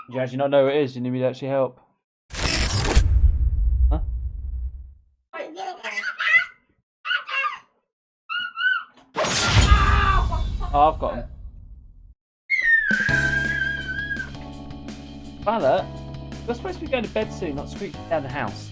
Do you actually not know who it is? You need me to actually help? Huh? Oh, I've got him. Violet, you're supposed to be going to bed soon, not screeching down the house.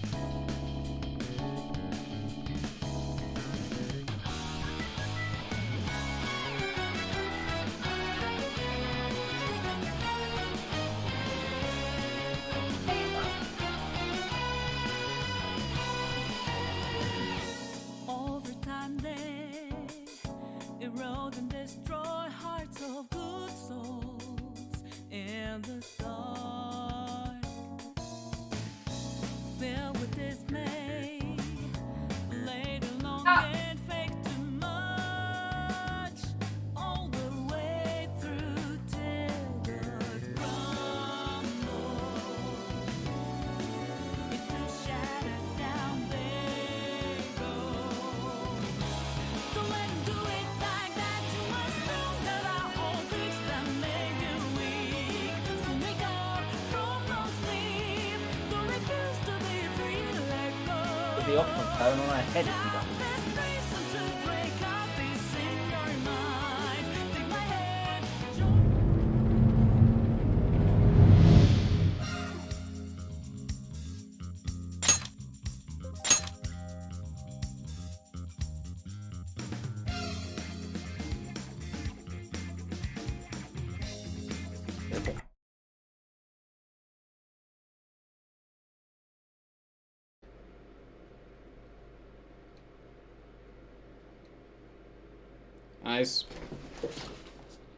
Over time they erode and destroy hearts of good souls in the dark, filled with dismay, laid alone and fake too much, all the way through till the crumble. Into shattered down they go. So when do it like that, you must know that are all things that make you weak. So wake up from no sleep, don't refuse to be free, let go. With the option phone on my head if you don't. There's reason to break out peace in your mind. Take my hand, Okay. Nice.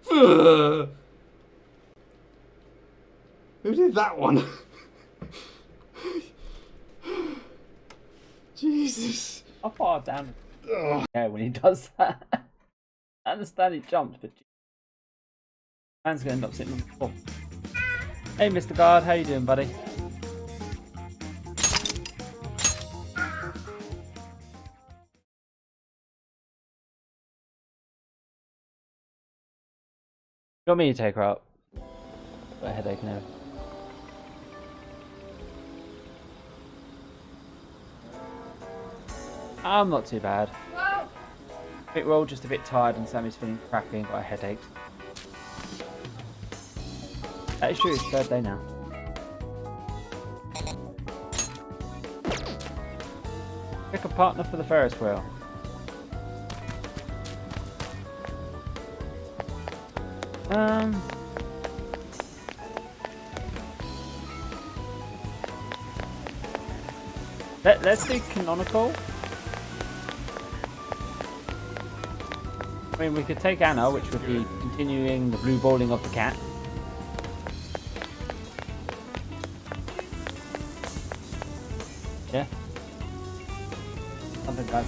Who did that one? Jesus. How far down? Yeah, when he does that. I understand he jumps, but man's gonna end up sitting on the floor. Hey, Mr. Guard, how you doing, buddy? You want me to take her out? Got a headache now. I'm not too bad. Bit roll, just a bit tired, and Sammy's feeling crappy and got a headache. That is true, it's third day now. Pick a partner for the Ferris wheel. Let's do canonical. I mean, we could take Anna, which would be continuing the blue balling of the cat. Yeah. Something, guys.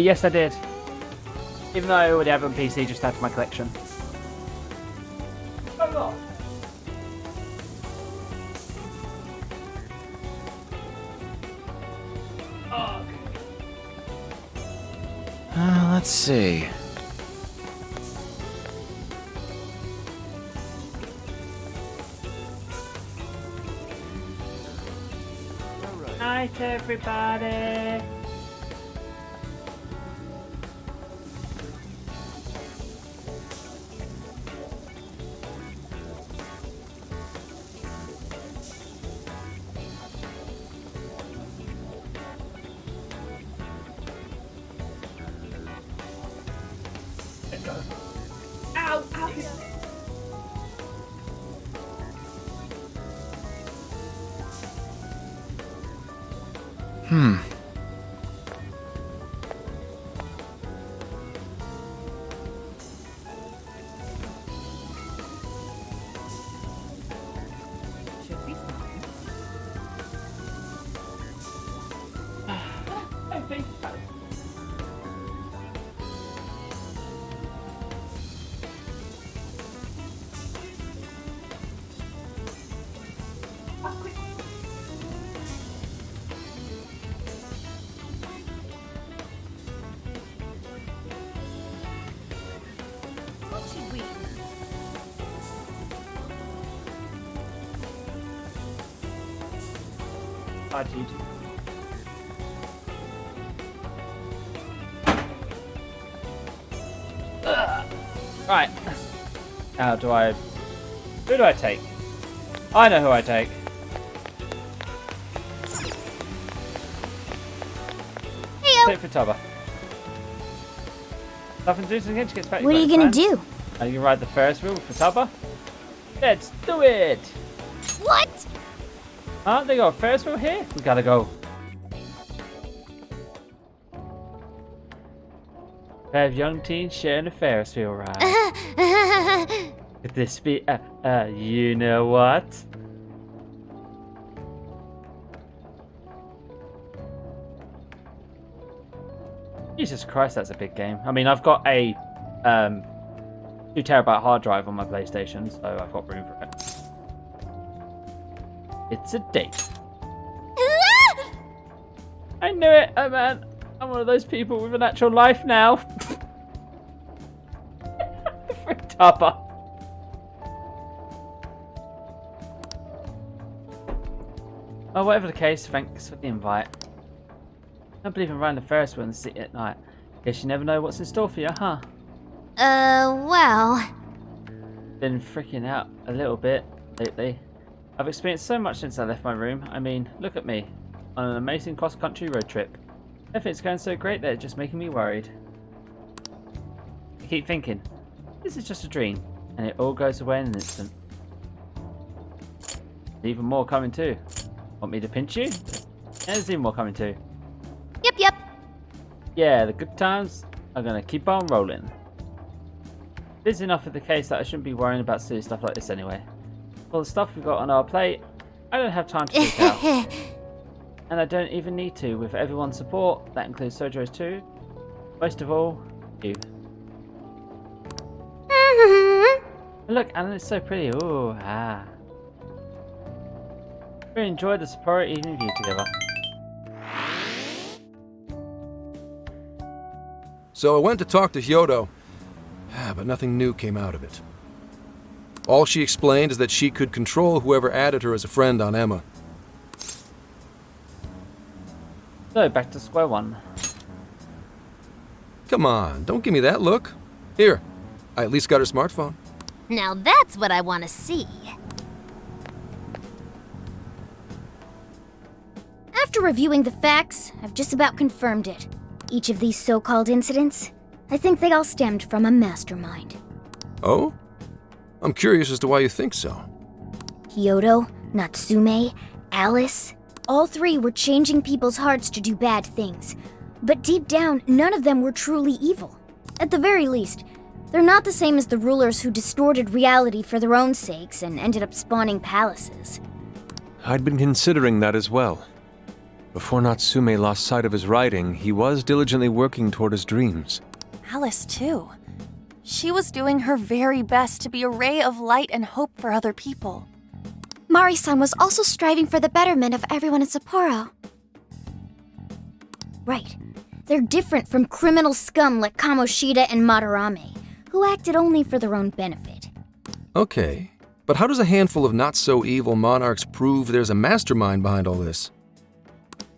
Yes, I did. Even though I already have it on PC, just add to my collection. Let's see. Night, everybody. Ow, ow. should be fine. I think so. Hi, Gigi. Right. Now, who do I take? I know who I take. Take Futaba. Nothing to do, so again, she gets back. What are you gonna do? Are you ride the Ferris wheel with Futaba? Let's do it! What? Huh? They got a Ferris wheel here? We gotta go. Pair of young teens sharing a Ferris wheel ride. Could this be you know what? Jesus Christ, that's a big game. I mean, I've got a 2 terabyte hard drive on my PlayStation, so I've got room for it. It's a date. I knew it! Oh man, I'm one of those people with an actual life now. Futaba. Oh, whatever the case, thanks for the invite. I don't believe in riding the Ferris wheel in the city at night. Guess you never know what's in store for you, huh? Well... Been freaking out a little bit lately. I've experienced so much since I left my room. I mean, look at me. On an amazing cross-country road trip. Everything's going so great that it's just making me worried. I keep thinking, this is just a dream, and it all goes away in an instant. Even more coming too. Want me to pinch you? There's even more coming too. Yep. Yeah, the good times are gonna keep on rolling. Busy enough with the case that I shouldn't be worrying about silly stuff like this anyway. All the stuff we've got on our plate, I don't have time to freak out. And I don't even need to, with everyone's support. That includes Sojo's too. Most of all, you. Look, Alan is so pretty. Ooh, ah. We enjoyed the Sapporo evening view together. So I went to talk to Hyodo, but nothing new came out of it. All she explained is that she could control whoever added her as a friend on Emma. So, back to square one. Come on, don't give me that look. Here, I at least got her smartphone. Now that's what I want to see. After reviewing the facts, I've just about confirmed it. Each of these so-called incidents, I think they all stemmed from a mastermind. Oh? I'm curious as to why you think so. Hyodo, Natsume, Alice, all three were changing people's hearts to do bad things. But deep down, none of them were truly evil. At the very least, they're not the same as the rulers who distorted reality for their own sakes and ended up spawning palaces. I'd been considering that as well. Before Natsume lost sight of his writing, he was diligently working toward his dreams. Alice, too. She was doing her very best to be a ray of light and hope for other people. Mari-san was also striving for the betterment of everyone in Sapporo. Right. They're different from criminal scum like Kamoshida and Madarame, who acted only for their own benefit. Okay, but how does a handful of not-so-evil monarchs prove there's a mastermind behind all this?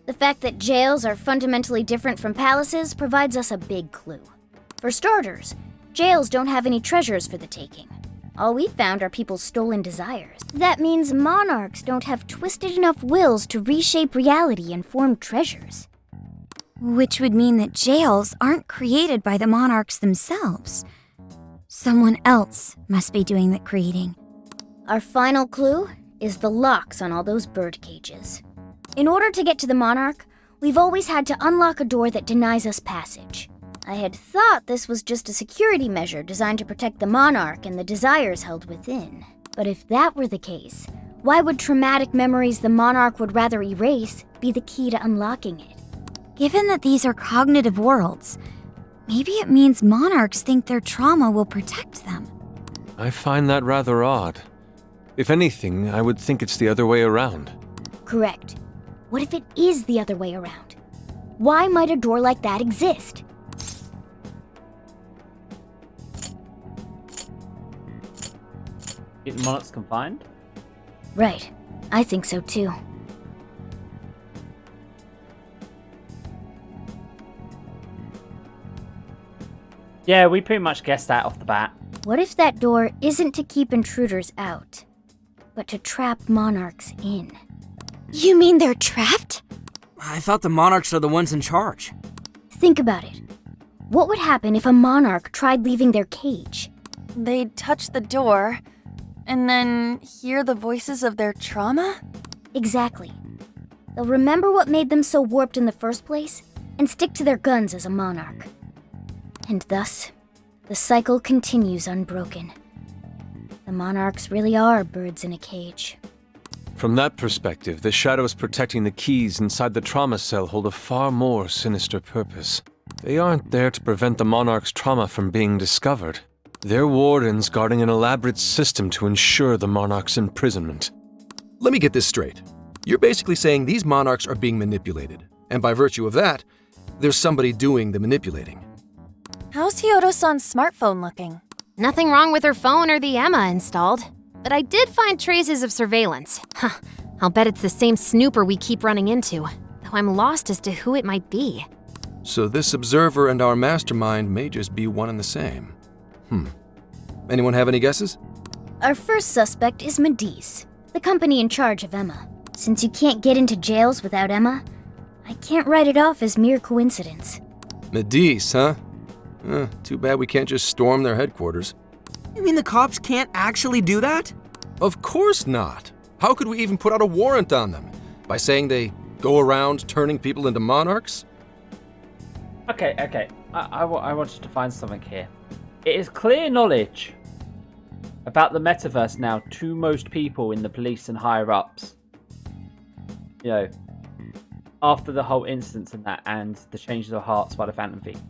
The fact that jails are fundamentally different from palaces provides us a big clue. For starters, jails don't have any treasures for the taking. All we found are people's stolen desires. That means monarchs don't have twisted enough wills to reshape reality and form treasures. Which would mean that jails aren't created by the monarchs themselves. Someone else must be doing the creating. Our final clue is the locks on all those bird cages. In order to get to the monarch, we've always had to unlock a door that denies us passage. I had thought this was just a security measure designed to protect the monarch and the desires held within. But if that were the case, why would traumatic memories the monarch would rather erase be the key to unlocking it? Given that these are cognitive worlds, maybe it means monarchs think their trauma will protect them. I find that rather odd. If anything, I would think it's the other way around. Correct. What if it is the other way around? Why might a door like that exist? Keep the monarchs confined? Right. I think so too. Yeah, we pretty much guessed that off the bat. What if that door isn't to keep intruders out, but to trap monarchs in? You mean they're trapped? I thought the monarchs are the ones in charge. Think about it. What would happen if a monarch tried leaving their cage? They'd touch the door and then hear the voices of their trauma? Exactly. They'll remember what made them so warped in the first place and stick to their guns as a monarch. And thus, the cycle continues unbroken. The monarchs really are birds in a cage. From that perspective, the shadows protecting the keys inside the trauma cell hold a far more sinister purpose. They aren't there to prevent the monarch's trauma from being discovered. They're wardens guarding an elaborate system to ensure the monarch's imprisonment. Let me get this straight. You're basically saying these monarchs are being manipulated, and by virtue of that, there's somebody doing the manipulating. How's Hyodo-san's smartphone looking? Nothing wrong with her phone or the Emma installed. But I did find traces of surveillance. Huh, I'll bet it's the same snooper we keep running into, though I'm lost as to who it might be. So this observer and our mastermind may just be one and the same. Anyone have any guesses? Our first suspect is Medice, the company in charge of Emma. Since you can't get into jails without Emma, I can't write it off as mere coincidence. Medice, huh? Too bad we can't just storm their headquarters. You mean the cops can't actually do that? Of course not. How could we even put out a warrant on them? By saying they go around turning people into monarchs? Okay. I wanted to find something here. It is clear knowledge about the metaverse now to most people in the police and higher ups. You know, after the whole instance and that, and the change of the hearts by the Phantom Thief.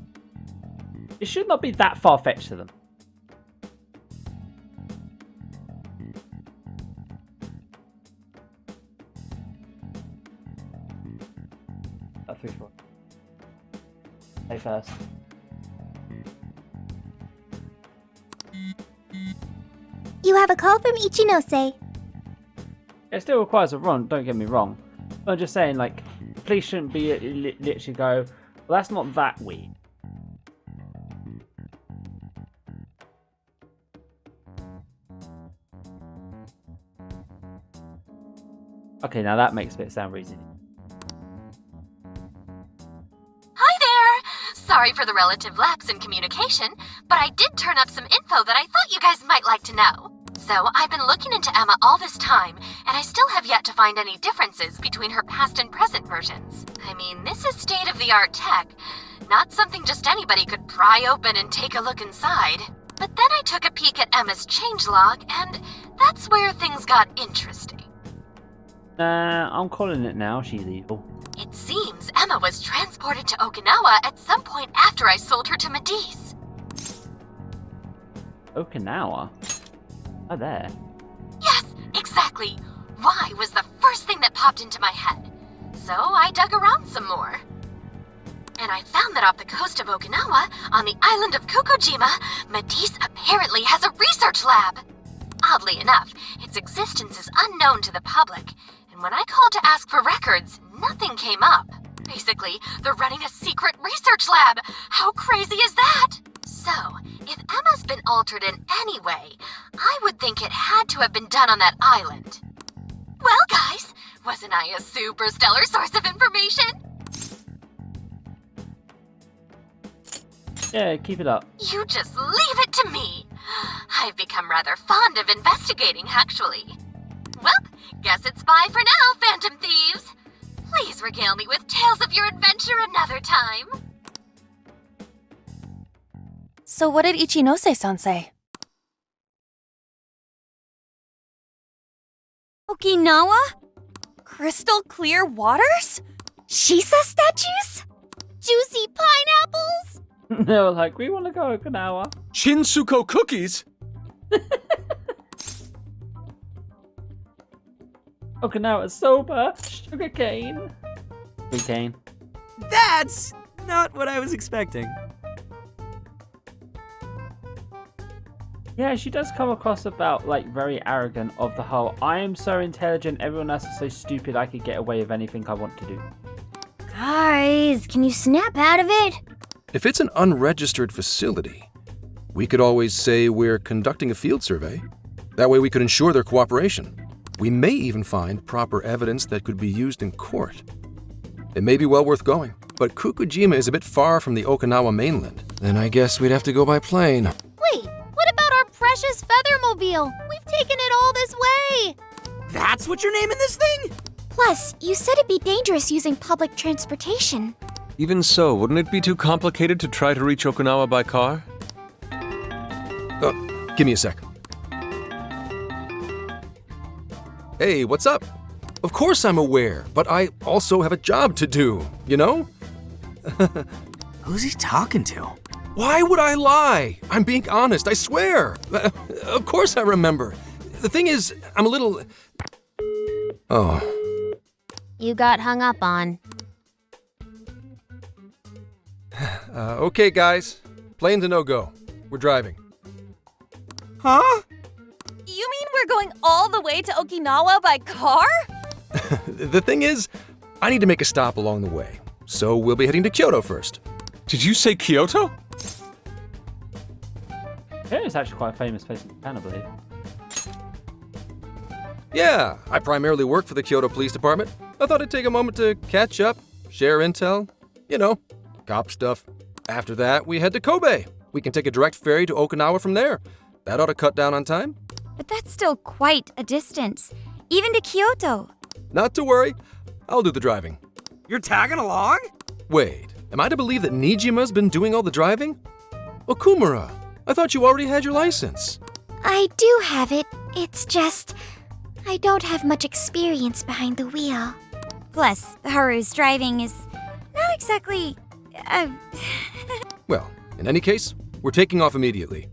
It should not be that far-fetched to them. That's 3-4. Stay first. You have a call from Ichinose. It still requires a run, don't get me wrong. But I'm just saying, like, police shouldn't be literally go, well, that's not that weird. Okay, now that makes it sound reasonable. Hi there! Sorry for the relative lapse in communication, but I did turn up some info that I thought you guys might like to know. So, I've been looking into Emma all this time, and I still have yet to find any differences between her past and present versions. I mean, this is state-of-the-art tech, not something just anybody could pry open and take a look inside. But then I took a peek at Emma's changelog, and that's where things got interesting. I'm calling it now, she's evil. It seems Emma was transported to Okinawa at some point after I sold her to Medice. Okinawa? Oh, there. Yes, exactly. Why was the first thing that popped into my head. So I dug around some more. And I found that off the coast of Okinawa, on the island of Kokojima, Medice apparently has a research lab. Oddly enough, its existence is unknown to the public, and when I called to ask for records, nothing came up. Basically, they're running a secret research lab. How crazy is that? So, if Emma's been altered in any way, I would think it had to have been done on that island. Well, guys, wasn't I a super stellar source of information? Yeah, keep it up. You just leave it to me. I've become rather fond of investigating, actually. Well, guess it's bye for now, Phantom Thieves. Please regale me with tales of your adventure another time. So what did Ichinose-san say? Okinawa? Crystal clear waters? Shisa statues? Juicy pineapples? They were like, we want to go Okinawa. Shinsuko cookies? Okinawa soba, sugarcane. Sugarcane. That's not what I was expecting. Yeah, she does come across about, like, very arrogant of the whole, I am so intelligent, everyone else is so stupid, I could get away with anything I want to do. Guys, can you snap out of it? If it's an unregistered facility, We could always say we're conducting a field survey. That way we could ensure their cooperation. We may even find proper evidence that could be used in court. It may be well worth going, but Kukujima is a bit far from the Okinawa mainland. Then I guess we'd have to go by plane. Wait, what about our precious Feathermobile? We've taken it all this way! That's what you're naming this thing? Plus, you said it'd be dangerous using public transportation. Even so, wouldn't it be too complicated to try to reach Okinawa by car? Give me a sec. Hey, what's up? Of course I'm aware, but I also have a job to do, you know? Who's he talking to? Why would I lie? I'm being honest, I swear. Of course I remember. The thing is, I'm a little... Oh. You got hung up on. Okay, guys. Plane's a no-go. We're driving. Huh? You mean we're going all the way to Okinawa by car? The thing is, I need to make a stop along the way. So we'll be heading to Kyoto first. Did you say Kyoto? Kyoto is actually quite a famous place in Japan, I believe. Yeah, I primarily work for the Kyoto Police Department. I thought I'd take a moment to catch up, share intel, you know, cop stuff. After that, we head to Kobe. We can take a direct ferry to Okinawa from there. That ought to cut down on time. But that's still quite a distance, even to Kyoto. Not to worry, I'll do the driving. You're tagging along? Wait, am I to believe that Nijima's been doing all the driving? Okumura, I thought you already had your license. I do have it. It's just... I don't have much experience behind the wheel. Plus, Haru's driving is not exactly... Well, in any case, we're taking off immediately.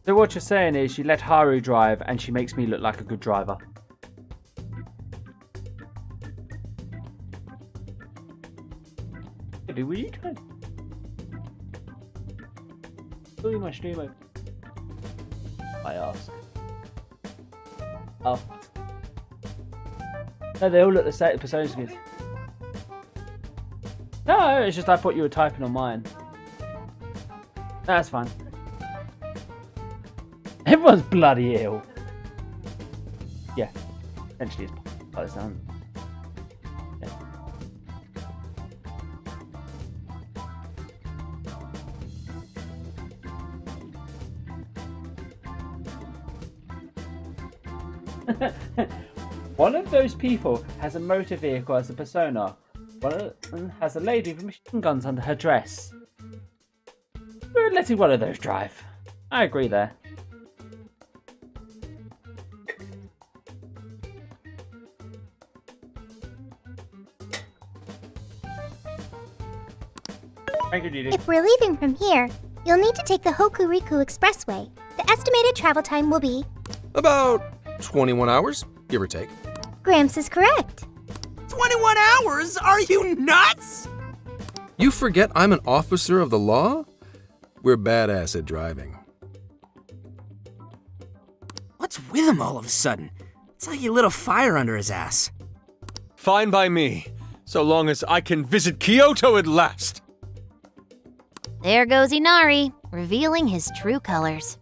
So what you're saying is you let Haru drive and she makes me look like a good driver. Hey, will you try? Will you my stream open? I ask. Oh. No, they all look the same. Persona's good. No, it's just I thought you were typing on mine. That's fine. Everyone's bloody ill. Yeah, essentially it's by the sound. Yeah. One of those people has a motor vehicle as a persona. One of them has a lady with machine guns under her dress. We're letting one of those drive. I agree there. Thank you, Judy. If we're leaving from here, you'll need to take the Hokuriku Expressway. The estimated travel time will be... About 21 hours, give or take. Gramps is correct. 21 hours? Are you nuts? You forget I'm an officer of the law? We're badass at driving. What's with him all of a sudden? It's like you lit a fire under his ass. Fine by me, so long as I can visit Kyoto at last. There goes Inari, revealing his true colors.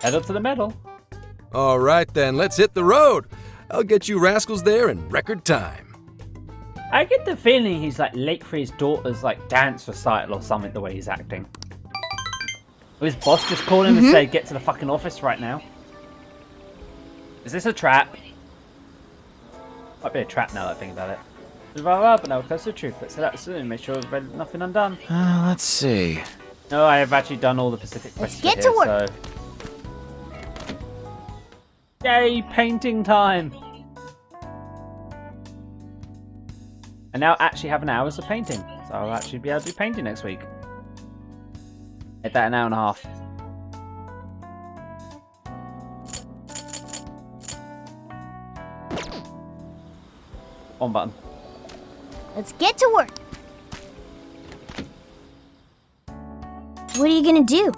Head up to the medal. All right then, let's hit the road. I'll get you rascals there in record time. I get the feeling he's like late for his daughter's like dance recital or something the way he's acting. Or his boss just called him and said, get to the fucking office right now. Is this a trap? Might be a trap now that I think about it. But now close to the truth. Let's head out soon. Make sure we've read nothing undone. Let's see. No, I have actually done all the Pacific Let's quests get to here, work. So... Yay, painting time! I now actually have an hour's of painting, so I'll actually be able to do painting next week. Hit that an hour and a half. One button. Let's get to work. What are you gonna do?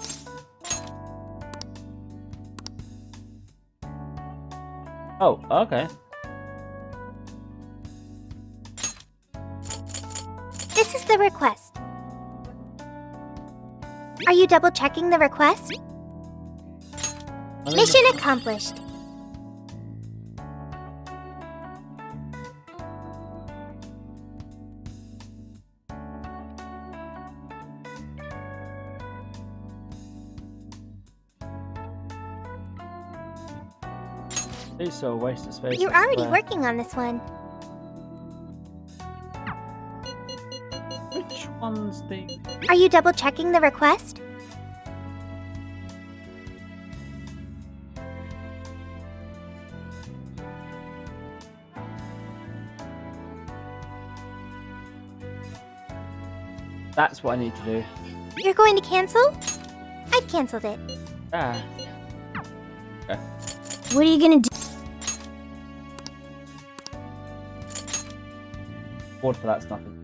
Oh, okay. This is the request. Are you double checking the request? Mission accomplished. It's so a waste of space. You're already working on this one. Which one's the... Are you double checking the request? That's what I need to do. You're going to cancel? I've canceled it. Ah. Okay. What are you gonna do? Board for that's nothing.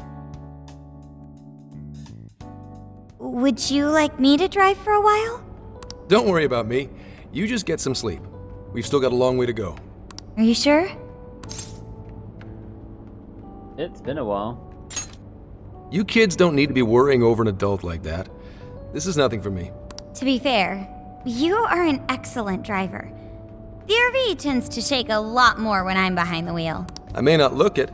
Would you like me to drive for a while? Don't worry about me. You just get some sleep. We've still got a long way to go. Are you sure? It's been a while. You kids don't need to be worrying over an adult like that. This is nothing for me. To be fair, you are an excellent driver. The RV tends to shake a lot more when I'm behind the wheel. I may not look it,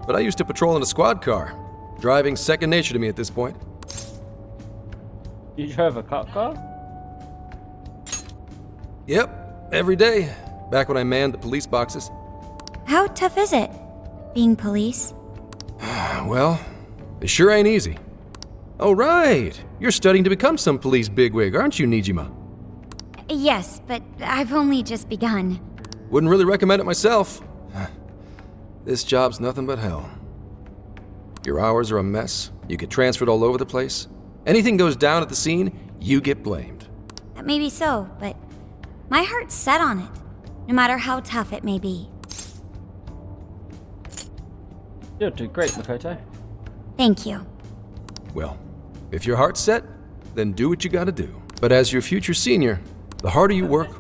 but I used to patrol in a squad car. Driving's second nature to me at this point. You drove a cop car? Yep, every day. Back when I manned the police boxes. How tough is it, being police? Well, it sure ain't easy. Oh, right. You're studying to become some police bigwig, aren't you, Nijima? Yes, but I've only just begun. Wouldn't really recommend it myself. This job's nothing but hell. Your hours are a mess. You get transferred all over the place. Anything goes down at the scene, you get blamed. That may be so, but my heart's set on it, no matter how tough it may be. You're doing great, Makoto. Thank you. Well, if your heart's set, then do what you gotta do. But as your future senior, the harder you work,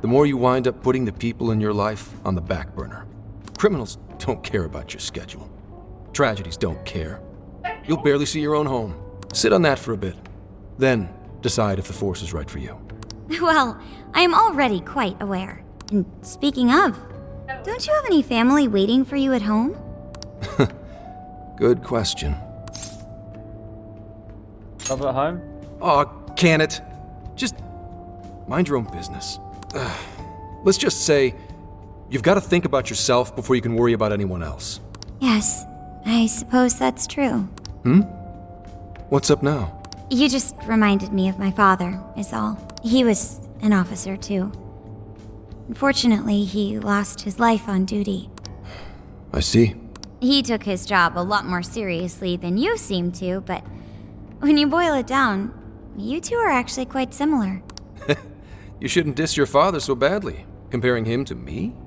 the more you wind up putting the people in your life on the back burner. Criminals don't care about your schedule. Tragedies don't care. You'll barely see your own home. Sit on that for a bit. Then decide if the force is right for you. Well, I am already quite aware. And speaking of, don't you have any family waiting for you at home? Good question. Trouble at home? Aw, can it? Just mind your own business. Let's just say you've got to think about yourself before you can worry about anyone else. Yes, I suppose that's true. What's up now? You just reminded me of my father, is all. He was an officer, too. Unfortunately, he lost his life on duty. I see. He took his job a lot more seriously than you seem to, but when you boil it down, you two are actually quite similar. You shouldn't diss your father so badly, comparing him to me.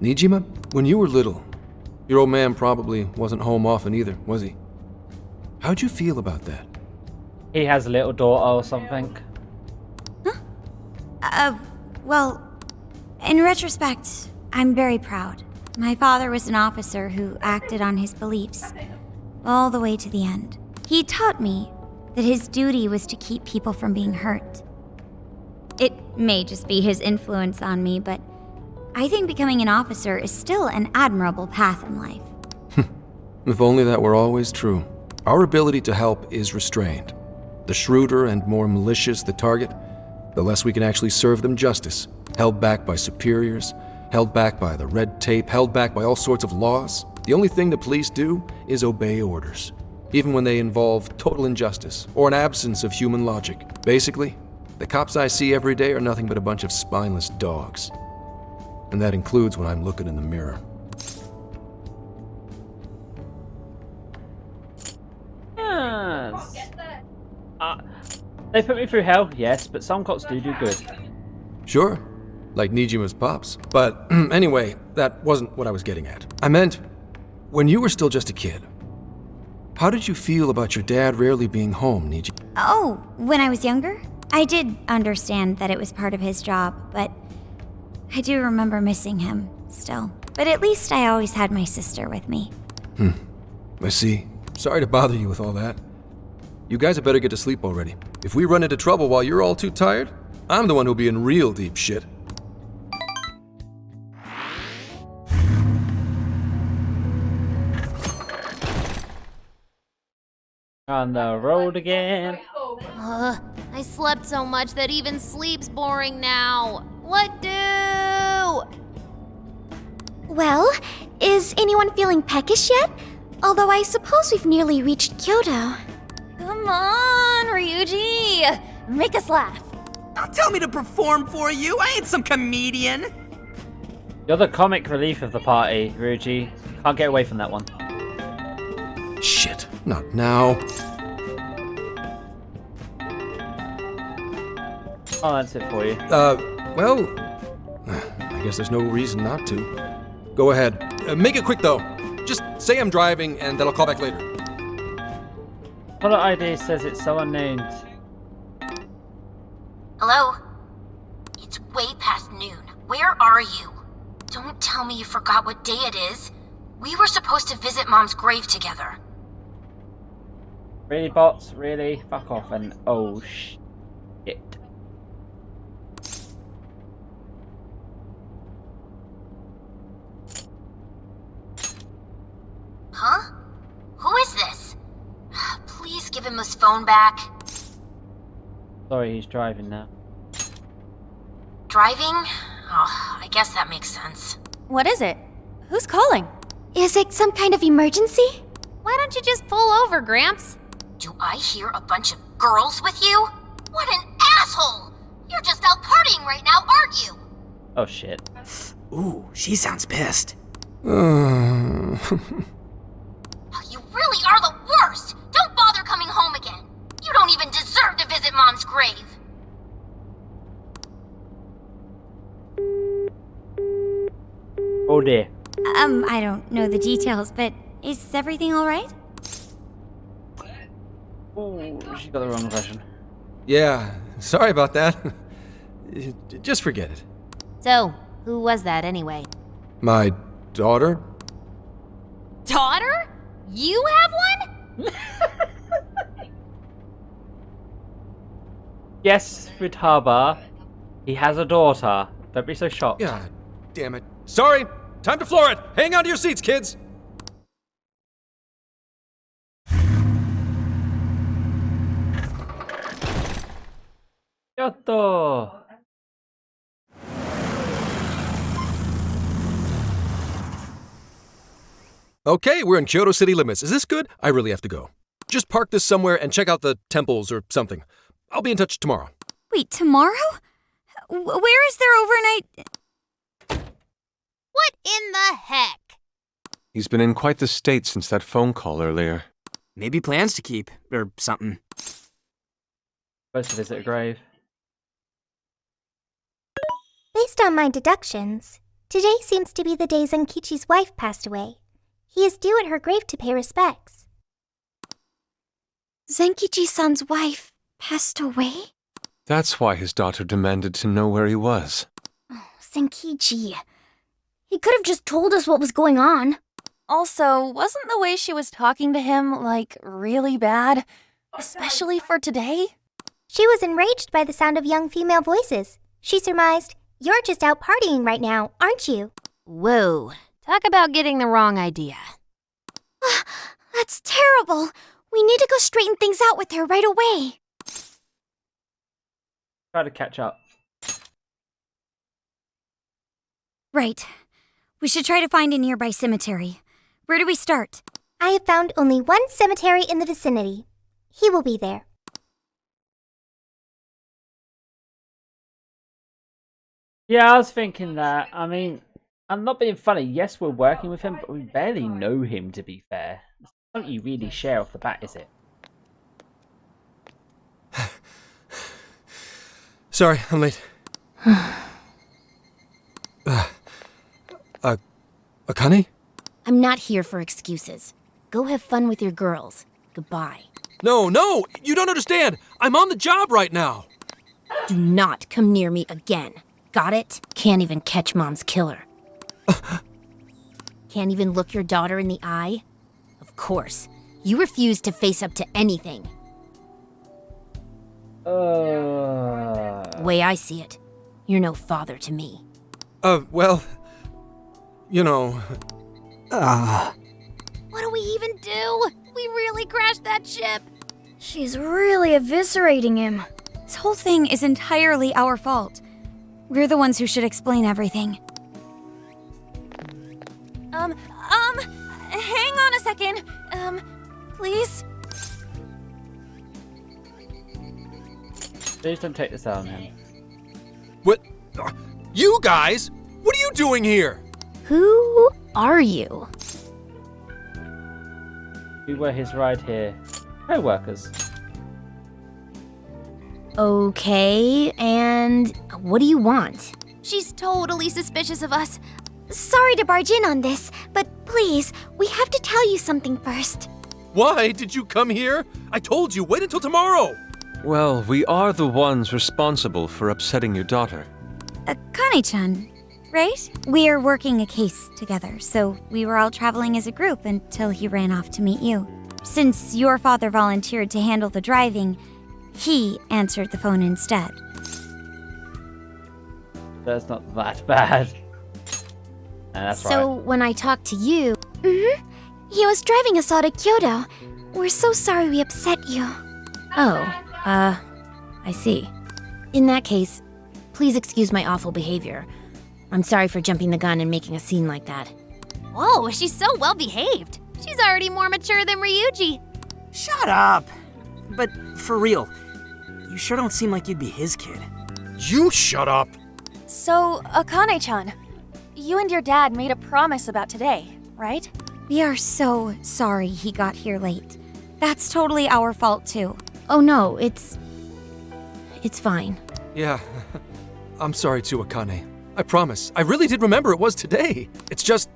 Nijima, when you were little, your old man probably wasn't home often either, was he? How'd you feel about that? He has a little daughter or something. Well, in retrospect, I'm very proud. My father was an officer who acted on his beliefs all the way to the end. He taught me that his duty was to keep people from being hurt. It may just be his influence on me, but I think becoming an officer is still an admirable path in life. If only that were always true. Our ability to help is restrained. The shrewder and more malicious the target, the less we can actually serve them justice. Held back by superiors, held back by the red tape, held back by all sorts of laws. The only thing the police do is obey orders, even when they involve total injustice or an absence of human logic. Basically, the cops I see every day are nothing but a bunch of spineless dogs. And that includes when I'm looking in the mirror. Yes. They put me through hell, yes, but some cops do good. Sure, like Nijima's pops. But anyway, that wasn't what I was getting at. I meant, when you were still just a kid, how did you feel about your dad rarely being home, Nijima? Oh, when I was younger? I did understand that it was part of his job, but I do remember missing him still. but at least I always had my sister with me. I see. Sorry to bother you with all that. You guys had better get to sleep already. If we run into trouble while you're all too tired, I'm the one who'll be in real deep shit. On the road again. I slept so much that even sleep's boring now. What do? Well, is anyone feeling peckish yet? Although I suppose we've nearly reached Kyoto. Come on, Ryuji! Make us laugh. Don't tell me to perform for you. I ain't some comedian. You're the comic relief of the party, Ryuji. You can't get away from that one. Shit, not now. Oh, that's it for you. Well, I guess there's no reason not to. Go ahead. Make it quick, though. Just say I'm driving, and then I'll call back later. Caller ID says it's someone named... Hello? It's way past noon. Where are you? Don't tell me you forgot what day it is. We were supposed to visit Mom's grave together. Really, bots? Really? Fuck off and... Oh, shit. Huh? Who is this? Please give him his phone back. Sorry, he's driving now. Driving? Oh, I guess that makes sense. What is it? Who's calling? Is it some kind of emergency? Why don't you just pull over, Gramps? Do I hear a bunch of girls with you? What an asshole! You're just out partying right now, aren't you? Oh, shit. Ooh, she sounds pissed. You really are the worst! Don't bother coming home again! You don't even deserve to visit Mom's grave! Oh, dear. I don't know the details, but is everything all right? Oh, she got the wrong impression. Yeah, sorry about that. Just forget it. So, who was that anyway? My daughter? Daughter? You have one? Yes, Futaba. He has a daughter. Don't be so shocked. Yeah, damn it. Sorry, time to floor it. Hang on to your seats, kids. Kyoto. Okay, we're in Kyoto city limits. Is this good? I really have to go. Just park this somewhere and check out the temples or something. I'll be in touch tomorrow. Wait, tomorrow? Where is their overnight? What in the heck? He's been in quite the state since that phone call earlier. Maybe plans to keep, or something. Supposed to visit a grave. Based on my deductions, today seems to be the day Zenkichi's wife passed away. He is due at her grave to pay respects. Zenkichi-san's wife passed away? That's why his daughter demanded to know where he was. Zenkichi. He could have just told us what was going on. Also, wasn't the way she was talking to him, like, really bad? Especially for today? She was enraged by the sound of young female voices. She surmised, "You're just out partying right now, aren't you?" Whoa. Talk about getting the wrong idea. That's terrible. We need to go straighten things out with her right away. Try to catch up. Right. We should try to find a nearby cemetery. Where do we start? I have found only one cemetery in the vicinity. He will be there. Yeah, I was thinking that. I mean, I'm not being funny. Yes, we're working with him, but we barely know him, to be fair. It's not something you really share off the bat, is it? Sorry, I'm late. Akane? I'm not here for excuses. Go have fun with your girls. Goodbye. No, you don't understand. I'm on the job right now. Do not come near me again. Got it? Can't even catch Mom's killer. Can't even look your daughter in the eye? Of course. You refuse to face up to anything. The way I see it, you're no father to me. Well, you know... What do we even do? We really crashed that ship. She's really eviscerating him. This whole thing is entirely our fault. We're the ones who should explain everything. Hang on a second. Please? Please don't take this out on him. What? You guys? What are you doing here? Who are you? We were his ride here. Co-workers. Okay, and what do you want? She's totally suspicious of us. Sorry to barge in on this, but please, we have to tell you something first. Why did you come here? I told you, wait until tomorrow. Well, we are the ones responsible for upsetting your daughter. Akane-chan, right? We're working a case together, so we were all traveling as a group until he ran off to meet you. Since your father volunteered to handle the driving, he answered the phone instead. That's not that bad. And that's So right. when I talked to you, He was driving us all to Kyoto. We're so sorry we upset you. I see. In that case, please excuse my awful behavior. I'm sorry for jumping the gun and making a scene like that. Whoa, she's so well behaved. She's already more mature than Ryuji. Shut up! But for real, you sure don't seem like you'd be his kid. You shut up! So, Akane-chan, you and your dad made a promise about today, right? We are so sorry he got here late. That's totally our fault too. Oh no, it's fine. Yeah, I'm sorry too, Akane. I promise. I really did remember it was today. It's just...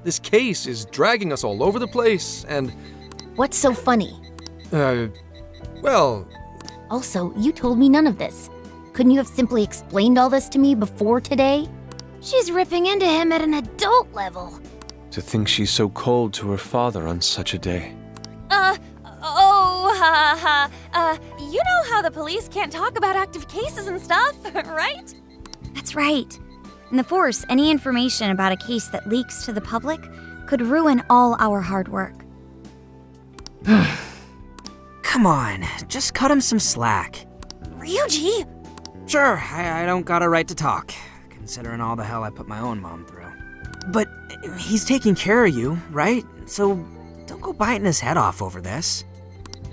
this case is dragging us all over the place, and... What's so funny? Well... Also, you told me none of this. Couldn't you have simply explained all this to me before today? She's ripping into him at an adult level. To think she's so cold to her father on such a day. You know how the police can't talk about active cases and stuff, right? That's right. In the Force, any information about a case that leaks to the public could ruin all our hard work. Come on, just cut him some slack. Ryuji! Sure, I don't got a right to talk, considering all the hell I put my own mom through. But he's taking care of you, right? So don't go biting his head off over this.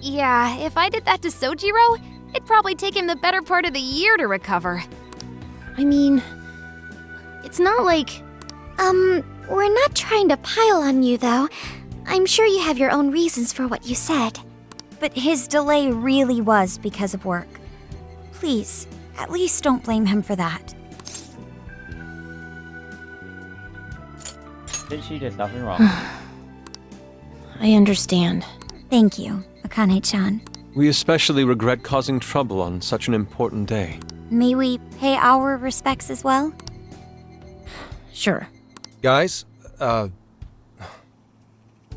Yeah, if I did that to Sojiro, it'd probably take him the better part of the year to recover. I mean, it's not like... We're not trying to pile on you, though. I'm sure you have your own reasons for what you said. But his delay really was because of work. Please, at least don't blame him for that. She did nothing wrong. I understand. Thank you, Akane-chan. We especially regret causing trouble on such an important day. May we pay our respects as well? Sure. Guys,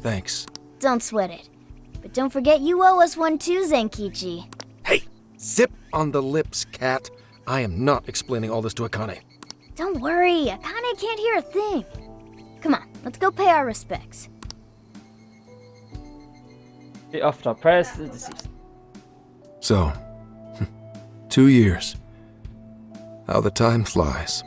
thanks. Don't sweat it. But don't forget you owe us one too, Zenkichi. Hey, zip on the lips, cat. I am not explaining all this to Akane. Don't worry, Akane can't hear a thing. Come on, let's go pay our respects. We offered our prayers to the deceased. So, 2 years. How the time flies.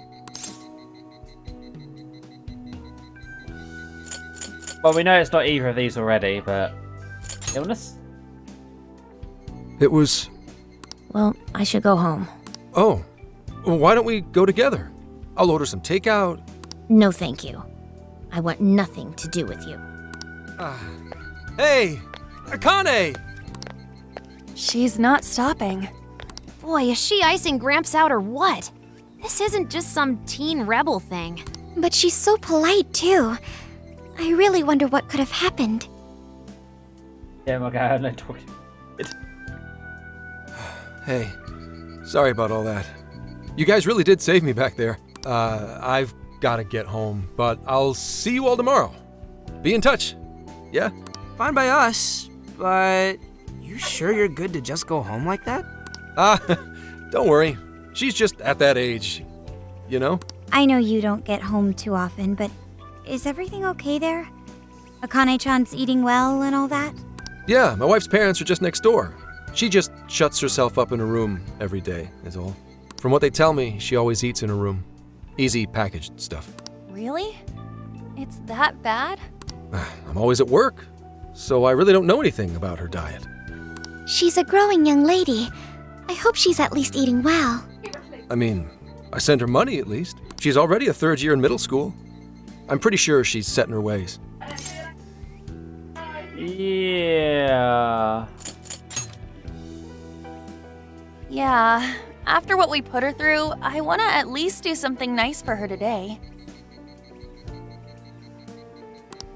Well, we know it's not either of these already, but... Illness? It was... Well, I should go home. Oh, well, why don't we go together? I'll order some takeout. No, thank you. I want nothing to do with you. Hey, Akane! She's not stopping. Boy, is she icing Gramps out or what? This isn't just some teen rebel thing. But she's so polite, too. I really wonder what could have happened. Yeah, my guy, I'm not talking. Hey, sorry about all that. You guys really did save me back there. I've gotta get home, but I'll see you all tomorrow. Be in touch. Yeah? Fine by us, but you sure you're good to just go home like that? Don't worry. She's just at that age, you know? I know you don't get home too often, but is everything okay there? Akane-chan's eating well and all that? Yeah, my wife's parents are just next door. She just shuts herself up in her room every day, is all. From what they tell me, she always eats in her room. Easy packaged stuff. Really? It's that bad? I'm always at work, so I really don't know anything about her diet. She's a growing young lady. I hope she's at least eating well. I mean, I send her money at least. She's already a third year in middle school. I'm pretty sure she's set in her ways. Yeah. Yeah. After what we put her through, I want to at least do something nice for her today.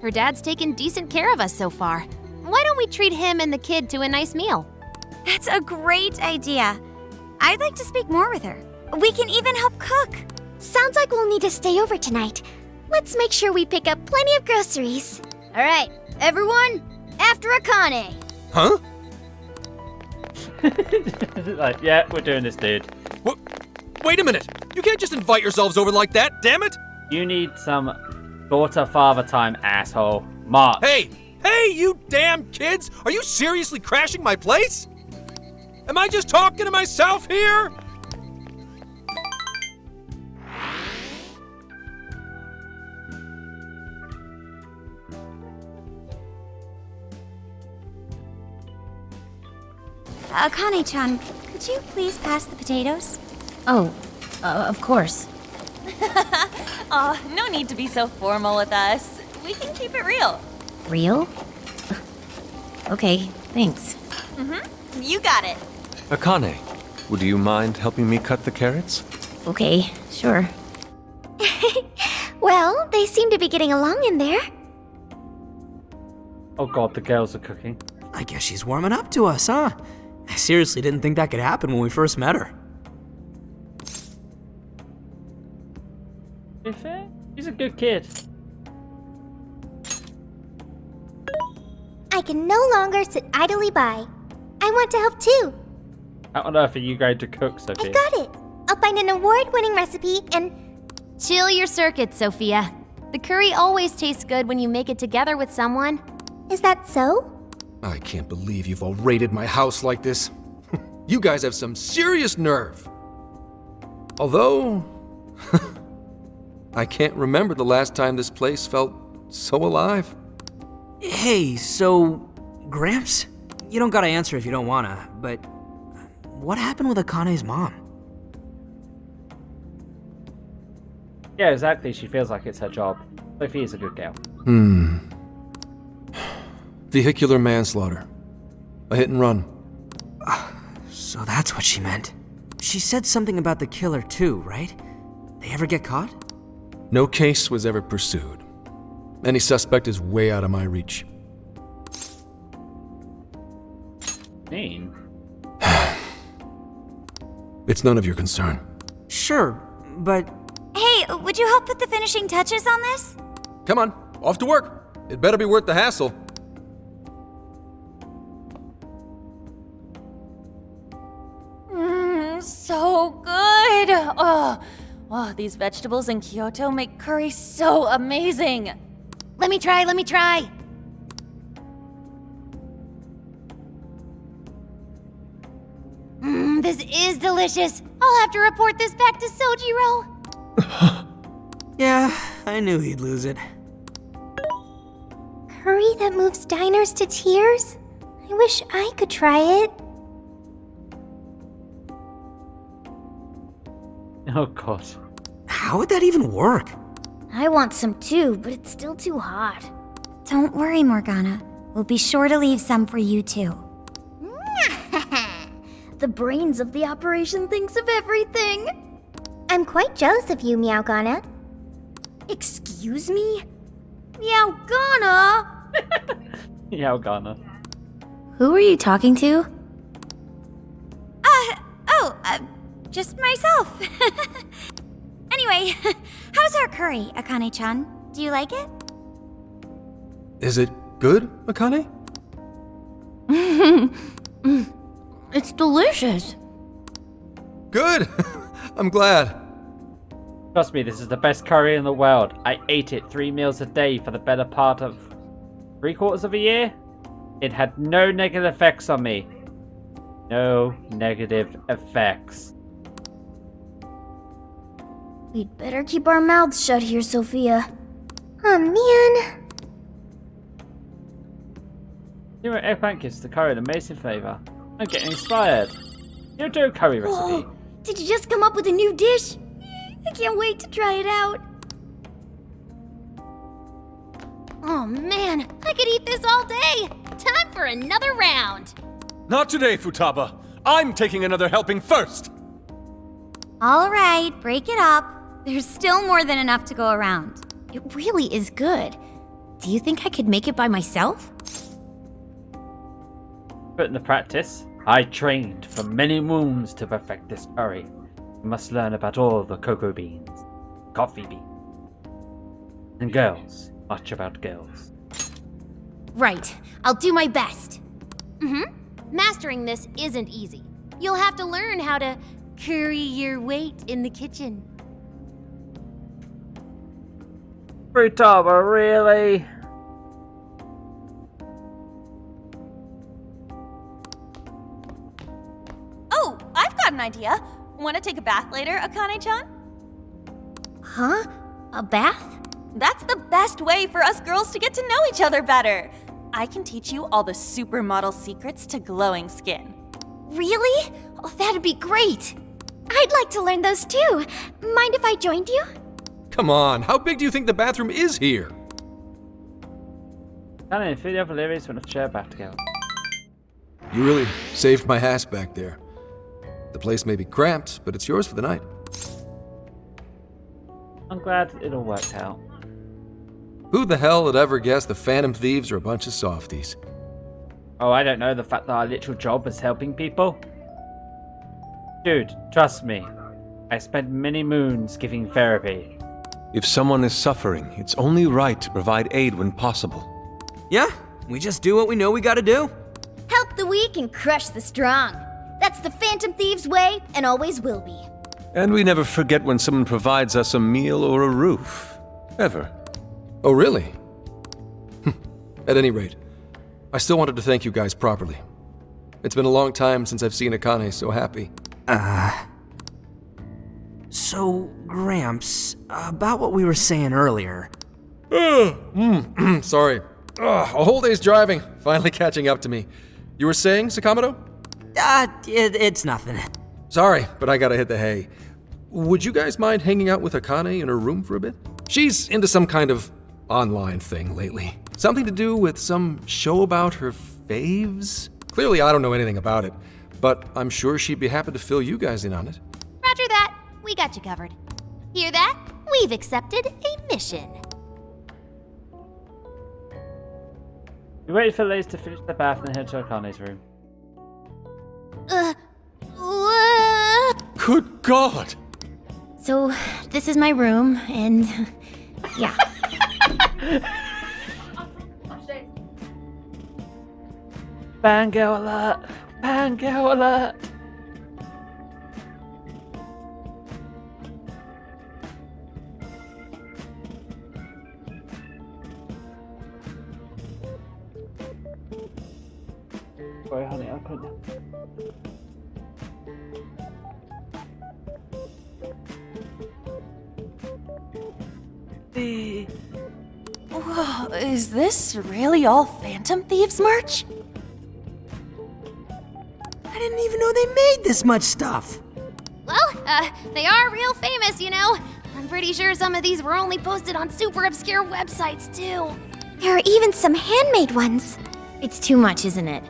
Her dad's taken decent care of us so far. Why don't we treat him and the kid to a nice meal? That's a great idea. I'd like to speak more with her. We can even help cook. Sounds like we'll need to stay over tonight. Let's make sure we pick up plenty of groceries. All right, everyone, after Akane. Huh? Like, yeah, we're doing this, dude. What? Wait a minute! You can't just invite yourselves over like that, damn it! You need some daughter-father time, asshole. Mark. Hey! Hey, you damn kids! Are you seriously crashing my place? Am I just talking to myself here? Akane-chan, could you please pass the potatoes? Oh, of course. Aw, no need to be so formal with us. We can keep it real. Real? Okay, thanks. You got it. Akane, would you mind helping me cut the carrots? Okay, sure. Well, they seem to be getting along in there. Oh god, the girls are cooking. I guess she's warming up to us, huh? I seriously didn't think that could happen when we first met her. To be fair, she's a good kid. I can no longer sit idly by. I want to help too. How on earth are you going to cook, I Sophia? got it. I'll find an award-winning recipe and... Chill your circuits, Sophia. The curry always tastes good when you make it together with someone. Is that so? I can't believe you've all raided my house like this. You guys have some serious nerve. Although, I can't remember the last time this place felt so alive. Hey, so, Gramps? You don't gotta answer if you don't wanna, but what happened with Akane's mom? Yeah, exactly. She feels like it's her job. Sophia's a good girl. Vehicular manslaughter. A hit and run. So that's what she meant. She said something about the killer too, right? They ever get caught? No case was ever pursued. Any suspect is way out of my reach. Mean. It's none of your concern. Sure, but... Hey, would you help put the finishing touches on this? Come on, off to work. It better be worth the hassle. So good. Oh, these vegetables in Kyoto make curry so amazing. Let me try. This is delicious. I'll have to report this back to Sojiro. Yeah, I knew he'd lose it. Curry that moves diners to tears? I wish I could try it. Oh god. How would that even work? I want some too, but it's still too hot. Don't worry, Morgana. We'll be sure to leave some for you too. The brains of the operation thinks of everything. I'm quite jealous of you, Meowgana. Excuse me? Meowgana! Yeah, Ghana. Who are you talking to? Just myself. Anyway, Anyway, how's our curry, Akane-chan? Do you like it? Is it good, Akane? It's delicious. Good! I'm glad. Trust me, this is the best curry in the world. I ate it 3 meals a day for the better part of 3/4 of a year. It had no negative effects on me. No negative effects. We'd better keep our mouths shut here, Sophia. Oh man. Here at eggplant gives the curry an amazing flavour. I'm getting inspired. Your dough curry recipe. Whoa, did you just come up with a new dish? I can't wait to try it out. Oh man, I could eat this all day. Time for another round. Not today, Futaba. I'm taking another helping first. All right, break it up. There's still more than enough to go around. It really is good. Do you think I could make it by myself? Put in the practice. I trained for many moons to perfect this curry. You must learn about all the cocoa beans, coffee beans, and girls. Much about girls. Right. I'll do my best. Mastering this isn't easy. You'll have to learn how to curry your weight in the kitchen. Futaba, really? Oh, I've got an idea. Want to take a bath later, Akane-chan? Huh? A bath? That's the best way for us girls to get to know each other better. I can teach you all the supermodel secrets to glowing skin. Really? Oh, that'd be great. I'd like to learn those too. Mind if I joined you? Come on, how big do you think the bathroom is here? Danny and Filia Valerius went to share back together. You really saved my ass back there. The place may be cramped, but it's yours for the night. I'm glad it all worked out. Who the hell would ever guess the Phantom Thieves are a bunch of softies? Oh, I don't know, the fact that our literal job is helping people? Dude, trust me. I spent many moons giving therapy. If someone is suffering, it's only right to provide aid when possible. Yeah, we just do what we know we gotta do. Help the weak and crush the strong. That's the Phantom Thieves way and always will be. And we never forget when someone provides us a meal or a roof. Ever. Oh, really? At any rate, I still wanted to thank you guys properly. It's been a long time since I've seen Akane so happy. So, Gramps, about what we were saying earlier. Sorry. A whole day's driving, finally catching up to me. You were saying, Sakamoto? It's nothing. Sorry, but I gotta hit the hay. Would you guys mind hanging out with Akane in her room for a bit? She's into some kind of online thing lately. Something to do with some show about her faves? Clearly, I don't know anything about it, but I'm sure she'd be happy to fill you guys in on it. Roger that. We got you covered. Hear that? We've accepted a mission. We waited for Liz to finish the bath and head to Akane's room. Good God! So, this is my room, and yeah. Fangirl alert! Fangirl alert! Sorry, honey, I couldn't. Whoa, is this really all Phantom Thieves merch? I didn't even know they made this much stuff. Well, they are real famous, you know. I'm pretty sure some of these were only posted on super obscure websites, too. There are even some handmade ones. It's too much, isn't it?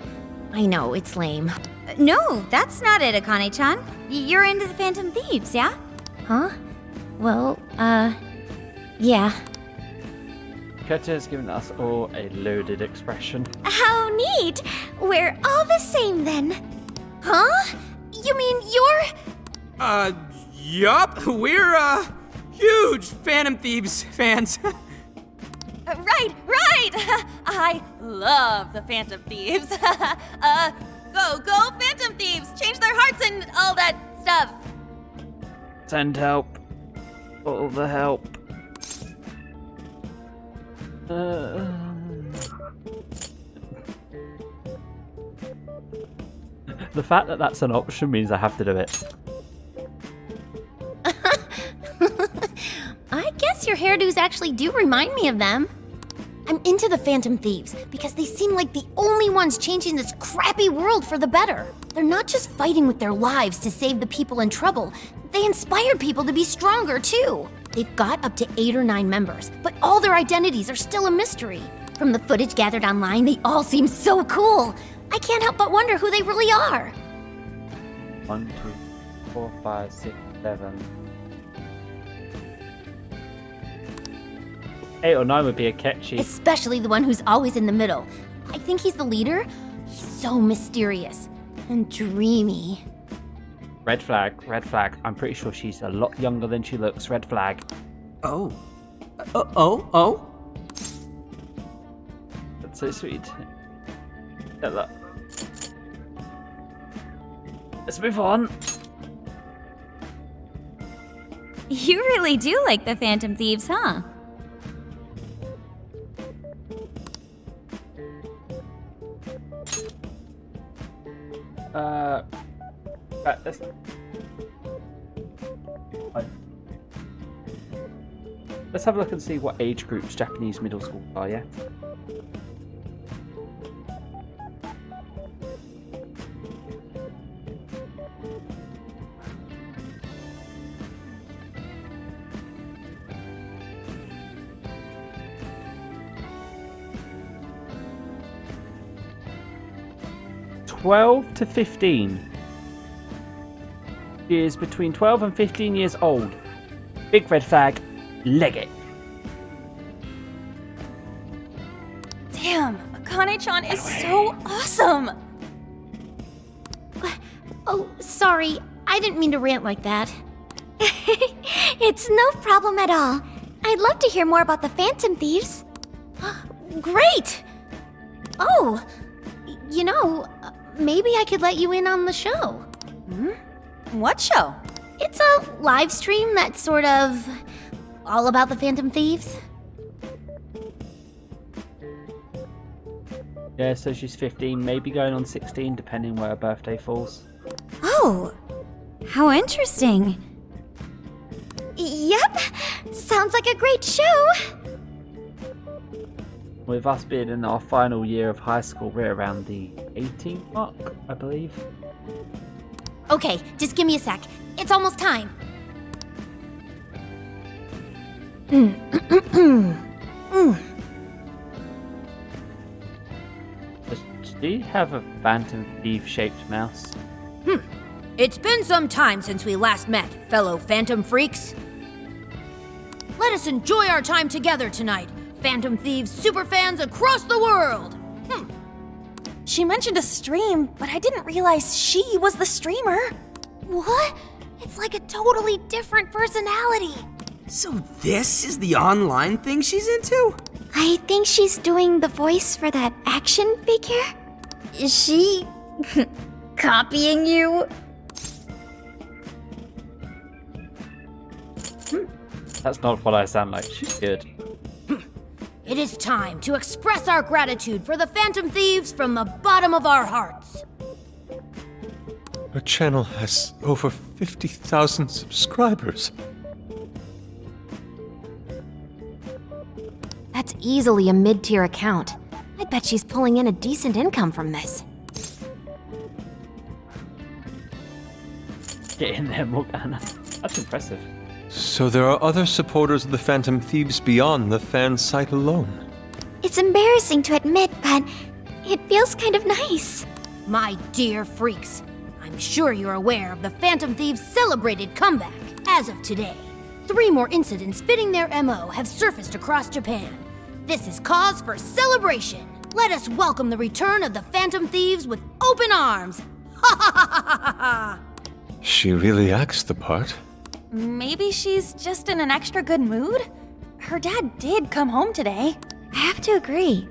I know, it's lame. No, that's not it, Akane-chan. You're into the Phantom Thieves, yeah? Huh? Well, yeah. Keta has given us all a loaded expression. How neat! We're all the same then. Huh? You mean you're... Yup, we're, huge Phantom Thieves fans. Right! I love the Phantom Thieves. Go Phantom Thieves! Change their hearts and all that stuff. Send help. All the help. The fact that that's an option means I have to do it. I guess your hairdos actually do remind me of them. I'm into the Phantom Thieves because they seem like the only ones changing this crappy world for the better. They're not just fighting with their lives to save the people in trouble, they inspire people to be stronger too. They've got up to 8 or 9 members, but all their identities are still a mystery. From the footage gathered online, they all seem so cool. I can't help but wonder who they really are. 1, 2, 4, 5, 6, 7. 8 or 9 would be a catchy. Especially the one who's always in the middle. I think he's the leader. He's so mysterious and dreamy. Red flag, red flag. I'm pretty sure she's a lot younger than she looks. Red flag. Oh. That's so sweet. Yeah, look. Let's move on. You really do like the Phantom Thieves, huh? Let's... Let's have a look and see what age groups Japanese middle schools are, yeah? (12 to 15). She is between 12 and 15 years old. Big red flag. Leg it. Damn, Akane-chan is so awesome! Oh, sorry. I didn't mean to rant like that. It's no problem at all. I'd love to hear more about the Phantom Thieves. Great! Oh, you know, maybe I could let you in on the show. What show? It's a live stream that's sort of all about the Phantom Thieves. Yeah, so she's 15, maybe going on 16, depending where her birthday falls. Oh, how interesting. Yep, sounds like a great show. With us being in our final year of high school, we're around the 18 mark, I believe. Okay, just give me a sec. It's almost time. Does she have a Phantom Thief-shaped mouse? It's been some time since we last met, fellow Phantom Freaks. Let us enjoy our time together tonight, Phantom Thieves superfans across the world! She mentioned a stream, but I didn't realize she was the streamer. What? It's like a totally different personality. So this is the online thing she's into? I think she's doing the voice for that action figure. Is she copying you? That's not what I sound like. She's good. It is time to express our gratitude for the Phantom Thieves from the bottom of our hearts. Her channel has over 50,000 subscribers. That's easily a mid-tier account. I bet she's pulling in a decent income from this. Get in there, Morgana. That's impressive. So there are other supporters of the Phantom Thieves beyond the fan site alone. It's embarrassing to admit, but it feels kind of nice. My dear freaks, I'm sure you're aware of the Phantom Thieves' celebrated comeback. As of today, 3 more incidents fitting their MO have surfaced across Japan. This is cause for celebration. Let us welcome the return of the Phantom Thieves with open arms. Ha ha ha ha ha ha! She really acts the part. Maybe she's just in an extra good mood? Her dad did come home today. I have to agree.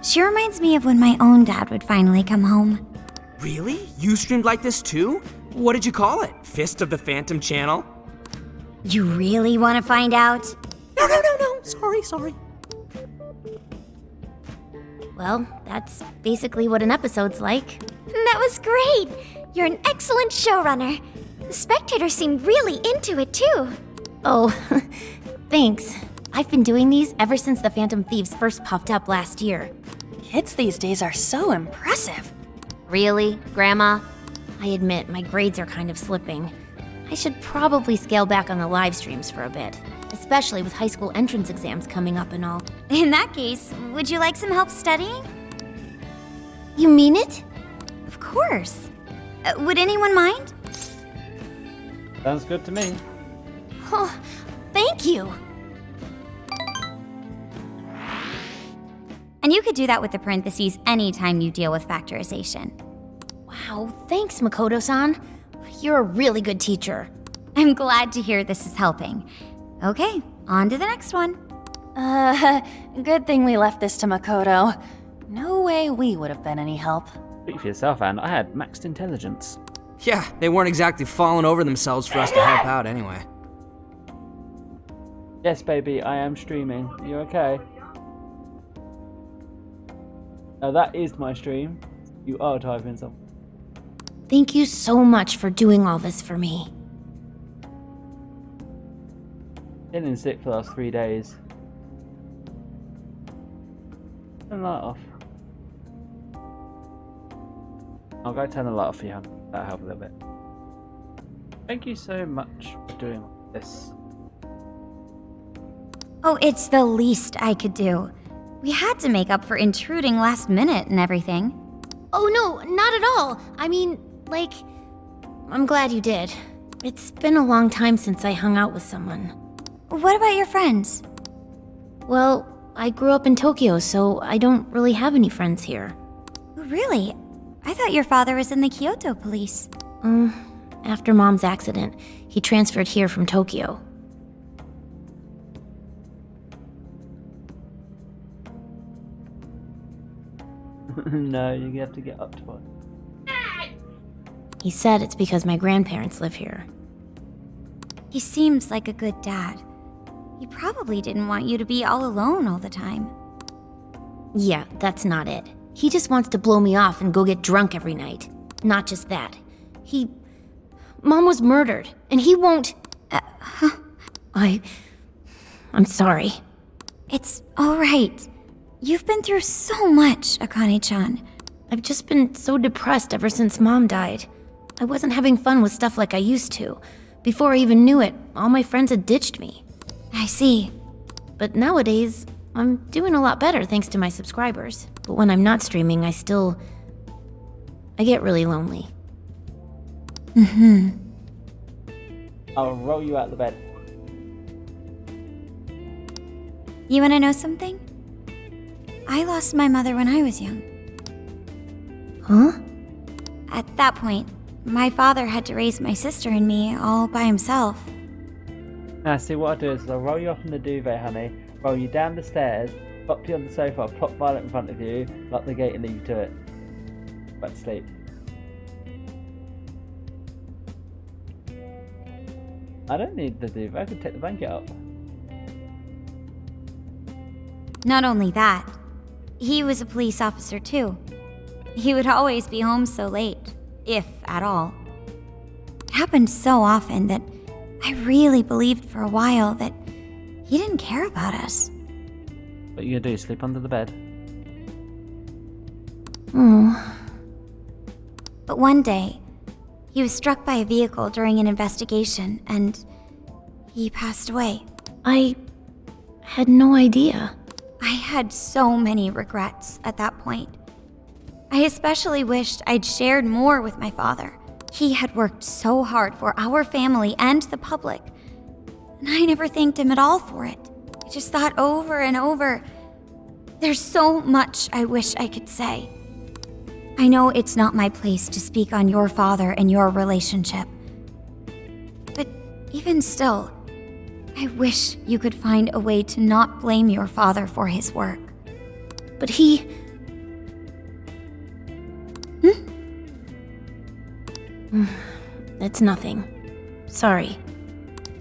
She reminds me of when my own dad would finally come home. Really? You streamed like this too? What did you call it? Fist of the Phantom channel? You really want to find out? No. Sorry. Well, that's basically what an episode's like. That was great! You're an excellent showrunner. The spectators seemed really into it, too. Oh, thanks. I've been doing these ever since the Phantom Thieves first popped up last year. Kids these days are so impressive. Really, Grandma? I admit my grades are kind of slipping. I should probably scale back on the live streams for a bit, especially with high school entrance exams coming up and all. In that case, would you like some help studying? You mean it? Of course. Would anyone mind? Sounds good to me. Oh, thank you. And you could do that with the parentheses anytime you deal with factorization. Wow, thanks, Makoto-san. You're a really good teacher. I'm glad to hear this is helping. Okay, on to the next one. Good thing we left this to Makoto. No way we would have been any help. Speak for yourself, Anne. I had maxed intelligence. Yeah, they weren't exactly falling over themselves for us to help out anyway. Yes, baby, I am streaming. You okay? Now that is my stream. You are typing something. Thank you so much for doing all this for me. Feeling sick for the last 3 days. Turn the light off. I'll go turn the light off for you, hon. That'll help a little bit. Thank you so much for doing this. Oh, it's the least I could do. We had to make up for intruding last minute and everything. Oh no, not at all. I mean, like, I'm glad you did. It's been a long time since I hung out with someone. What about your friends? Well, I grew up in Tokyo, so I don't really have any friends here. Really? I thought your father was in the Kyoto police. After Mom's accident, he transferred here from Tokyo. No, you have to get up to it. He said it's because my grandparents live here. He seems like a good dad. He probably didn't want you to be all alone all the time. Yeah, that's not it. He just wants to blow me off and go get drunk every night. Not just that. Mom was murdered, and he won't... I'm sorry. It's all right. You've been through so much, Akane-chan. I've just been so depressed ever since Mom died. I wasn't having fun with stuff like I used to. Before I even knew it, all my friends had ditched me. I see. But nowadays, I'm doing a lot better thanks to my subscribers. But when I'm not streaming, I get really lonely. I'll roll you out of the bed. You want to know something? I lost my mother when I was young. Huh? At that point, my father had to raise my sister and me all by himself. Now, see, what I'll do is I'll roll you off in the duvet, honey, roll you down the stairs, pop you on the sofa, I'll plop Violet in front of you, lock the gate and leave you to it. Back to sleep. I don't need the duvet, I can take the blanket up. Not only that, he was a police officer too. He would always be home so late, if at all. It happened so often that I really believed for a while that he didn't care about us. What are you gonna do, sleep under the bed? Oh. But one day, he was struck by a vehicle during an investigation, and he passed away. I had no idea. I had so many regrets at that point. I especially wished I'd shared more with my father. He had worked so hard for our family and the public, and I never thanked him at all for it. I just thought over and over, there's so much I wish I could say. I know it's not my place to speak on your father and your relationship, but Even still, I wish you could find a way to not blame your father for his work. But he... It's nothing. Sorry.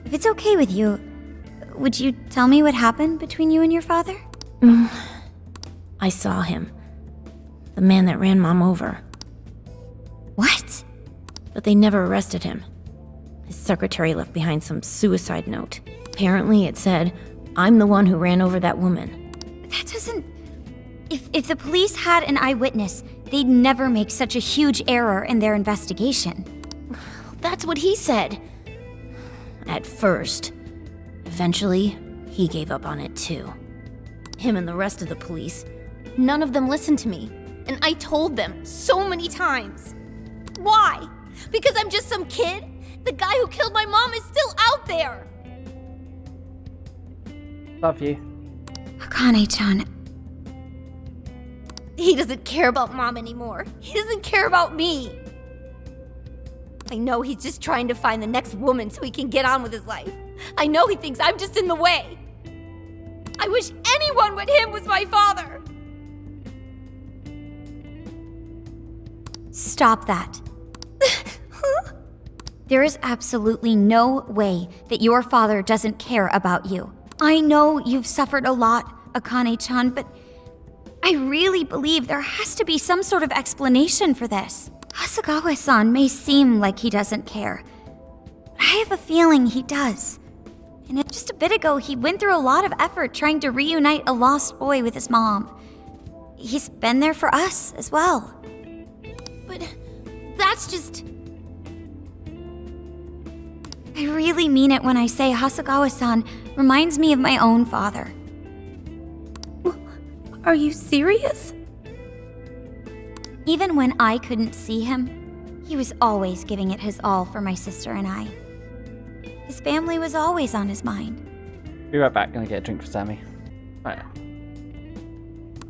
If it's okay with you, would you tell me what happened between you and your father? I saw him. The man that ran Mom over. What? But they never arrested him. His secretary left behind some suicide note. Apparently it said, "I'm the one who ran over that woman." That doesn't... If the police had an eyewitness, they'd never make such a huge error in their investigation. That's what he said. At first. Eventually, he gave up on it too. Him and the rest of the police. None of them listened to me. And I told them so many times. Why? Because I'm just some kid? The guy who killed my mom is still out there! Love you. Akane-chan, He doesn't care about Mom anymore. He doesn't care about me. I know he's just trying to find the next woman so he can get on with his life. I know he thinks I'm just in the way. I wish anyone but him was my father. stop that. There is absolutely no way that your father doesn't care about you. I know you've suffered a lot, Akane-chan, but I really believe there has to be some sort of explanation for this. Hasegawa-san may seem like he doesn't care, but I have a feeling he does. And just a bit ago, he went through a lot of effort trying to reunite a lost boy with his mom. He's been there for us as well. But that's just... I really mean it when I say Hasegawa-san reminds me of my own father. Are you serious? Even when I couldn't see him, he was always giving it his all for my sister and I. His family was always on his mind. Be right back, gonna get a drink for Sammy. Right.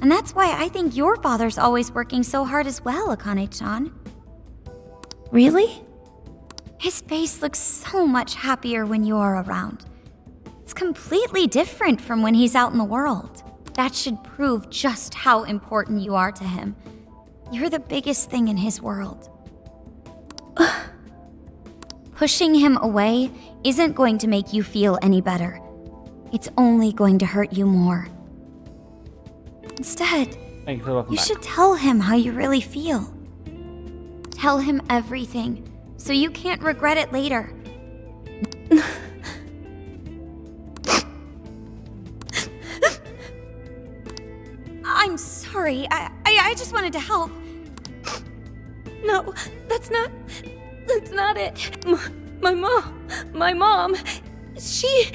And that's why I think your father's always working so hard as well, Akane-chan. Really? His face looks so much happier when you're around. It's completely different from when he's out in the world. That should prove just how important you are to him. You're the biggest thing in his world. Pushing him away isn't going to make you feel any better. It's only going to hurt you more. Instead, Thank you for welcome you back. should tell him how you really feel. Tell him everything, so you can't regret it later. I'm sorry. I just wanted to help. No, that's not it. My mom, she...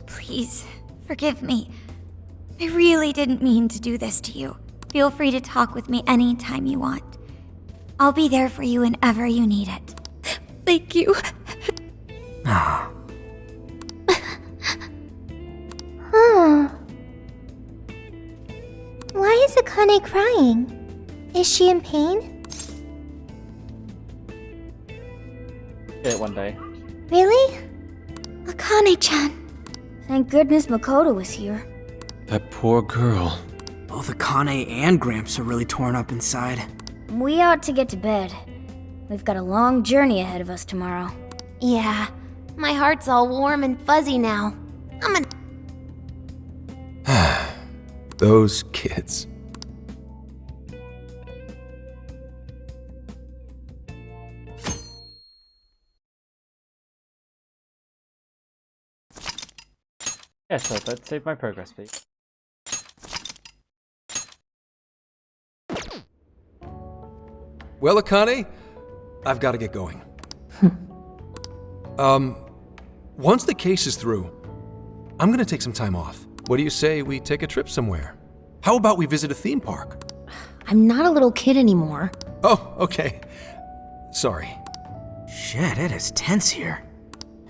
Please, forgive me. I really didn't mean to do this to you. Feel free to talk with me anytime you want. I'll be there for you whenever you need it. Thank you. Huh. Why is Akane crying? Is she in pain? Get it one day. Really? Akane-chan. Thank goodness Makoto was here. That poor girl. Both Akane and Gramps are really torn up inside. We ought to get to bed. We've got a long journey ahead of us tomorrow. Yeah, my heart's all warm and fuzzy now. I'm gonna... Those kids. Yeah, sure, but save my progress, please. Well, Akane, I've got to get going. Once the case is through, I'm gonna take some time off. What do you say we take a trip somewhere? How about we visit a theme park? I'm not a little kid anymore. Oh, okay. Sorry. Shit, it is tense here.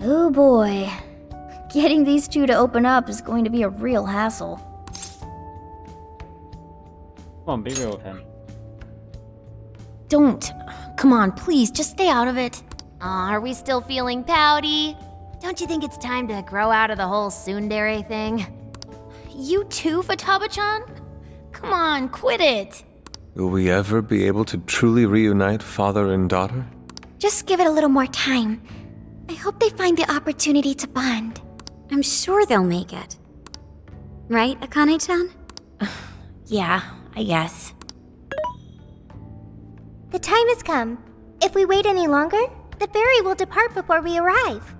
Oh boy. Getting these two to open up is going to be a real hassle. Come on, be real with him. Don't. Come on, please, just stay out of it. Aw, are we still feeling pouty? Don't you think it's time to grow out of the whole tsundere thing? You too, Futaba-chan? Come on, quit it. Will we ever be able to truly reunite father and daughter? Just give it a little more time. I hope they find the opportunity to bond. I'm sure they'll make it. Right, Akane-chan? Yeah, I guess. The time has come. If we wait any longer, the ferry will depart before we arrive.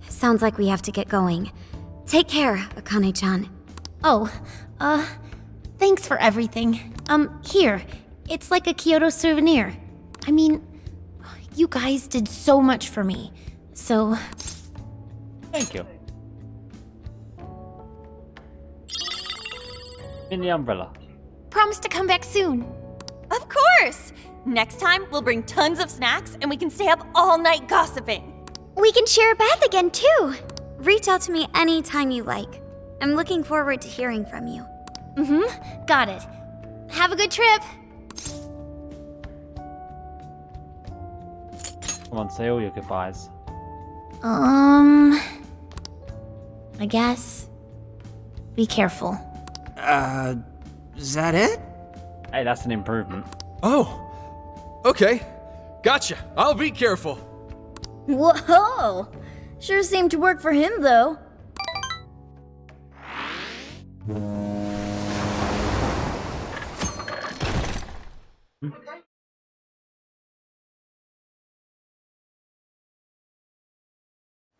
Sounds like we have to get going. Take care, Akane-chan. Oh, thanks for everything. Here, it's like a Kyoto souvenir. I mean, you guys did so much for me. So, Thank you. In the umbrella. Promise to come back soon. Of course! Next time, we'll bring tons of snacks and we can stay up all night gossiping. We can share a bath again, too. Reach out to me anytime you like. I'm looking forward to hearing from you. Got it. Have a good trip. Come on, say all your goodbyes. I guess. Be careful. Is that it? Hey, that's an improvement. Oh, okay. Gotcha. I'll be careful. Whoa! Sure seemed to work for him, though.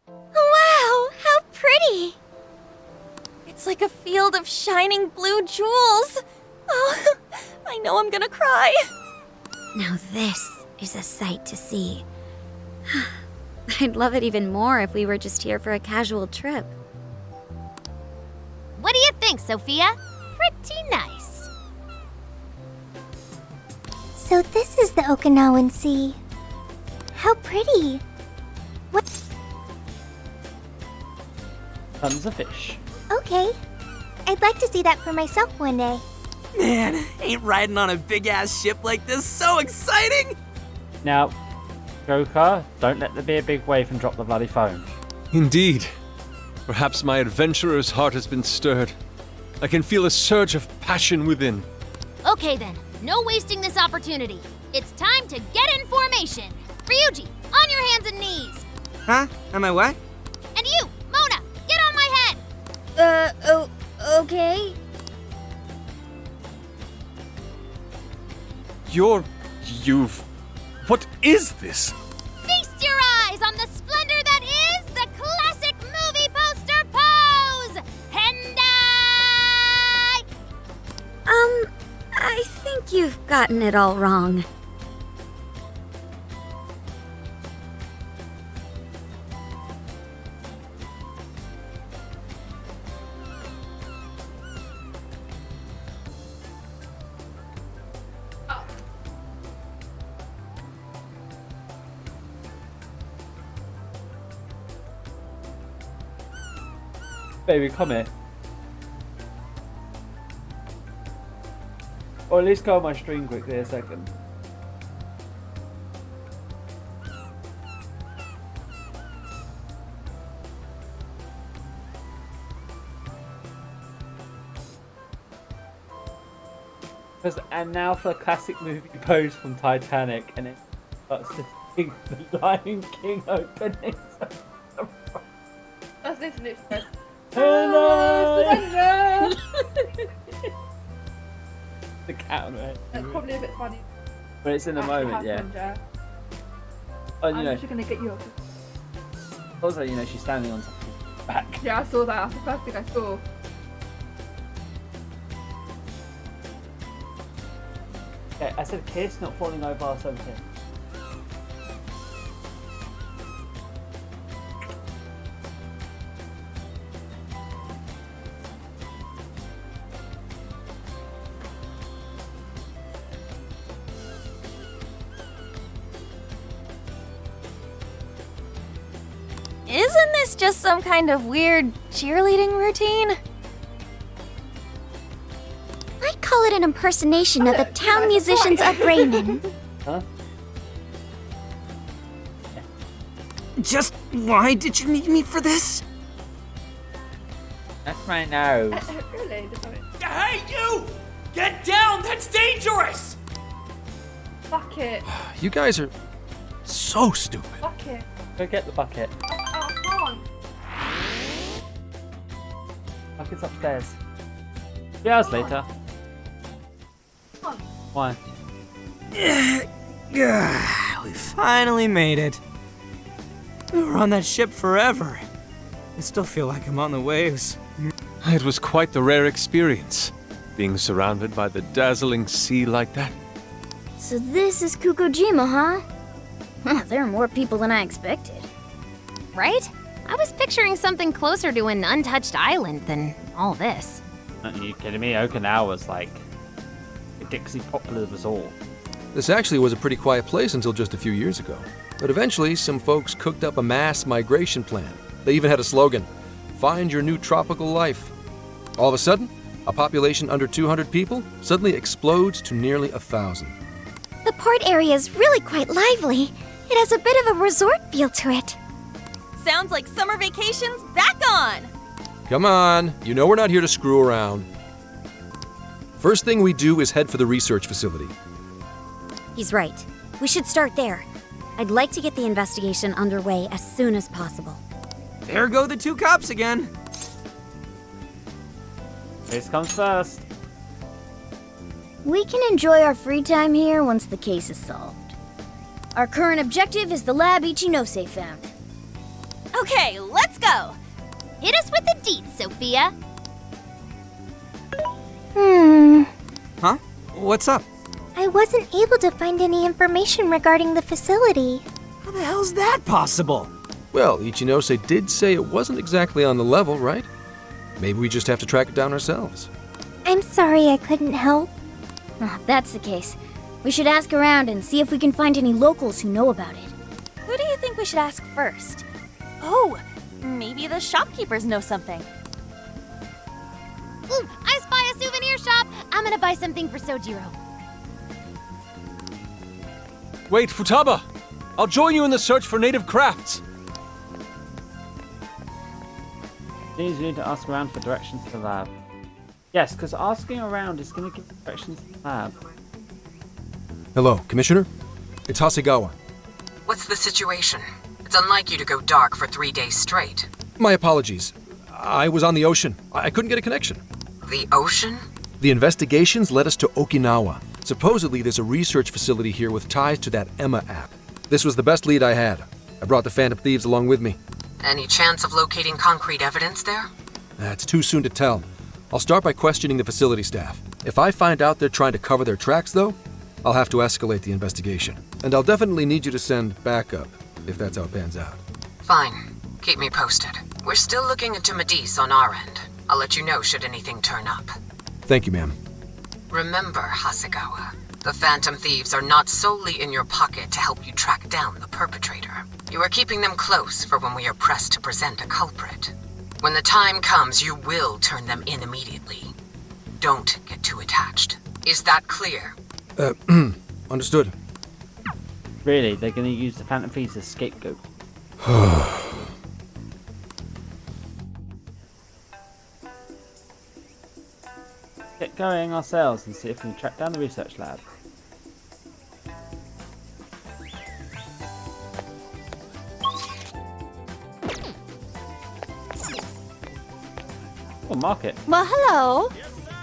Wow, how pretty! It's like a field of shining blue jewels. Oh, I know I'm gonna cry. Now this is a sight to see. I'd love it even more if we were just here for a casual trip. What do you think, Sophia? Pretty nice. So this is the Okinawan Sea. How pretty. What? Tons of fish. Okay. I'd like to see that for myself one day. Man, ain't riding on a big-ass ship like this so exciting? Now, Joker, don't let there be a big wave and drop the bloody phone. Indeed. Perhaps my adventurer's heart has been stirred. I can feel a surge of passion within. Okay then, no wasting this opportunity. It's time to get in formation. Ryuji, on your hands and knees. Huh? Am I what? And you, Mona, get on my head. Okay. What is this? Feast your eyes on the splendor that is the classic movie poster pose! Hendai! I think you've gotten it all wrong. Baby, come here. Or at least go on my stream quickly a second. And now for a classic movie pose from Titanic, and it starts to sing the Lion King opening. That's literally it. Hello! Surrender! The cat on it. That's probably a bit funny. But it's in the moment, yeah. Oh, you I'm know. actually gonna get you up. Also, you know, she's standing on something back. Yeah, I saw that. That's the first thing I saw. Okay, I said kiss, not falling over, so okay. Isn't this just some kind of weird cheerleading routine? I'd call it an impersonation of the town musicians of Raymond. Huh? Just why did you need me for this? That's my nose. Really? Hey, you! Get down! That's dangerous! Fuck it. You guys are so stupid. Fuck it. Go get the bucket. Oh, come on. Bucket's upstairs. 3 hours later. Come on. Why? We finally made it. We were on that ship forever. I still feel like I'm on the waves. It was quite the rare experience, being surrounded by the dazzling sea like that. So this is Kukujima, huh? Huh, there are more people than I expected. Right? I was picturing something closer to an untouched island than all this. Are you kidding me? Okinawa's like a Dixie popular resort. This actually was a pretty quiet place until just a few years ago. But eventually, some folks cooked up a mass migration plan. They even had a slogan, "Find your new tropical life." All of a sudden, a population under 200 people suddenly explodes to nearly 1,000. The port area is really quite lively. It has a bit of a resort feel to it. Sounds like summer vacation's back on! Come on, you know we're not here to screw around. First thing we do is head for the research facility. He's right. We should start there. I'd like to get the investigation underway as soon as possible. There go the 2 cops again. This comes first. We can enjoy our free time here once the case is solved. Our current objective is the lab Ichinose found. Okay, let's go! Hit us with the deets, Sophia. Huh? What's up? I wasn't able to find any information regarding the facility. How the hell's that possible? Well, Ichinose did say it wasn't exactly on the level, right? Maybe we just have to track it down ourselves. I'm sorry I couldn't help. Oh, if that's the case, we should ask around and see if we can find any locals who know about it. Who do you think we should ask first? Oh, maybe the shopkeepers know something. Ooh, I spy a souvenir shop. I'm gonna buy something for Sojiro. Wait, Futaba! I'll join you in the search for native crafts. Means we need to ask around for directions to the lab. Yes, because asking around is going to give directions to the lab. Hello, Commissioner? It's Hasegawa. What's the situation? It's unlike you to go dark for 3 days straight. My apologies. I was on the ocean. I couldn't get a connection. The ocean? The investigations led us to Okinawa. Supposedly, there's a research facility here with ties to that Emma app. This was the best lead I had. I brought the Phantom Thieves along with me. Any chance of locating concrete evidence there? It's too soon to tell. I'll start by questioning the facility staff. If I find out they're trying to cover their tracks, though, I'll have to escalate the investigation. And I'll definitely need you to send backup, if that's how it pans out. Fine. Keep me posted. We're still looking into Medice on our end. I'll let you know should anything turn up. Thank you, ma'am. Remember, Hasegawa, the Phantom Thieves are not solely in your pocket to help you track down the perpetrator. You are keeping them close for when we are pressed to present a culprit. When the time comes, you will turn them in immediately. Don't get too attached. Is that clear? Understood. Really, they're going to use the Phantom Thieves as scapegoat. Get going ourselves and see if we can track down the research lab. Oh, market. Well, hello.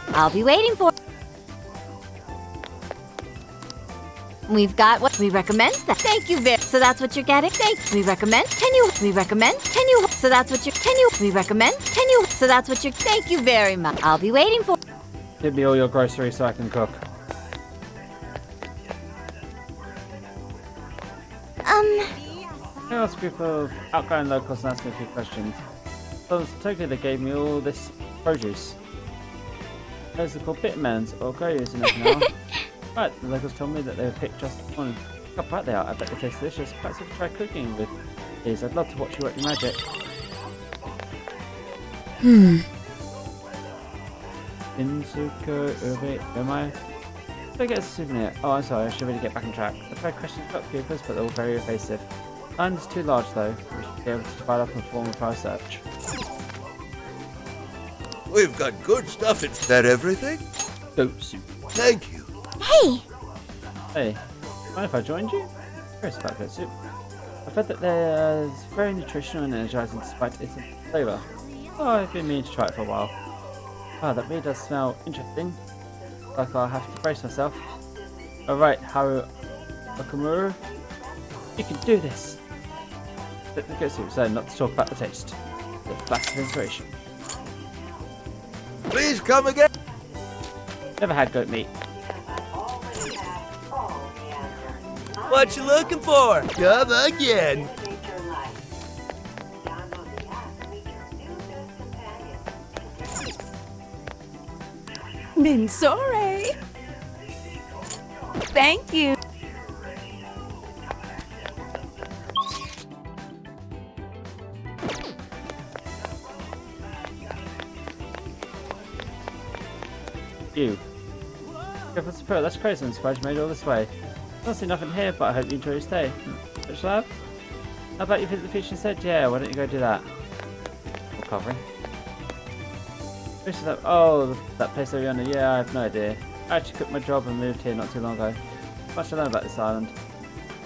I'll be waiting for. We've got what we recommend. Thank you very. So that's what you're getting. We recommend. Can you? We recommend. Can you? So that's what you. Can you? We recommend. Can you? So that's what you. Thank you very much. I'll be waiting for. Give me all your groceries so I can cook. I asked a group of outgoing locals and asked me a few questions. So totally they gave me all this produce. Those are called bitmans or goyus in Okinawa. Right, the locals told me that they were picked just this morning. How bright they are, I bet they taste delicious. Perhaps I could try cooking with these. I'd love to watch you work your magic. Insuko Ube, am I? Did I get a souvenir? Oh, I'm sorry, I should really get back on track. I tried questions about Coopers, but they're all very evasive. Island is too large though. We should be able to divide up and form a fire search. We've got good stuff. Is that everything? Goat soup. Thank you. Hey! Hey, mind if I joined you? Curious about goat soup. I've heard that there's very nutritional and energizing despite its flavour. Oh, I've been meaning to try it for a while. Ah, that really does smell interesting. Like I'll have to brace myself. Alright, Haru Okamura. You can do this! Let the goat soup zone not to talk about the taste. The blast of inspiration. Please come again. Never had goat meat. What you looking for? Come again. Minsore! Thank you. You. Go for support. That's crazy. I'm surprised you made it all this way. I see nothing here, but I hope you enjoy your stay. Which lab? How about you visit the future instead? Yeah, why don't you go do that? Recovering. Which is that? Oh, that place over yonder. Yeah, I have no idea. I actually quit my job and moved here not too long ago. Much to learn about this island.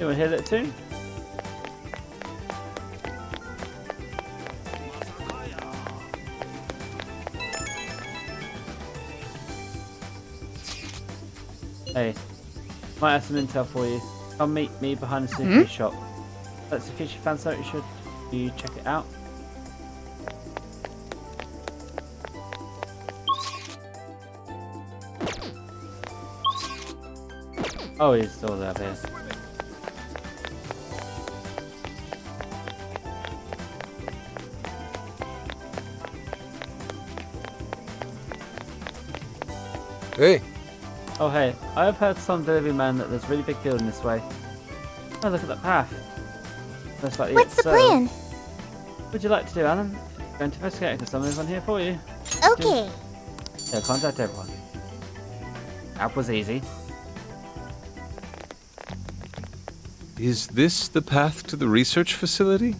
You want to hear that too? Hey, might have some intel for you. Come meet me behind the sushi shop. That's the Sukishi fan site. You check it out. Oh, he's still there, here. Hey. Oh hey, I have heard some delivery man that there's a really big building this way. Oh, look at that path. Looks like What's the plan? What would you like to do, Alan? Going to investigate because someone's on here for you. Okay. Yeah, contact everyone. That was easy. Is this the path to the research facility?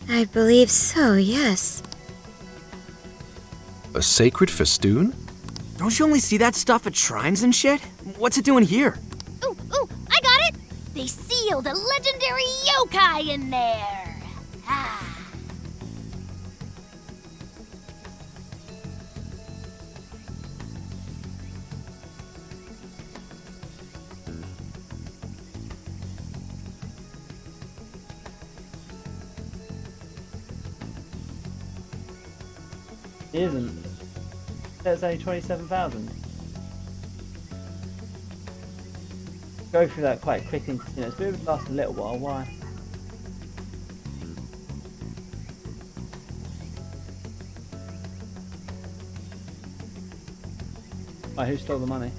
I believe so, yes. A sacred festoon? Don't you only see that stuff at shrines and shit? What's it doing here? Ooh, I got it! They sealed a legendary yokai in there! Ah. It isn't. There's only 27,000. Go through that quite quickly. You know, it's been last a little while. Why? Why? Who stole the money?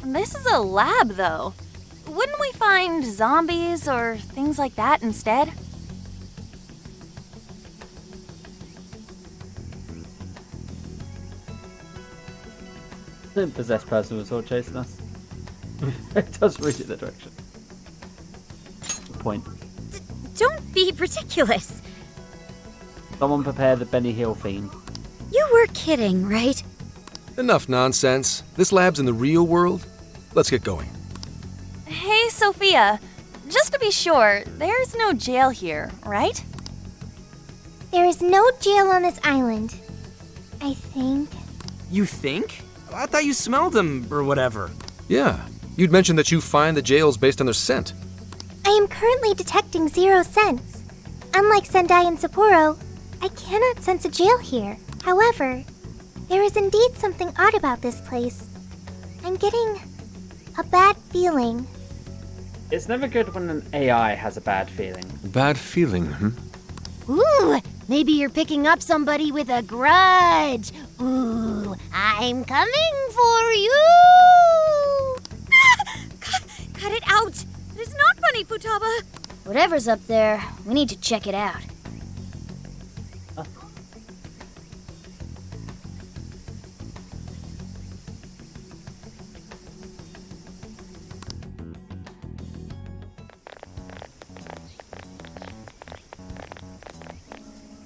This is a lab, though. Wouldn't we find zombies or things like that instead? The possessed person was all chasing us. It does reach in that direction. Good point. Don't be ridiculous. Someone prepare the Benny Hill theme. You were kidding, right? Enough nonsense. This lab's in the real world. Let's get going. Hey, Sophia. Just to be sure, there's no jail here, right? There is no jail on this island. I think. You think? I thought you smelled them or whatever. Yeah. You'd mentioned that you find the jails based on their scent. I am currently detecting 0 scents. Unlike Sendai and Sapporo, I cannot sense a jail here. However, there is indeed something odd about this place. I'm getting a bad feeling. It's never good when an AI has a bad feeling. Bad feeling, Ooh, maybe you're picking up somebody with a grudge. Ooh, I'm coming for you! Cut it out, out! It is not funny, Futaba! Whatever's up there, we need to check it out.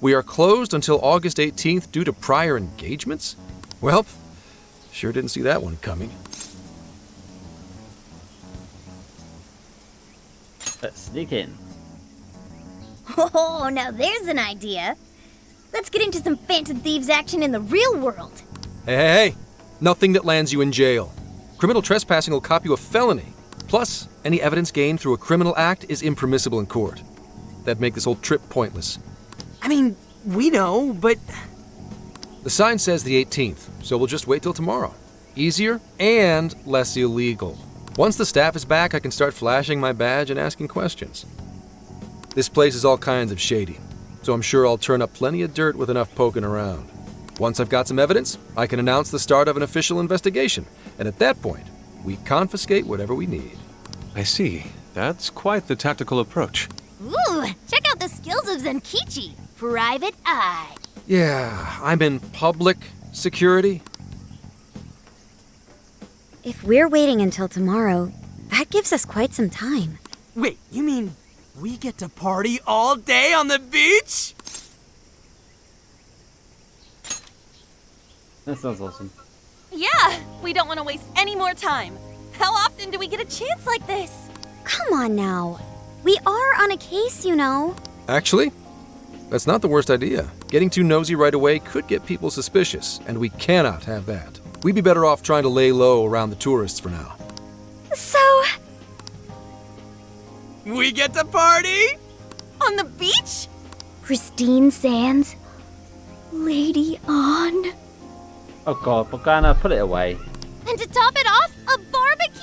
We are closed until August 18th due to prior engagements? Well, sure didn't see that one coming. Let's sneak in. Oh, now there's an idea. Let's get into some Phantom Thieves action in the real world. Hey, nothing that lands you in jail. Criminal trespassing will cop you a felony. Plus, any evidence gained through a criminal act is impermissible in court. That'd make this whole trip pointless. I mean, we know, but... The sign says the 18th, so we'll just wait till tomorrow. Easier and less illegal. Once the staff is back, I can start flashing my badge and asking questions. This place is all kinds of shady, so I'm sure I'll turn up plenty of dirt with enough poking around. Once I've got some evidence, I can announce the start of an official investigation, and at that point, we confiscate whatever we need. I see. That's quite the tactical approach. Ooh, check out the skills of Zenkichi. Private Eye. Yeah, I'm in public security. If we're waiting until tomorrow, that gives us quite some time. Wait, you mean we get to party all day on the beach? That sounds awesome. Yeah, we don't want to waste any more time. How often do we get a chance like this? Come on now. We are on a case, you know. Actually, that's not the worst idea. Getting too nosy right away could get people suspicious, and we cannot have that. We'd be better off trying to lay low around the tourists for now. So... we get to party? On the beach? Pristine sands. Lady on. Oh god, Morgana, put it away. And to top it off, a barbecue?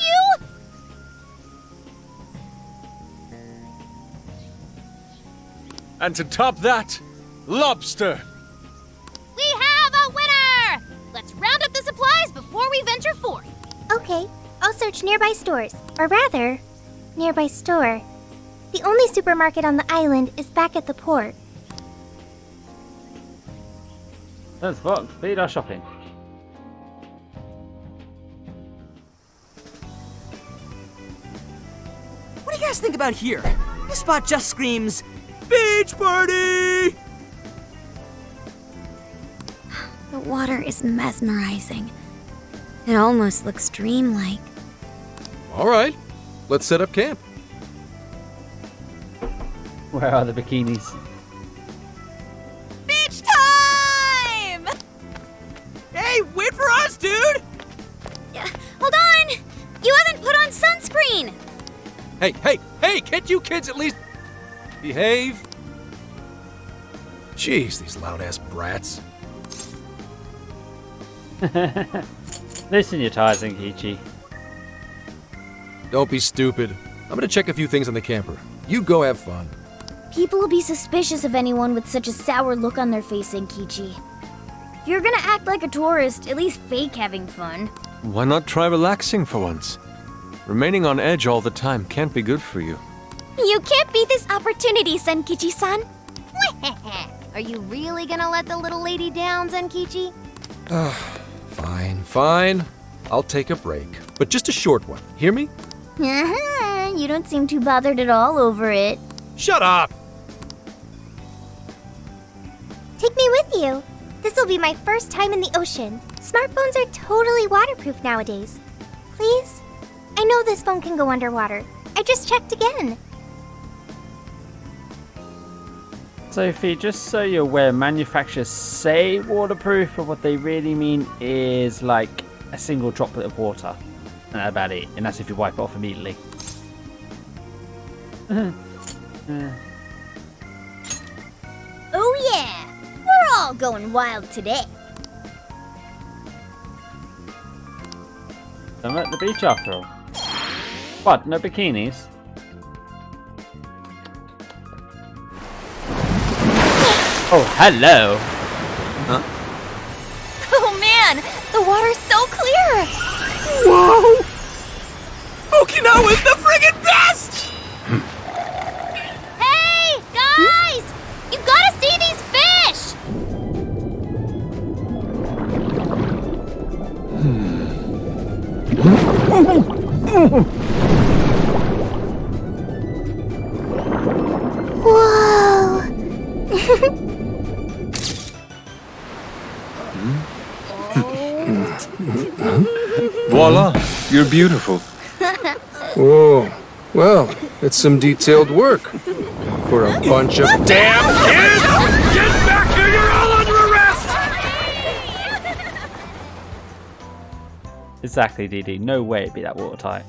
And to top that, lobster! We have a winner! Let's round up the supplies before we venture forth. Okay, I'll search nearby stores. Or rather, nearby store. The only supermarket on the island is back at the port. Let's walk, speed our shopping. What do you guys think about here? This spot just screams, beach party! The water is mesmerizing. It almost looks dreamlike. All right, let's set up camp. Where are the bikinis? Beach time! Hey, wait for us, dude! Hold on! You haven't put on sunscreen! Hey, can't you kids at least behave? Jeez, these loud-ass brats. Listen, your tires, Zenkichi. Don't be stupid. I'm gonna check a few things on the camper. You go have fun. People will be suspicious of anyone with such a sour look on their face, Zenkichi. If you're gonna act like a tourist, at least fake having fun. Why not try relaxing for once? Remaining on edge all the time can't be good for you. You can't beat this opportunity, Zenkichi-san. Are you really gonna let the little lady down, Zenkichi? Fine. I'll take a break. But just a short one. Hear me? You don't seem too bothered at all over it. Shut up! Take me with you. This will be my first time in the ocean. Smartphones are totally waterproof nowadays. Please? I know this phone can go underwater. I just checked again. Sophie, just so you're aware, manufacturers say waterproof, but what they really mean is like a single droplet of water. And that's about it. And that's if you wipe it off immediately. Oh yeah! We're all going wild today. I'm at the beach after all. What? No bikinis? Oh, hello! Huh? Oh man, the water's so clear! Whoa! Okinawa's the friggin' best! Hey, guys! You gotta see these fish! Whoa! Voila, you're beautiful. Whoa. Well, it's some detailed work. For a bunch of Damn kids! Get back here! You're all under arrest! Exactly, DD. No way it'd be that watertight.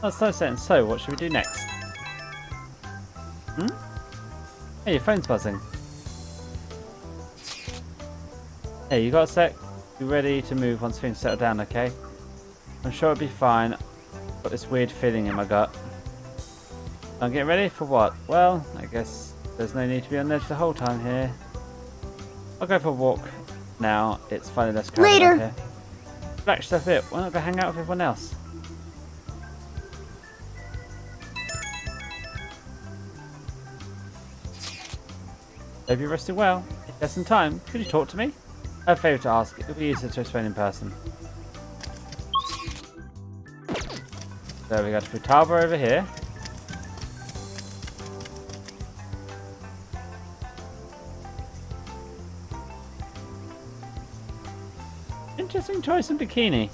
That's so set. So, what should we do next? Hey, your phone's buzzing. Hey, you got a sec? Be ready to move once things settle down, okay? I'm sure it'll be fine. Got this weird feeling in my gut. I'm getting ready for what? Well, I guess there's no need to be on edge the whole time here. I'll go for a walk now. It's finally less crowded Later. out here. Relax yourself a bit. Why not go hang out with everyone else? Hope you're resting well. If there's some time, could you talk to me? I have a favour to ask. It'll be easier to explain in person. So we got Futaba over here. Interesting choice in bikini.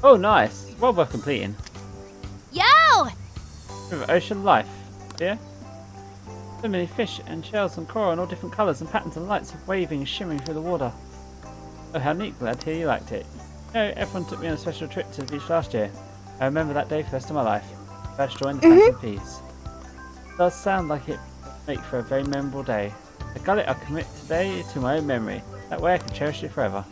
Oh, nice. Well worth completing. Yo! River Ocean Life. Yeah? So many fish and shells and coral in all different colours and patterns and lights waving and shimmering through the water. Oh, how neat. Glad to hear you liked it. You know, everyone took me on a special trip to the beach last year. I remember that day for the rest of my life. First joined the Phantom Thieves. It does sound like it would make for a very memorable day. I got it. I'll commit today to my own memory. That way I can cherish it forever.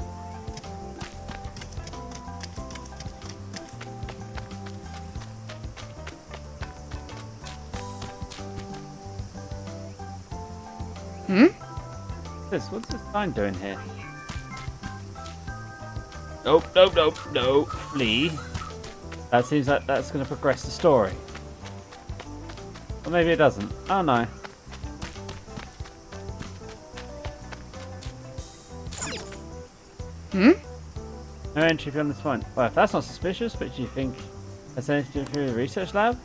What's this sign doing here? Nope, nope, nope, no. Flee. That seems like that's going to progress the story. Or maybe it doesn't. Oh no. No entry beyond this point. Well, if that's not suspicious, but do you think that's anything to do with the research lab?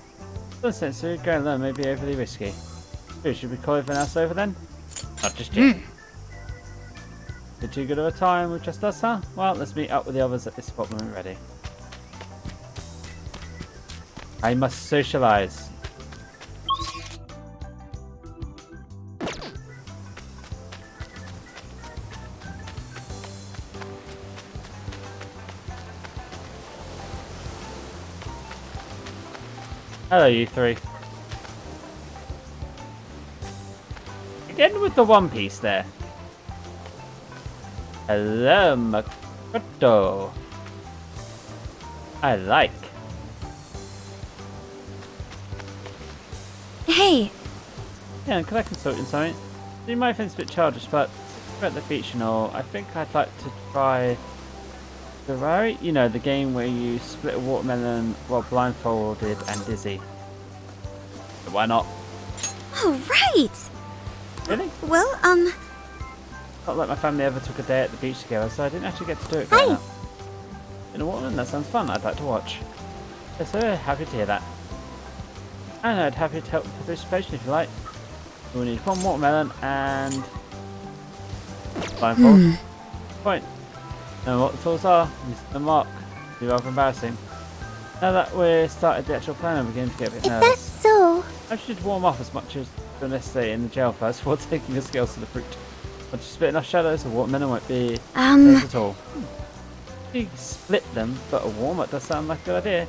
Doesn't sense to go and learn may be overly risky. Should we call everyone else over then? Not just yet. Bit too good of a time with just us, huh? Well, let's meet up with the others at this spot when we're ready. I must socialize. Hello, you three. Again with the One Piece there. Hello, Makoto. I like. Hey. Yeah, could I consult you on something? You might think it's a bit childish, but since we're at the beach and all, I think I'd like to try Ferrari. You know, the game where you split a watermelon while blindfolded and dizzy. But why not? Oh, right. Really? Well, Not like my family ever took a day at the beach together, so I didn't actually get to do it growing up. In a watermelon, that sounds fun. I'd like to watch. Yeah, so happy to hear that. And I'd happy to help with participation if you like. We'll need one watermelon and blindfold. Point. Know what the tools are. Miss the mark. Be rather embarrassing. Now that we're started the actual plan, I'm beginning to get a bit nervous. That's so. I should warm up as much as necessary in the jail first before taking the scales to the fruit. Once you split enough shadows, a watermelon won't be close at all. You can split them, but a warm-up does sound like a good idea.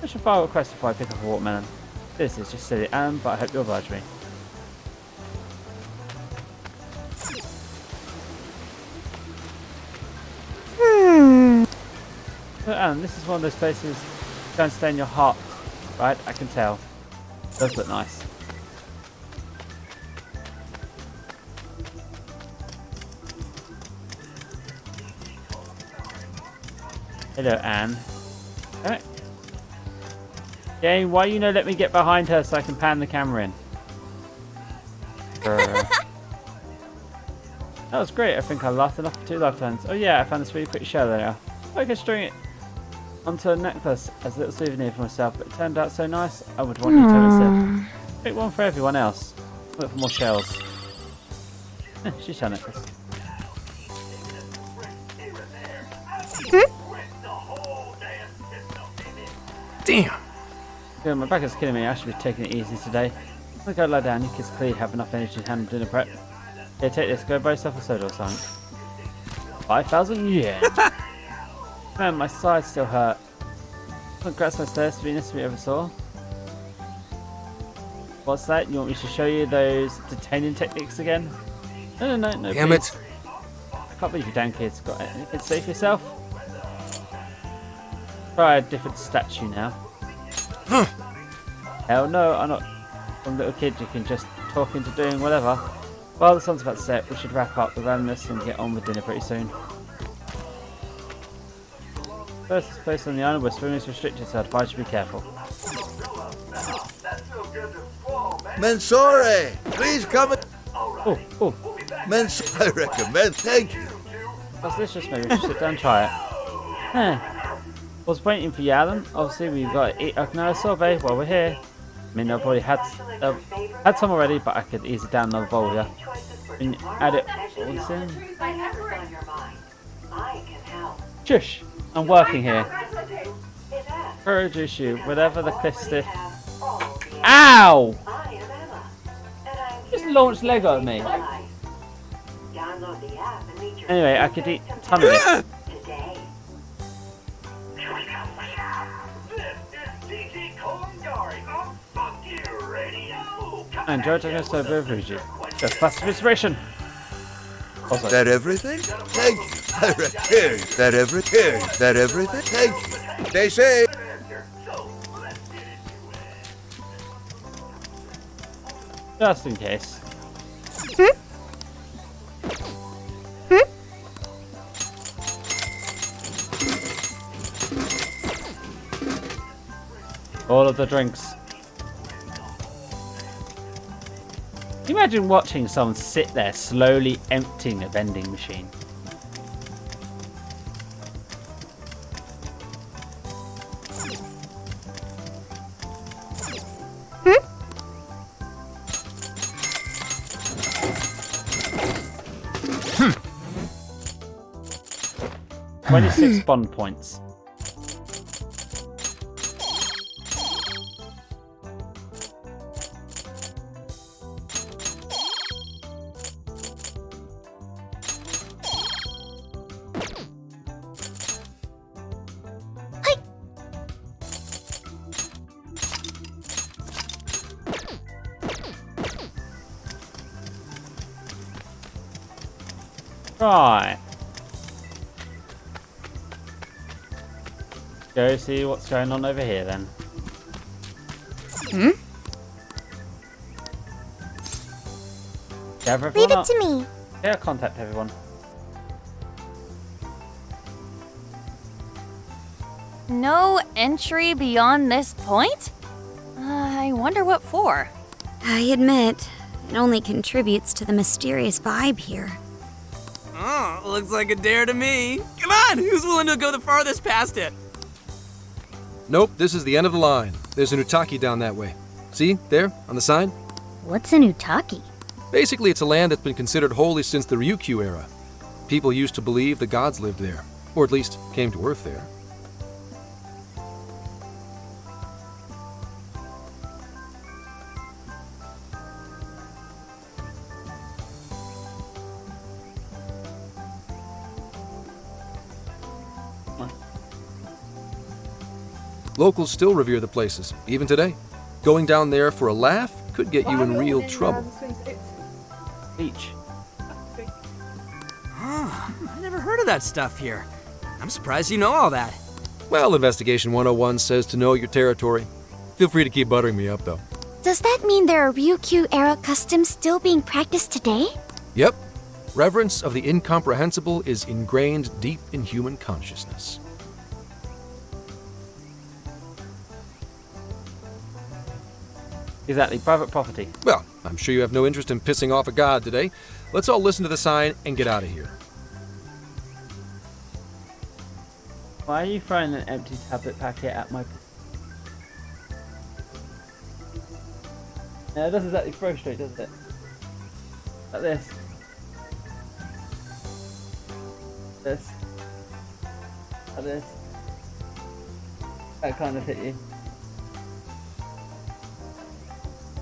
I should file a request before I pick up a watermelon. This is just silly, but I hope you'll oblige me. But Alan, this is one of those places that's going to stay in your heart, right? I can tell. It does look nice. Hello, Anne. Alright. Game, why you no let me get behind her so I can pan the camera in? That was great. I think I laughed enough for 2 lifetimes. Oh yeah, I found this really pretty shell there. I could string it onto a necklace as a little souvenir for myself, but it turned out so nice, I would want you to instead. Pick one for everyone else. Look for more shells. She's her necklace. Damn. Yeah, my back is killing me. I should be taking it easy today. I'm gonna go lie down. You kids clearly have enough energy to handle dinner prep. Here, take this. Go buy yourself a soda or something. 5,000 yen. Man, my sides still hurt. Congrats, my first Venus we ever saw. What's that? You want me to show you those detaining techniques again? No, Damn please. it. I can't believe you damn kids got anything to say for yourself. Try a different statue now. Hell no, I'm not some little kid you can just talk into doing whatever. Well, the sun's about to set. We should wrap up the randomness and get on with dinner pretty soon. First is place on the island where swimming is restricted, so I advise you be careful. Mensore, please come and... Oh. Mensore, I recommend. Thank you. That's delicious. Maybe we should sit down and try it. Was waiting for you, Alan. Obviously, we've got to eat Okinawa sorbet while we're here. I mean, I've already had some already, but I could easily down another bowl, yeah. And add it all in. Shush! I'm working here. Produce you, whatever the cliff stiff. Ow! Just launched Lego at me. Anyway, I could eat a ton of it. And Jojo goes over Fuji. Just fast inspiration. Also. Is that everything? Thank you. Here, is that everything? Is that everything? Thank you. Stay safe. Just in case. All of the drinks. Can you imagine watching someone sit there slowly emptying a vending machine? Hmm. 26 bond points. Right. Go see what's going on over here then. Leave it to me. Yeah, contact everyone. No entry beyond this point? I wonder what for. I admit, it only contributes to the mysterious vibe here. Oh, looks like a dare to me. Come on, who's willing to go the farthest past it? Nope, this is the end of the line. There's an Utaki down that way. See, there, on the sign? What's an Utaki? Basically, it's a land that's been considered holy since the Ryukyu era. People used to believe the gods lived there, or at least came to Earth there. Locals still revere the places, even today. Going down there for a laugh could get you in real trouble. Beach. I never heard of that stuff here. I'm surprised you know all that. Well, Investigation 101 says to know your territory. Feel free to keep buttering me up, though. Does that mean there are Ryukyu-era customs still being practiced today? Yep. Reverence of the incomprehensible is ingrained deep in human consciousness. Exactly, private property. Well, I'm sure you have no interest in pissing off a god today. Let's all listen to the sign and get out of here. Why are you throwing an empty tablet packet at my... No, it doesn't exactly throw straight, does it? Like this. This. Like this. That kind of hit you.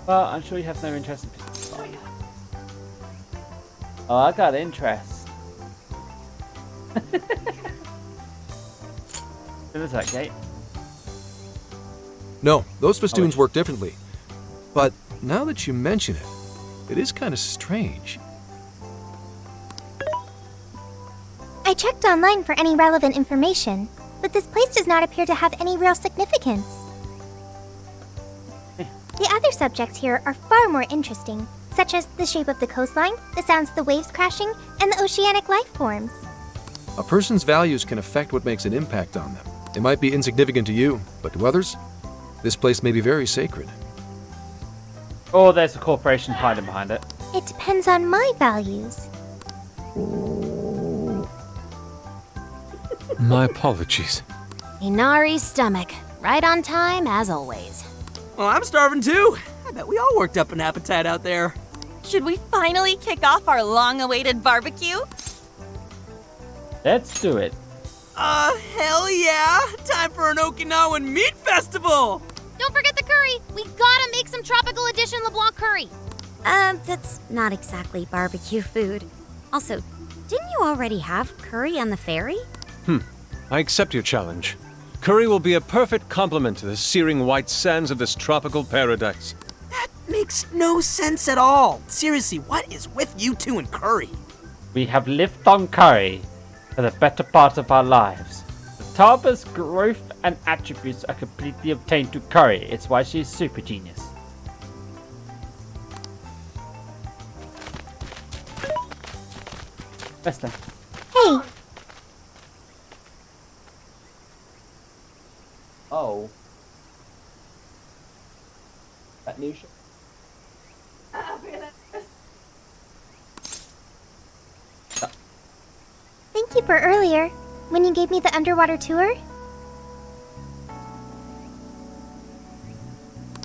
Well, I'm sure you have no interest in pissing. Oh, I got interest. There's that gate. No, those festoons work differently. But now that you mention it, it is kind of strange. I checked online for any relevant information, but this place does not appear to have any real significance. The other subjects here are far more interesting, such as the shape of the coastline, the sounds of the waves crashing, and the oceanic life forms. A person's values can affect what makes an impact on them. It might be insignificant to you, but to others, this place may be very sacred. Oh, there's a corporation hiding behind it. It depends on my values. My apologies. Inari's stomach. Right on time, as always. Well, I'm starving too. I bet we all worked up an appetite out there. Should we finally kick off our long-awaited barbecue? Let's do it. Hell yeah! Time for an Okinawan meat festival! Don't forget the curry! We gotta make some tropical edition LeBlanc curry! That's not exactly barbecue food. Also, didn't you already have curry on the ferry? I accept your challenge. Curry will be a perfect complement to the searing white sands of this tropical paradise. That makes no sense at all. Seriously, what is with you two and curry? We have lived on curry for the better part of our lives. The Taba's growth and attributes are completely obtained to curry. It's why she's super genius. Vesta. Hey, Oh. That new show. thank you for earlier, when you gave me the underwater tour.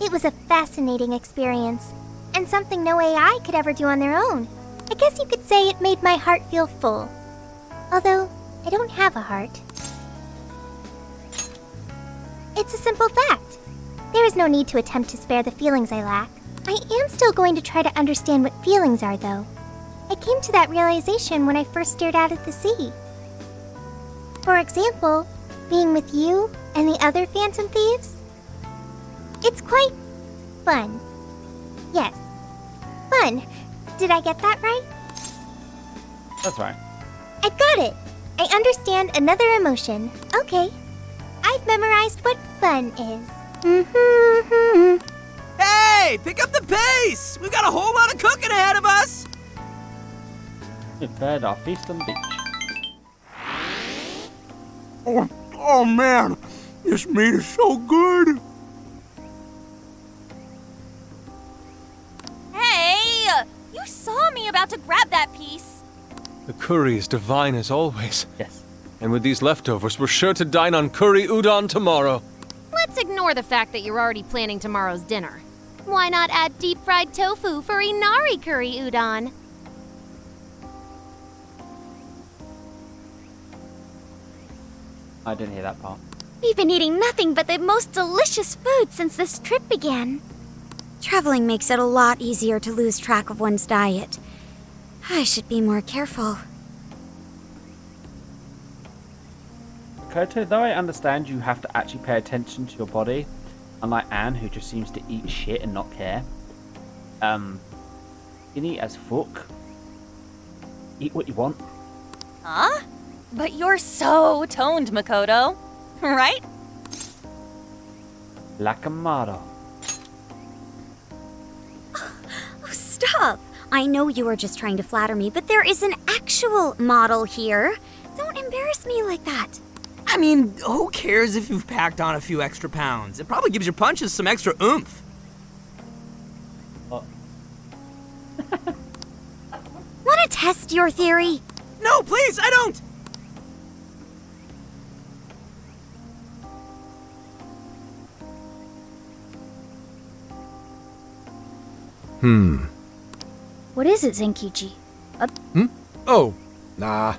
It was a fascinating experience, and something no AI could ever do on their own. I guess you could say it made my heart feel full. Although, I don't have a heart. It's a simple fact. There is no need to attempt to spare the feelings I lack. I am still going to try to understand what feelings are, though. I came to that realization when I first stared out at the sea. For example, being with you and the other Phantom Thieves. It's quite fun. Yes, fun. Did I get that right? That's right. I got it. I understand another emotion. Okay. I've memorized what fun is. Hey, pick up the pace! We've got a whole lot of cooking ahead of us! Prepared our feast on the beach. Oh man, this meat is so good! Hey! You saw me about to grab that piece. The curry is divine as always. Yes. And with these leftovers, we're sure to dine on curry udon tomorrow. Let's ignore the fact that you're already planning tomorrow's dinner. Why not add deep-fried tofu for Inari curry udon? I didn't hear that part. We've been eating nothing but the most delicious food since this trip began. Traveling makes it a lot easier to lose track of one's diet. I should be more careful. Koto, though I understand you have to actually pay attention to your body, unlike Anne, who just seems to eat shit and not care. You eat as fuck. Eat what you want. Huh? But you're so toned, Makoto. Right? Like a model. Oh, stop! I know you were just trying to flatter me, but there is an actual model here. Don't embarrass me like that. I mean, who cares if you've packed on a few extra pounds? It probably gives your punches some extra oomph. Oh. Want to test your theory? No, please, I don't! What is it, Zenkichi? Oh, nah.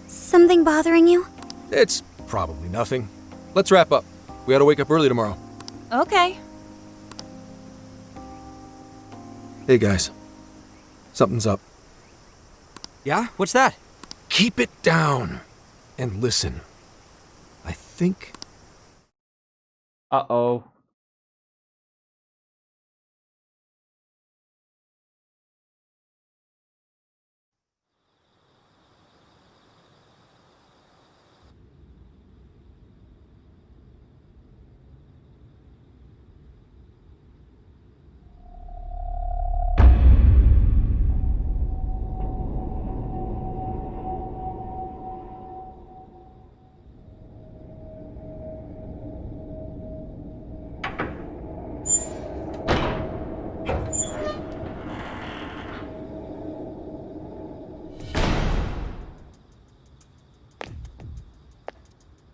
Something bothering you? It's probably nothing. Let's wrap up. We gotta wake up early tomorrow. Okay. Hey guys. Something's up. Yeah? What's that? Keep it down. And listen. I think... Uh-oh.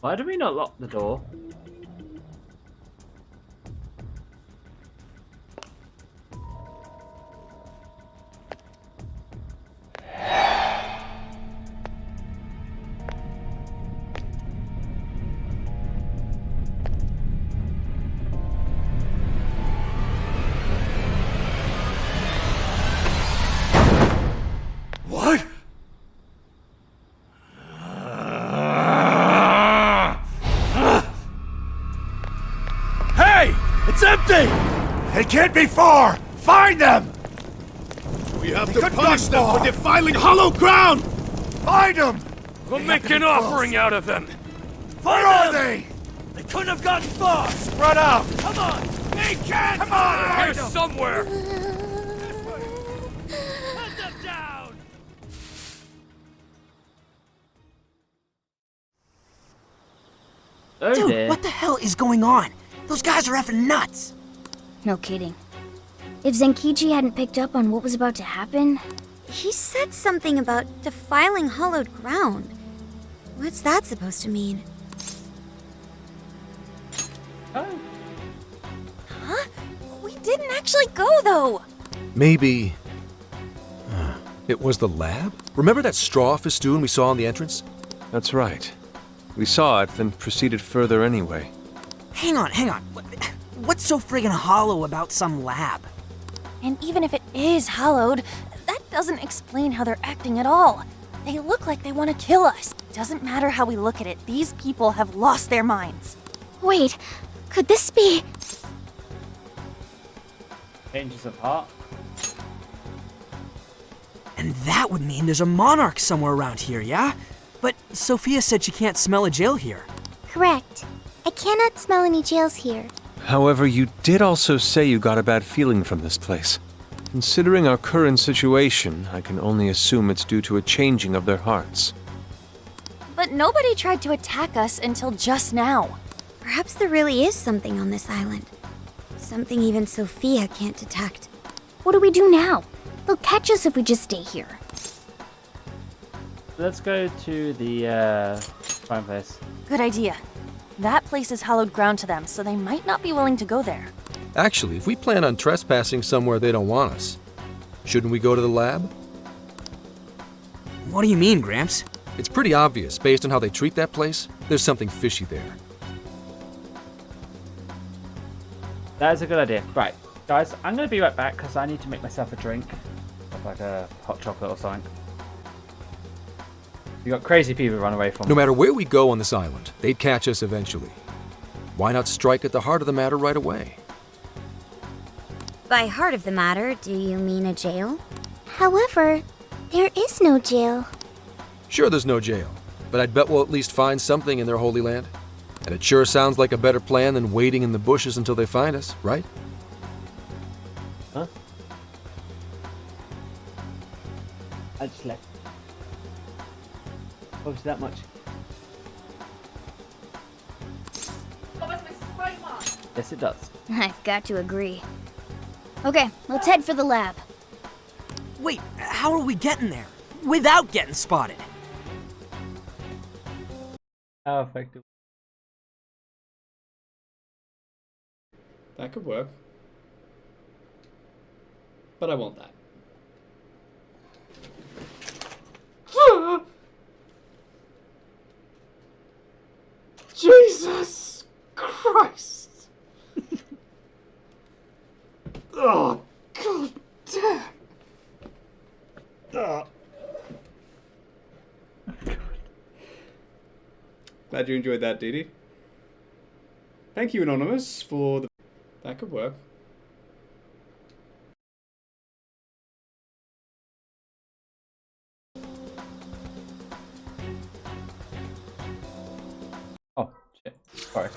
Why do we not lock the door? What? Hey! It's empty! They can't be far! Find them! We have to punish them for defiling hollow ground! Find them! We'll make an offering out of them! Where are they? They couldn't have gotten far! Spread out! Come on! They can't! Come on! Here somewhere! Hunt them down! Oh Dude, dear. what the hell is going on? Those guys are effing nuts! No kidding. If Zenkichi hadn't picked up on what was about to happen... He said something about defiling hollowed ground. What's that supposed to mean? Oh. Huh? We didn't actually go, though. Maybe... it was the lab? Remember that straw festoon we saw in the entrance? That's right. We saw it, then proceeded further anyway. Hang on. What's so friggin' hollow about some lab? And even if it is hollowed, that doesn't explain how they're acting at all. They look like they want to kill us. Doesn't matter how we look at it, these people have lost their minds. Wait, could this be... Changes of heart. And that would mean there's a monarch somewhere around here, yeah? But Sophia said she can't smell a jail here. Correct. I cannot smell any jails here. However, you did also say you got a bad feeling from this place. Considering our current situation, I can only assume it's due to a changing of their hearts. But nobody tried to attack us until just now. Perhaps there really is something on this island. Something even Sophia can't detect. What do we do now? They'll catch us if we just stay here. Let's go to the fine place. Good idea. That place is hallowed ground to them, so they might not be willing to go there. Actually, if we plan on trespassing somewhere they don't want us, shouldn't we go to the lab? What do you mean, Gramps? It's pretty obvious, based on how they treat that place. There's something fishy there. That is a good idea. Right, guys, I'm going to be right back because I need to make myself a drink. Like a hot chocolate or something. You got crazy people run away from No me. matter where we go on this island, they'd catch us eventually. Why not strike at the heart of the matter right away? By heart of the matter, do you mean a jail? However, there is no jail. Sure, there's no jail, but I'd bet we'll at least find something in their holy land. And it sure sounds like a better plan than waiting in the bushes until they find us, right? Huh? I just left. Obviously that much. Yes, it does. I've got to agree. Okay, let's head for the lab. Wait, how are we getting there? Without getting spotted? How effective. That could work. But I want that. Jesus Christ! Oh, god damn! Glad you enjoyed that, Dee Dee. Thank you, Anonymous, for the... That could work. Oh, shit. Sorry.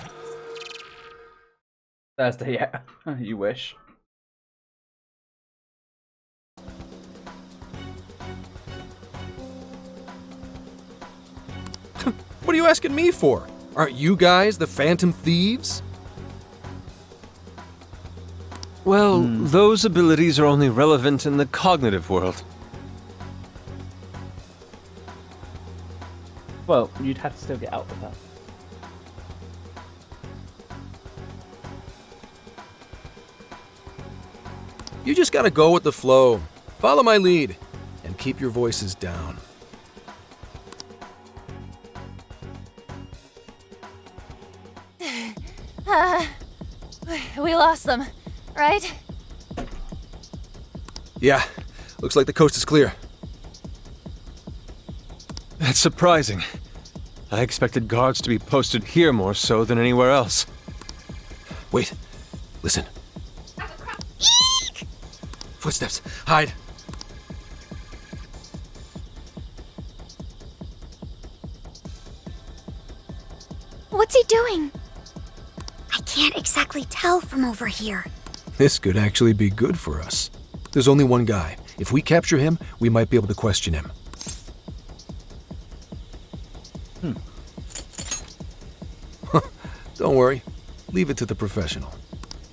Thursday, yeah. You wish. What are you asking me for? Aren't you guys the Phantom Thieves? Well, those abilities are only relevant in the cognitive world. Well, you'd have to still get out with that. You just gotta go with the flow. Follow my lead. And keep your voices down. We lost them, right? Yeah, looks like the coast is clear. That's surprising. I expected guards to be posted here more so than anywhere else. Wait, listen. Footsteps, hide. What's he doing? I can't exactly tell from over here. This could actually be good for us. There's only one guy. If we capture him, we might be able to question him. Don't worry. Leave it to the professional.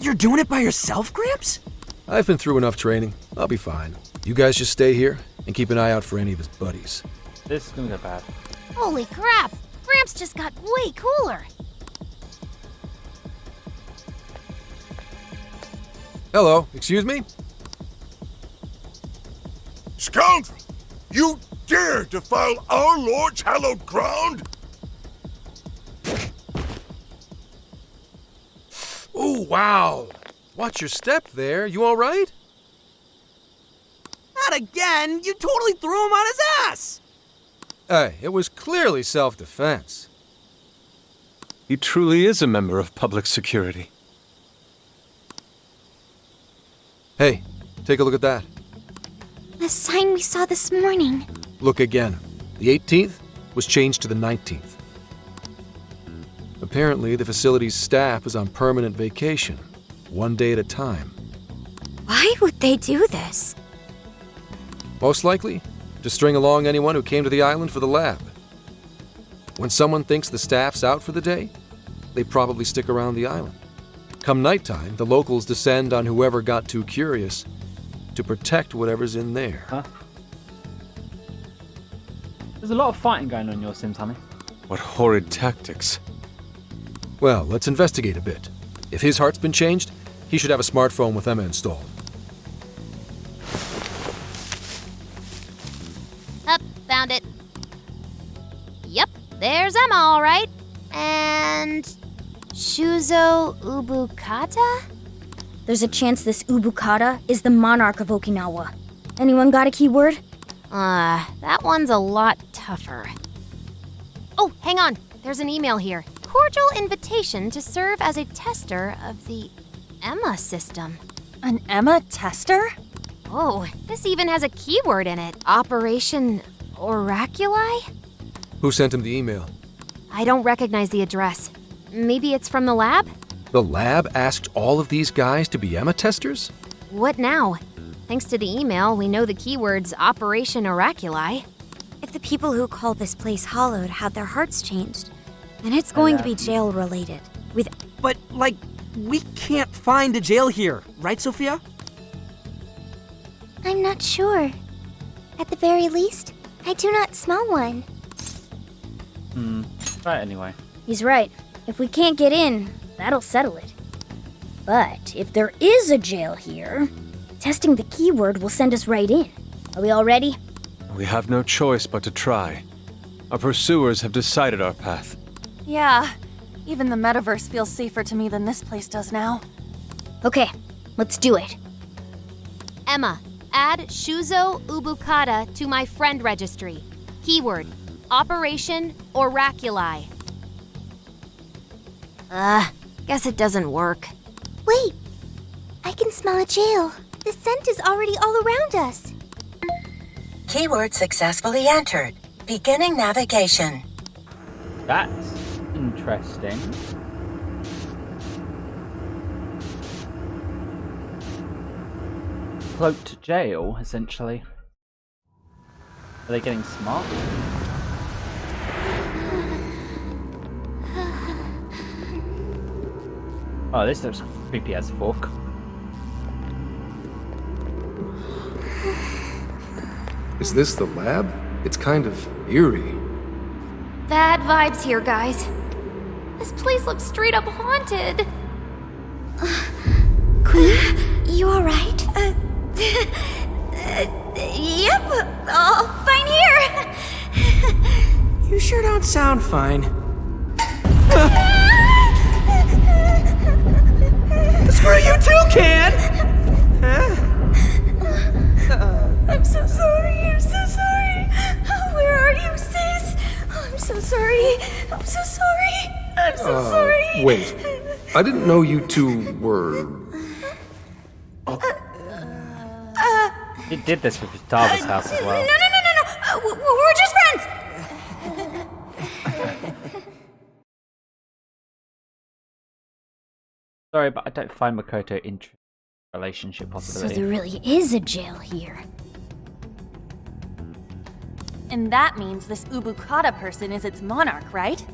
You're doing it by yourself, Gramps? I've been through enough training. I'll be fine. You guys just stay here and keep an eye out for any of his buddies. This is gonna go bad. Holy crap! Gramps just got way cooler. Hello, excuse me? Scoundrel! You dare defile our Lord's hallowed ground? Oh, wow. Watch your step there. You all right? Not again! You totally threw him on his ass! Hey, it was clearly self-defense. He truly is a member of public security. Hey, take a look at that. The sign we saw this morning. Look again. The 18th was changed to the 19th. Apparently, the facility's staff is on permanent vacation, one day at a time. Why would they do this? Most likely, to string along anyone who came to the island for the lab. When someone thinks the staff's out for the day, they probably stick around the island. Come nighttime, the locals descend on whoever got too curious to protect whatever's in there. Huh? There's a lot of fighting going on in your Sims, honey. What horrid tactics. Well, let's investigate a bit. If his heart's been changed, he should have a smartphone with Emma installed. Up, found it. Yep, there's Emma, all right. And Shuzo Ubukata? There's a chance this Ubukata is the monarch of Okinawa. Anyone got a keyword? That one's a lot tougher. Oh, hang on. There's an email here. Cordial invitation to serve as a tester of the Emma system. An Emma tester? Oh, this even has a keyword in it. Operation Oraculi? Who sent him the email? I don't recognize the address. Maybe it's from the lab? The lab asked all of these guys to be Emma testers? What now? Thanks to the email, we know the keywords Operation Oraculi. If the people who call this place hallowed had their hearts changed, then it's going to be jail related. But, like, we can't find a jail here, right, Sophia? I'm not sure. At the very least, I do not smell one. Right, anyway. He's right. If we can't get in, that'll settle it. But if there is a jail here, testing the keyword will send us right in. Are we all ready? We have no choice but to try. Our pursuers have decided our path. Yeah, even the metaverse feels safer to me than this place does now. Okay, let's do it. Emma, add Shuzo Ubukata to my friend registry. Keyword, Operation Oraculi. Guess it doesn't work. Wait! I can smell a jail. The scent is already all around us. Keyword successfully entered. Beginning navigation. That's interesting. Cloaked jail, essentially. Are they getting smart? Oh, this looks creepy as fuck. Is this the lab? It's kind of eerie. Bad vibes here, guys. This place looks straight up haunted. Queen, you alright? Yep, all fine here. You sure don't sound fine. Screw you too, Can! I'm so sorry, I'm so sorry. Where are you, sis? I'm so sorry. I'm so sorry. I'm so sorry. Wait. I didn't know you two were... He did this with his Tava's house as well. No. We're just friends. Sorry, but I don't find Makoto interesting in relationship So possibility. there really is a jail here. And that means this Ubukata person is its monarch, right?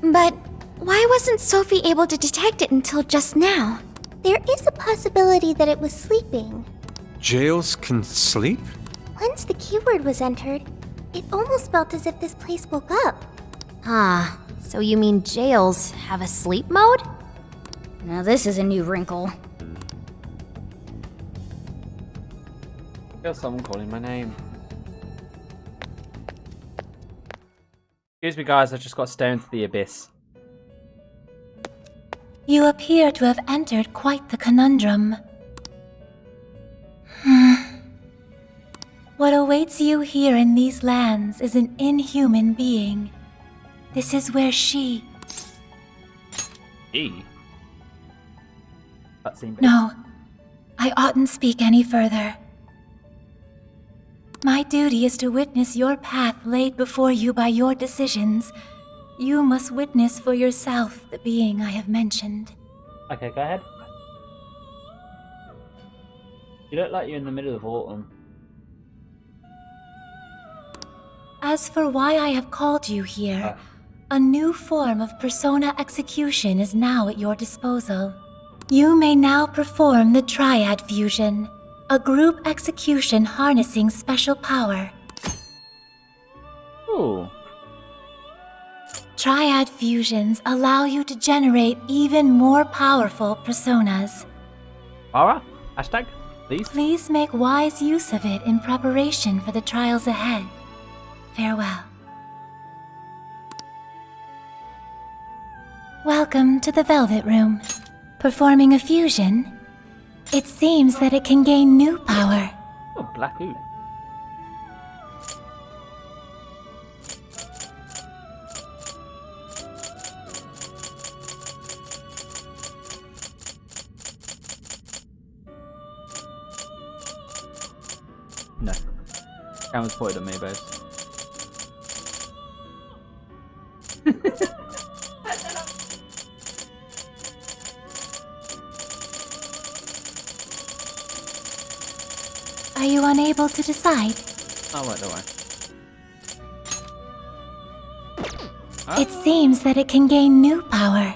But why wasn't Sophie able to detect it until just now? There is a possibility that it was sleeping. Jails can sleep? Once the keyword was entered, it almost felt as if this place woke up. Huh. So you mean jails have a sleep mode? Now this is a new wrinkle. I feel someone calling my name. Excuse me, guys. I just got stoned to the abyss. You appear to have entered quite the conundrum. What awaits you here in these lands is an inhuman being. This is where she... Cutscene. No, I oughtn't speak any further. My duty is to witness your path laid before you by your decisions. You must witness for yourself the being I have mentioned. Okay, go ahead. You look like you're in the middle of autumn. As for why I have called you here, a new form of persona execution is now at your disposal. You may now perform the Triad Fusion, a group execution harnessing special power. Ooh. Triad fusions allow you to generate even more powerful personas. Mara? Hashtag, please? Please make wise use of it in preparation for the trials ahead. Farewell. Welcome to the Velvet Room. Performing a fusion, it seems that it can gain new power. Oh, black ooh. No. Cameron's pointed at me, babes. Are you unable to decide? Oh, wait, don't worry. It seems that it can gain new power.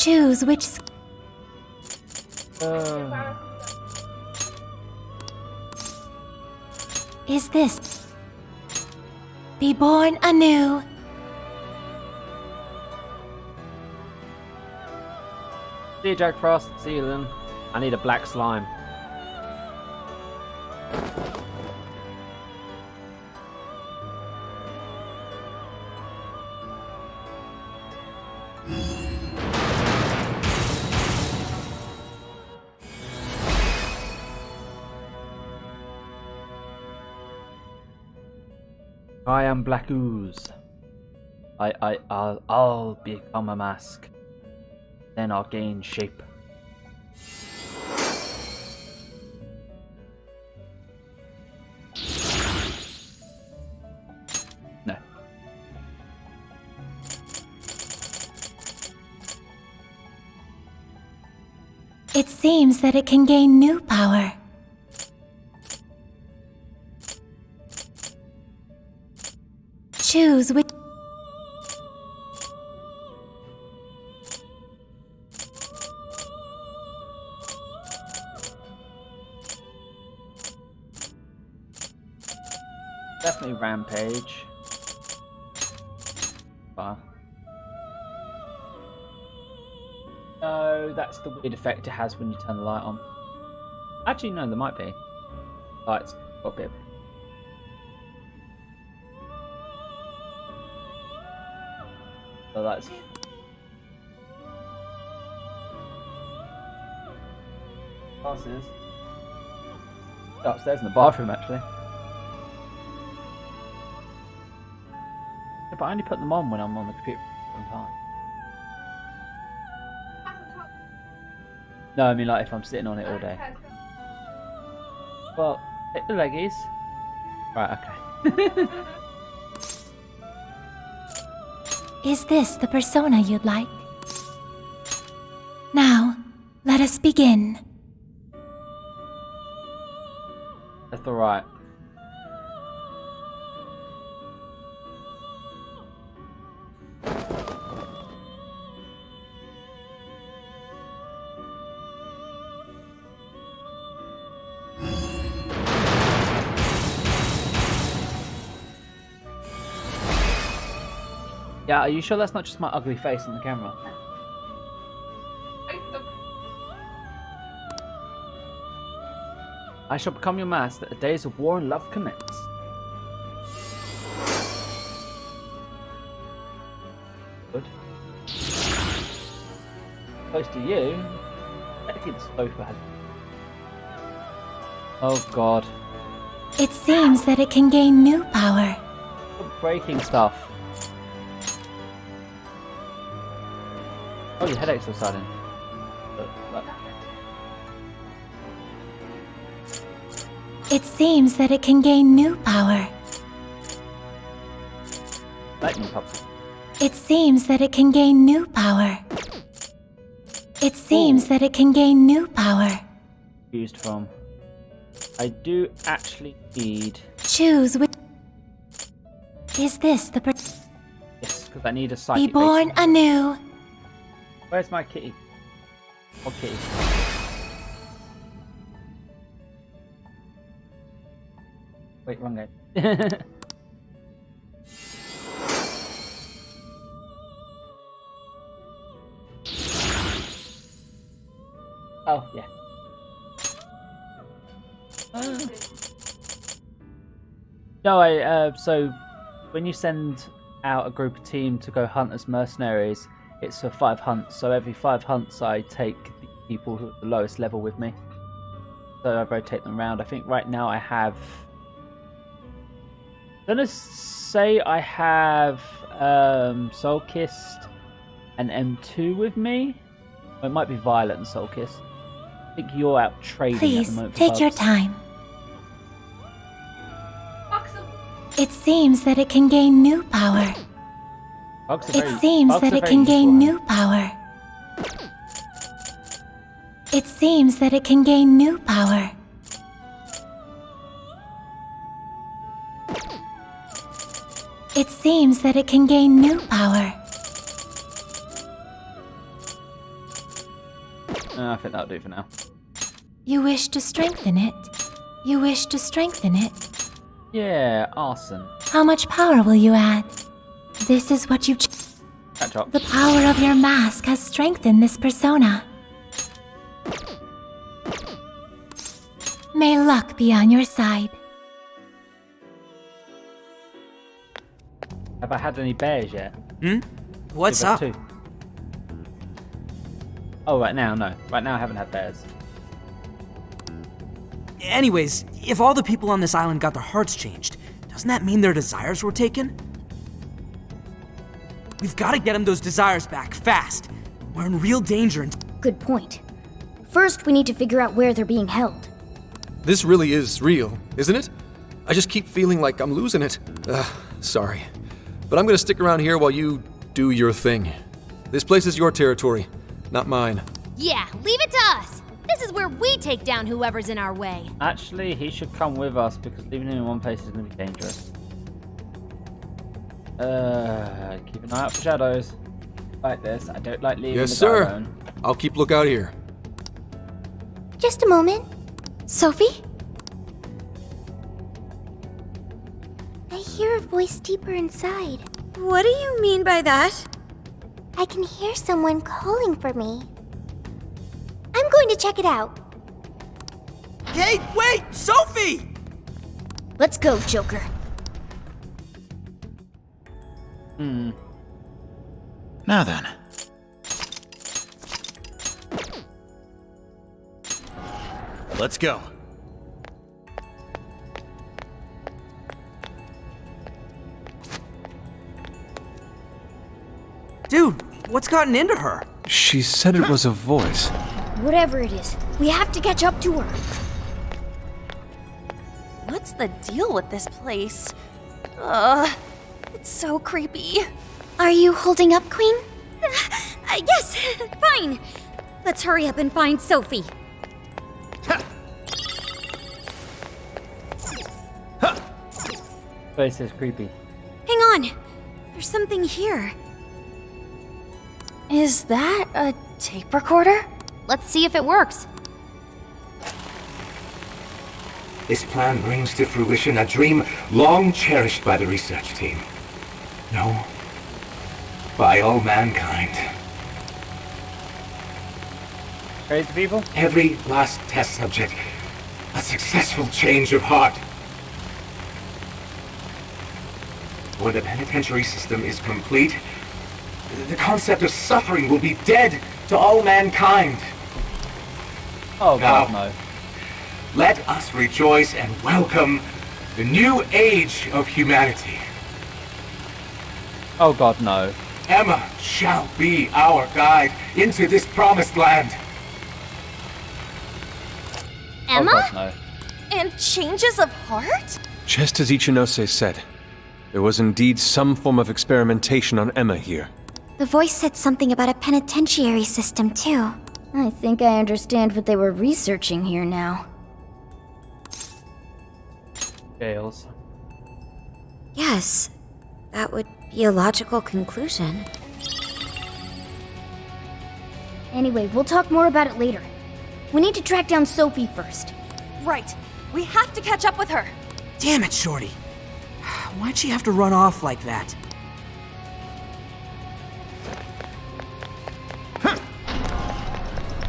Choose which. Is this? Be born anew. See you, Jack Frost. See you, then. I need a black slime. I am Black Ooze. I'll become a mask. Then I'll gain shape. No. It seems that it can gain new power. Choose which. Definitely Rampage. Wow. No, that's the weird effect it has when you turn the light on. Actually, no, there might be. Lights got a bit. So that's. Glasses. Upstairs in the bathroom, actually. Yeah, but I only put them on when I'm on the computer all the time. No, I mean like if I'm sitting on it all day. Well, take the leggies. Right, okay. Is this the persona you'd like? Now, let us begin. That's alright. Yeah, are you sure that's not just my ugly face on the camera? I shall become your master that the days of war and love commence. Good. Close to you. Technically the sofa has. Oh god. It seems that it can gain new power. Stop breaking stuff. Oh, your headache's still starting. It seems that it can gain new power. Lightning pop. It seems that it can gain new power. It seems that it can gain new power. Used from. I do actually need. Choose which. Is this the Yes, because I need a psychic. Be born anew. Where's my kitty? Oh, kitty. Wait, wrong game. Oh, yeah. No, so when you send out a group of team to go hunt as mercenaries, it's for 5 hunts. So every 5 hunts, I take the people who are the lowest level with me. So I rotate them around. I think right now I have. I'm gonna say I have Soulkissed and M2 with me. Or it might be Violet and Soulkissed. I think you're out trading at the Please, moment. for take your bugs. time. It seems that it can gain new power. Bugs are It very- seems bugs that are it very can useful, gain right? new power. It seems that it can gain new power. It seems that it can gain new power. I think that'll do for now. You wish to strengthen it? You wish to strengthen it? Yeah, awesome. How much power will you add? This is what you've... Catch up. The power of your mask has strengthened this persona. May luck be on your side. Have I had any bears yet? What's Give us up? 2. Oh, right now, no. Right now I haven't had bears. Anyways, if all the people on this island got their hearts changed, doesn't that mean their desires were taken? We've got to get them those desires back, fast. We're in real danger and... Good point. First, we need to figure out where they're being held. This really is real, isn't it? I just keep feeling like I'm losing it. Sorry. But I'm gonna stick around here while you do your thing. This place is your territory, not mine. Yeah, leave it to us. This is where we take down whoever's in our way. Actually, he should come with us because leaving him in one place is going to be dangerous. Keep an eye out for shadows. Like this. I don't like leaving Yes, the guy sir. alone. I'll keep lookout here. Just a moment. Sophie? I hear a voice deeper inside. What do you mean by that? I can hear someone calling for me. I'm going to check it out. Hey, wait! Sophie! Let's go, Joker. Now then. Let's go. Dude, what's gotten into her? She said it was a voice. Whatever it is, we have to catch up to her. What's the deal with this place? It's so creepy. Are you holding up, Queen? Yes, fine. Let's hurry up and find Sophie. Place is creepy. Hang on. There's something here. Is that a tape recorder? Let's see if it works. This plan brings to fruition a dream long cherished by the research team. No, by all mankind. Crazy people? Every last test subject, a successful change of heart. When the penitentiary system is complete, the concept of suffering will be dead to all mankind. Oh, now, God, no. Let us rejoice and welcome the new age of humanity. Oh, God, no. Emma shall be our guide into this promised land. Emma? Oh, God, no. And changes of heart? Just as Ichinose said, there was indeed some form of experimentation on Emma here. The voice said something about a penitentiary system, too. I think I understand what they were researching here now. Jails. Yes, that would be a logical conclusion. Anyway, we'll talk more about it later. We need to track down Sophie first. Right. We have to catch up with her. Damn it, Shorty. Why'd she have to run off like that?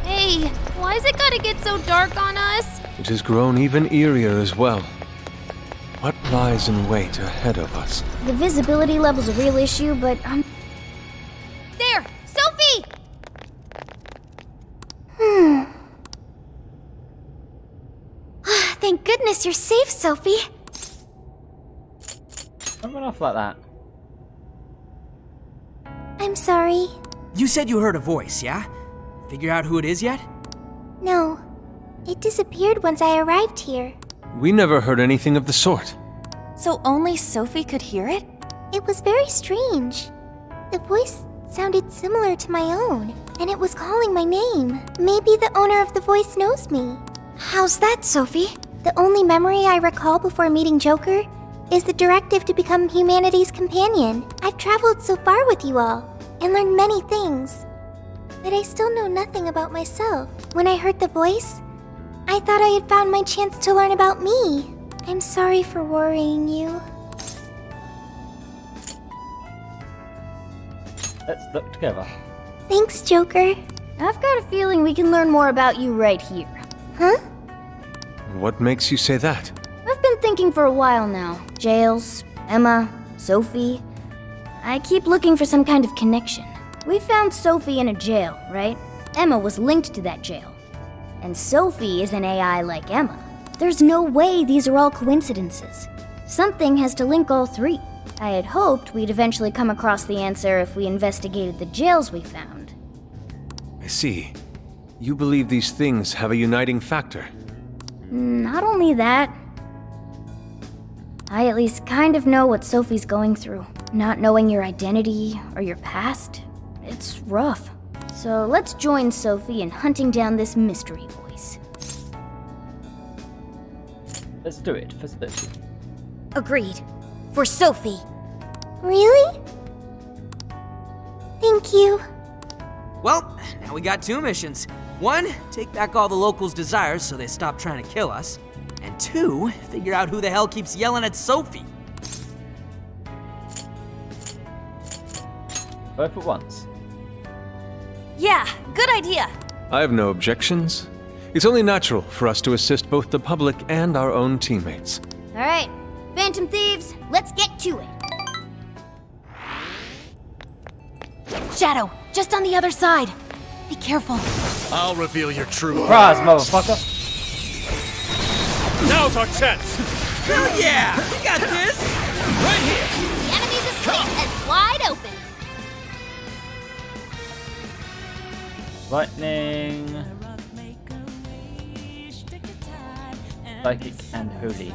Hey, why's it gotta get so dark on us? It has grown even eerier as well. What lies in wait ahead of us? The visibility level's a real issue, but There! Sophie! Thank goodness you're safe, Sophie. Don't run off like that. I'm sorry. You said you heard a voice, yeah? Figure out who it is yet? No. It disappeared once I arrived here. We never heard anything of the sort. So only Sophie could hear it? It was very strange. The voice sounded similar to my own, and it was calling my name. Maybe the owner of the voice knows me. How's that, Sophie? The only memory I recall before meeting Joker is the directive to become humanity's companion. I've traveled so far with you all and learned many things, but I still know nothing about myself. When I heard the voice, I thought I had found my chance to learn about me. I'm sorry for worrying you. Let's look together. Thanks, Joker. I've got a feeling we can learn more about you right here. Huh? What makes you say that? I've been thinking for a while now. Jails, Emma, Sophie. I keep looking for some kind of connection. We found Sophie in a jail, right? Emma was linked to that jail. And Sophie is an AI like Emma. There's no way these are all coincidences. Something has to link all three. I had hoped we'd eventually come across the answer if we investigated the jails we found. I see. You believe these things have a uniting factor. Not only that, I at least kind of know what Sophie's going through. Not knowing your identity or your past, it's rough. So let's join Sophie in hunting down this mystery voice. Let's do it for Sophie. Agreed. For Sophie. Really? Thank you. Well, now we got two missions. One, take back all the locals' desires so they stop trying to kill us. And two, figure out who the hell keeps yelling at Sophie. Both at once. Yeah, good idea. I have no objections. It's only natural for us to assist both the public and our own teammates. All right, Phantom Thieves, let's get to it. Shadow, just on the other side. Be careful. I'll reveal your true Surprise, motherfucker! Now's our chance! Hell yeah! We got this! Right here! The enemy's asleep and wide open. Lightning, Psychic, and Holy.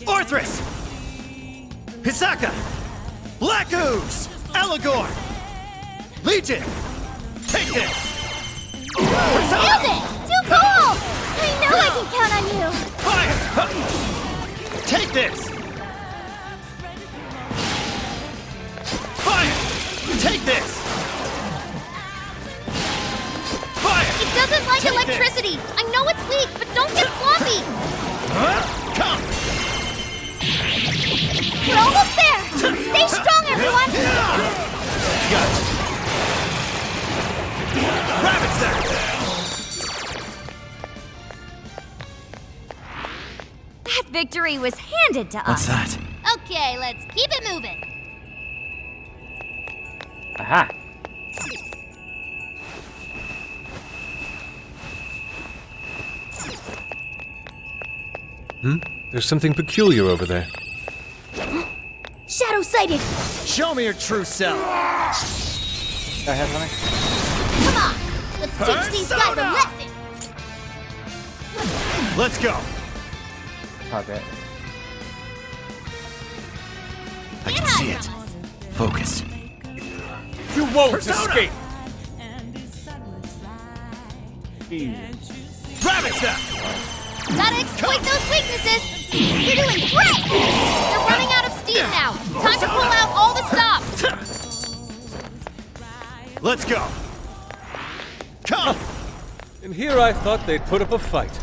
Orthrus! Hisaka! Black Ooze! Eligor! Legion! Take this! Nailed it! Too cool! I know I can count on you! Fire! Huh. Take this! Fire! Take this! Fire! It doesn't like Take electricity. I know it's weak, but don't get sloppy. Huh? Come! We're almost there. Stay strong, everyone. Gotcha! Rabbit's there! That victory was handed to us. that? Okay, let's keep it moving. Aha! There's something peculiar over there. Shadow sighted! Show me your true self! Go ahead, honey. Come on, let's teach these guys a lesson. Let's go! Target. I can see it. Focus. You won't escape! Rabbit's there! Gotta exploit those weaknesses. You're doing great. You're running out of steam now. Time to pull out all the stops. Let's go! Come! And here I thought they'd put up a fight.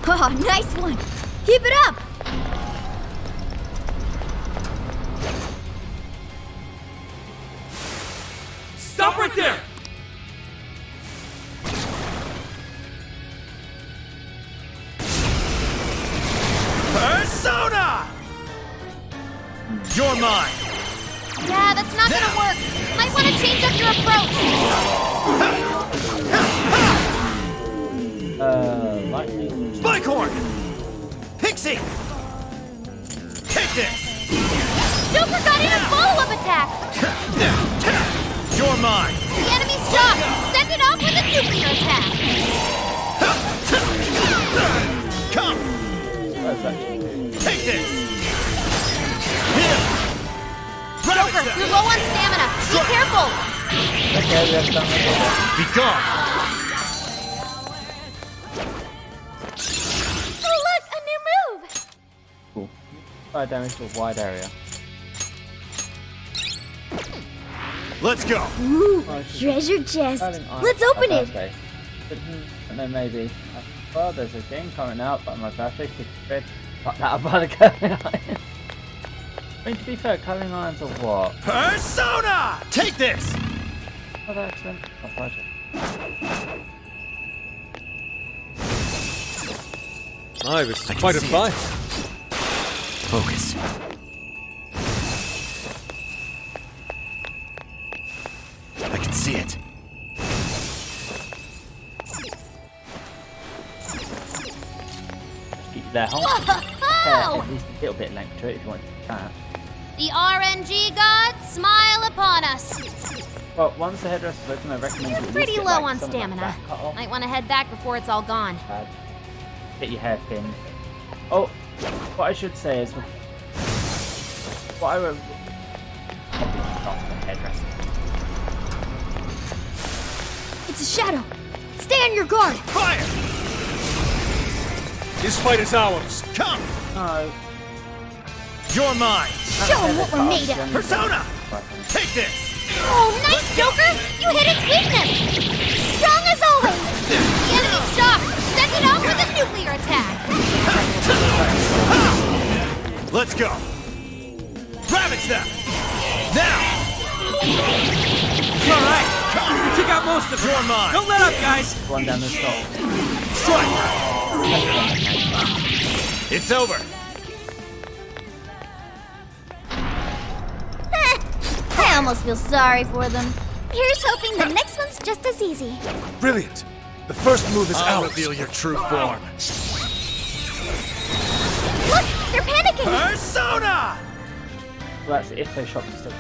Oh, nice one! Keep it up! Stop right there! Persona! You're mine! Yeah, that's not gonna work. Might want to change up your approach. Lightning. Spikehorn! Pixie! Take this! Joker got in a follow-up attack. You're mine! The enemy's shocked. Send it off with a nuclear attack. Come! Take this! Joker, you're low on stamina. Be careful. Okay, we have done it. Be gone! Oh, look, a new move! Cool. Fire damage to a wide area. Let's go! Ooh, Oh, she's treasure chest. starting on Let's my open it. birthday. And then maybe. Well, there's a game coming out on my birthday. Fuck that up by the curling iron. I mean, to be fair, curling irons are what? Persona! Take this! Oh, they're expensive. Oh, pleasure. My, this is quite a fight. Focus. I can see it. Keep you there, huh? Whoa! At least a little bit of length to it if you want that. The RNG gods smile upon us. Well, once the headdress is open, I recommend you at least Pretty get, low like, on some of that stamina. back cut off. Might want to head back before it's all gone. Get your hair thin. Oh, what I should say is, what I would not the headdress. It's a shadow. Stay on your guard. Fire! This fight is ours. Come! No. You're mine! Show 'em what we're made of. Persona! Take this! Oh, nice, Joker! You hit its weakness! Strong as always! The enemy's shocked! Send it off with a nuclear attack! Let's go! Ravage them! Now! Alright, we took out most of it. You're mine! Don't let up, guys! One down the stall. Strike! It's over! I almost feel sorry for them. Here's hoping the next one's just as easy. Brilliant! The first move is I'll ours. reveal your true form. Look, they're panicking. Persona! Well, that's if those shops are still.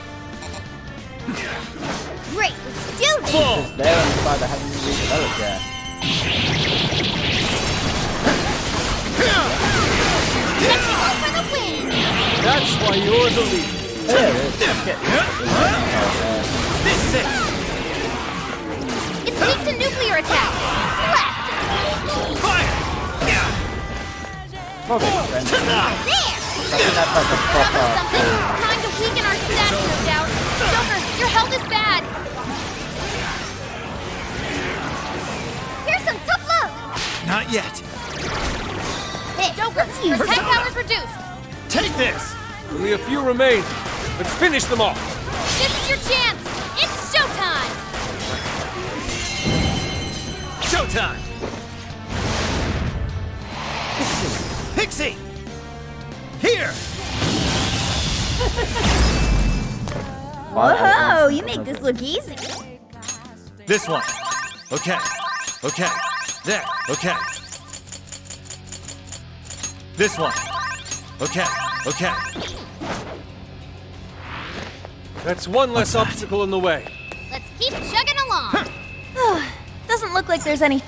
Great, let's do this. Because they're on the side that haven't been redeveloped yet. For the win! That's why you're the leader. Yeah, This is it! It's weak to nuclear attack! Blast! Fire! There! There! That's like a proper. Something trying to weaken our stats, no doubt. Joker, your health is bad. Here's some tough love. Not yet. Hey, Joker, your attack power's reduced. Take this! Only a few remain. Let's finish them off. This is your chance. It's showtime. Showtime! Pixie! Here! Whoa, you make this look easy. This one. Okay. Okay. There. Okay. This one. Okay. Okay. That's one less obstacle in the way. Let's keep chugging along. Doesn't look like there's any.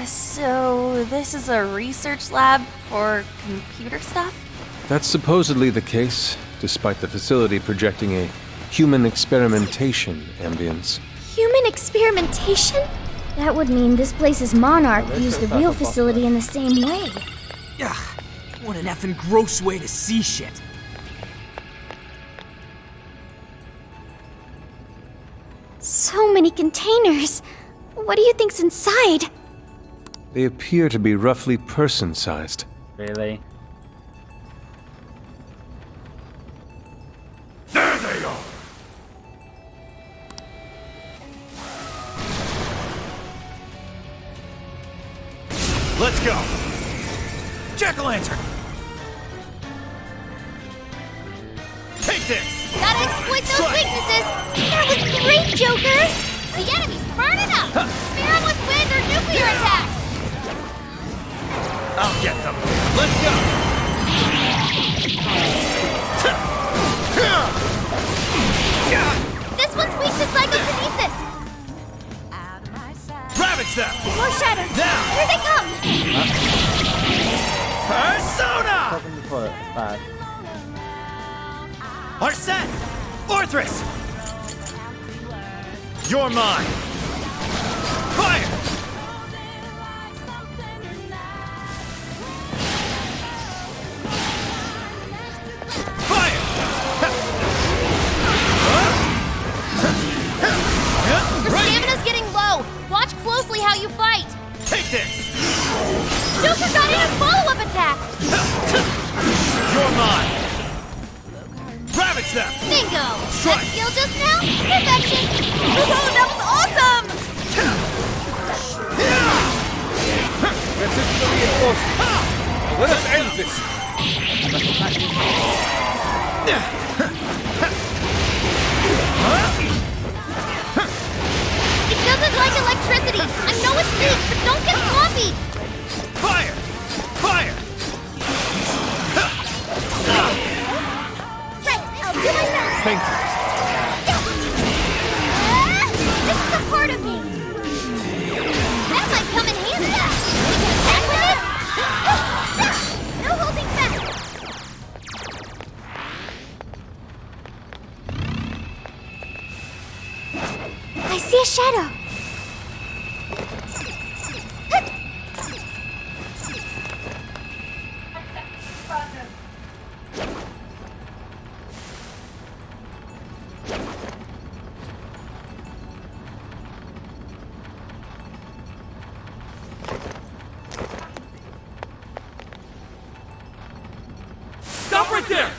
So this is a research lab for computer stuff? That's supposedly the case, despite the facility projecting a human experimentation ambience. Human experimentation? That would mean this place's monarch used the real facility in the same way. Ugh, what an effing gross way to see shit. So many containers. What do you think's inside? They appear to be roughly person-sized. Really? There they are! Let's go! Jack-o'-lantern! Take this! Gotta exploit those weaknesses. That was great, Joker! The enemy's burning up. Spear them with wind or nuclear attacks. I'll get them. Let's go! This one's weak to psychokinesis. Ravage them! More shadows! Now! Here they come! Persona! Problem before it was bad. Arsene! Orthrus! You're mine! Fire! Your stamina's getting low. Watch closely how you fight. Take this! Joker got in a follow-up attack. You're mine! Ravage them! Bingo! That skill just now? Perfection! Oh, that was awesome! That's it for reinforcement. Let us end this! It doesn't like electricity. I know it's weak, but don't get sloppy. Fire! Fire! Right, I'll do my best. Thank you. This is a part of me. That might come in handy. We can attack with it. No holding back. I see a shadow. Stop right there!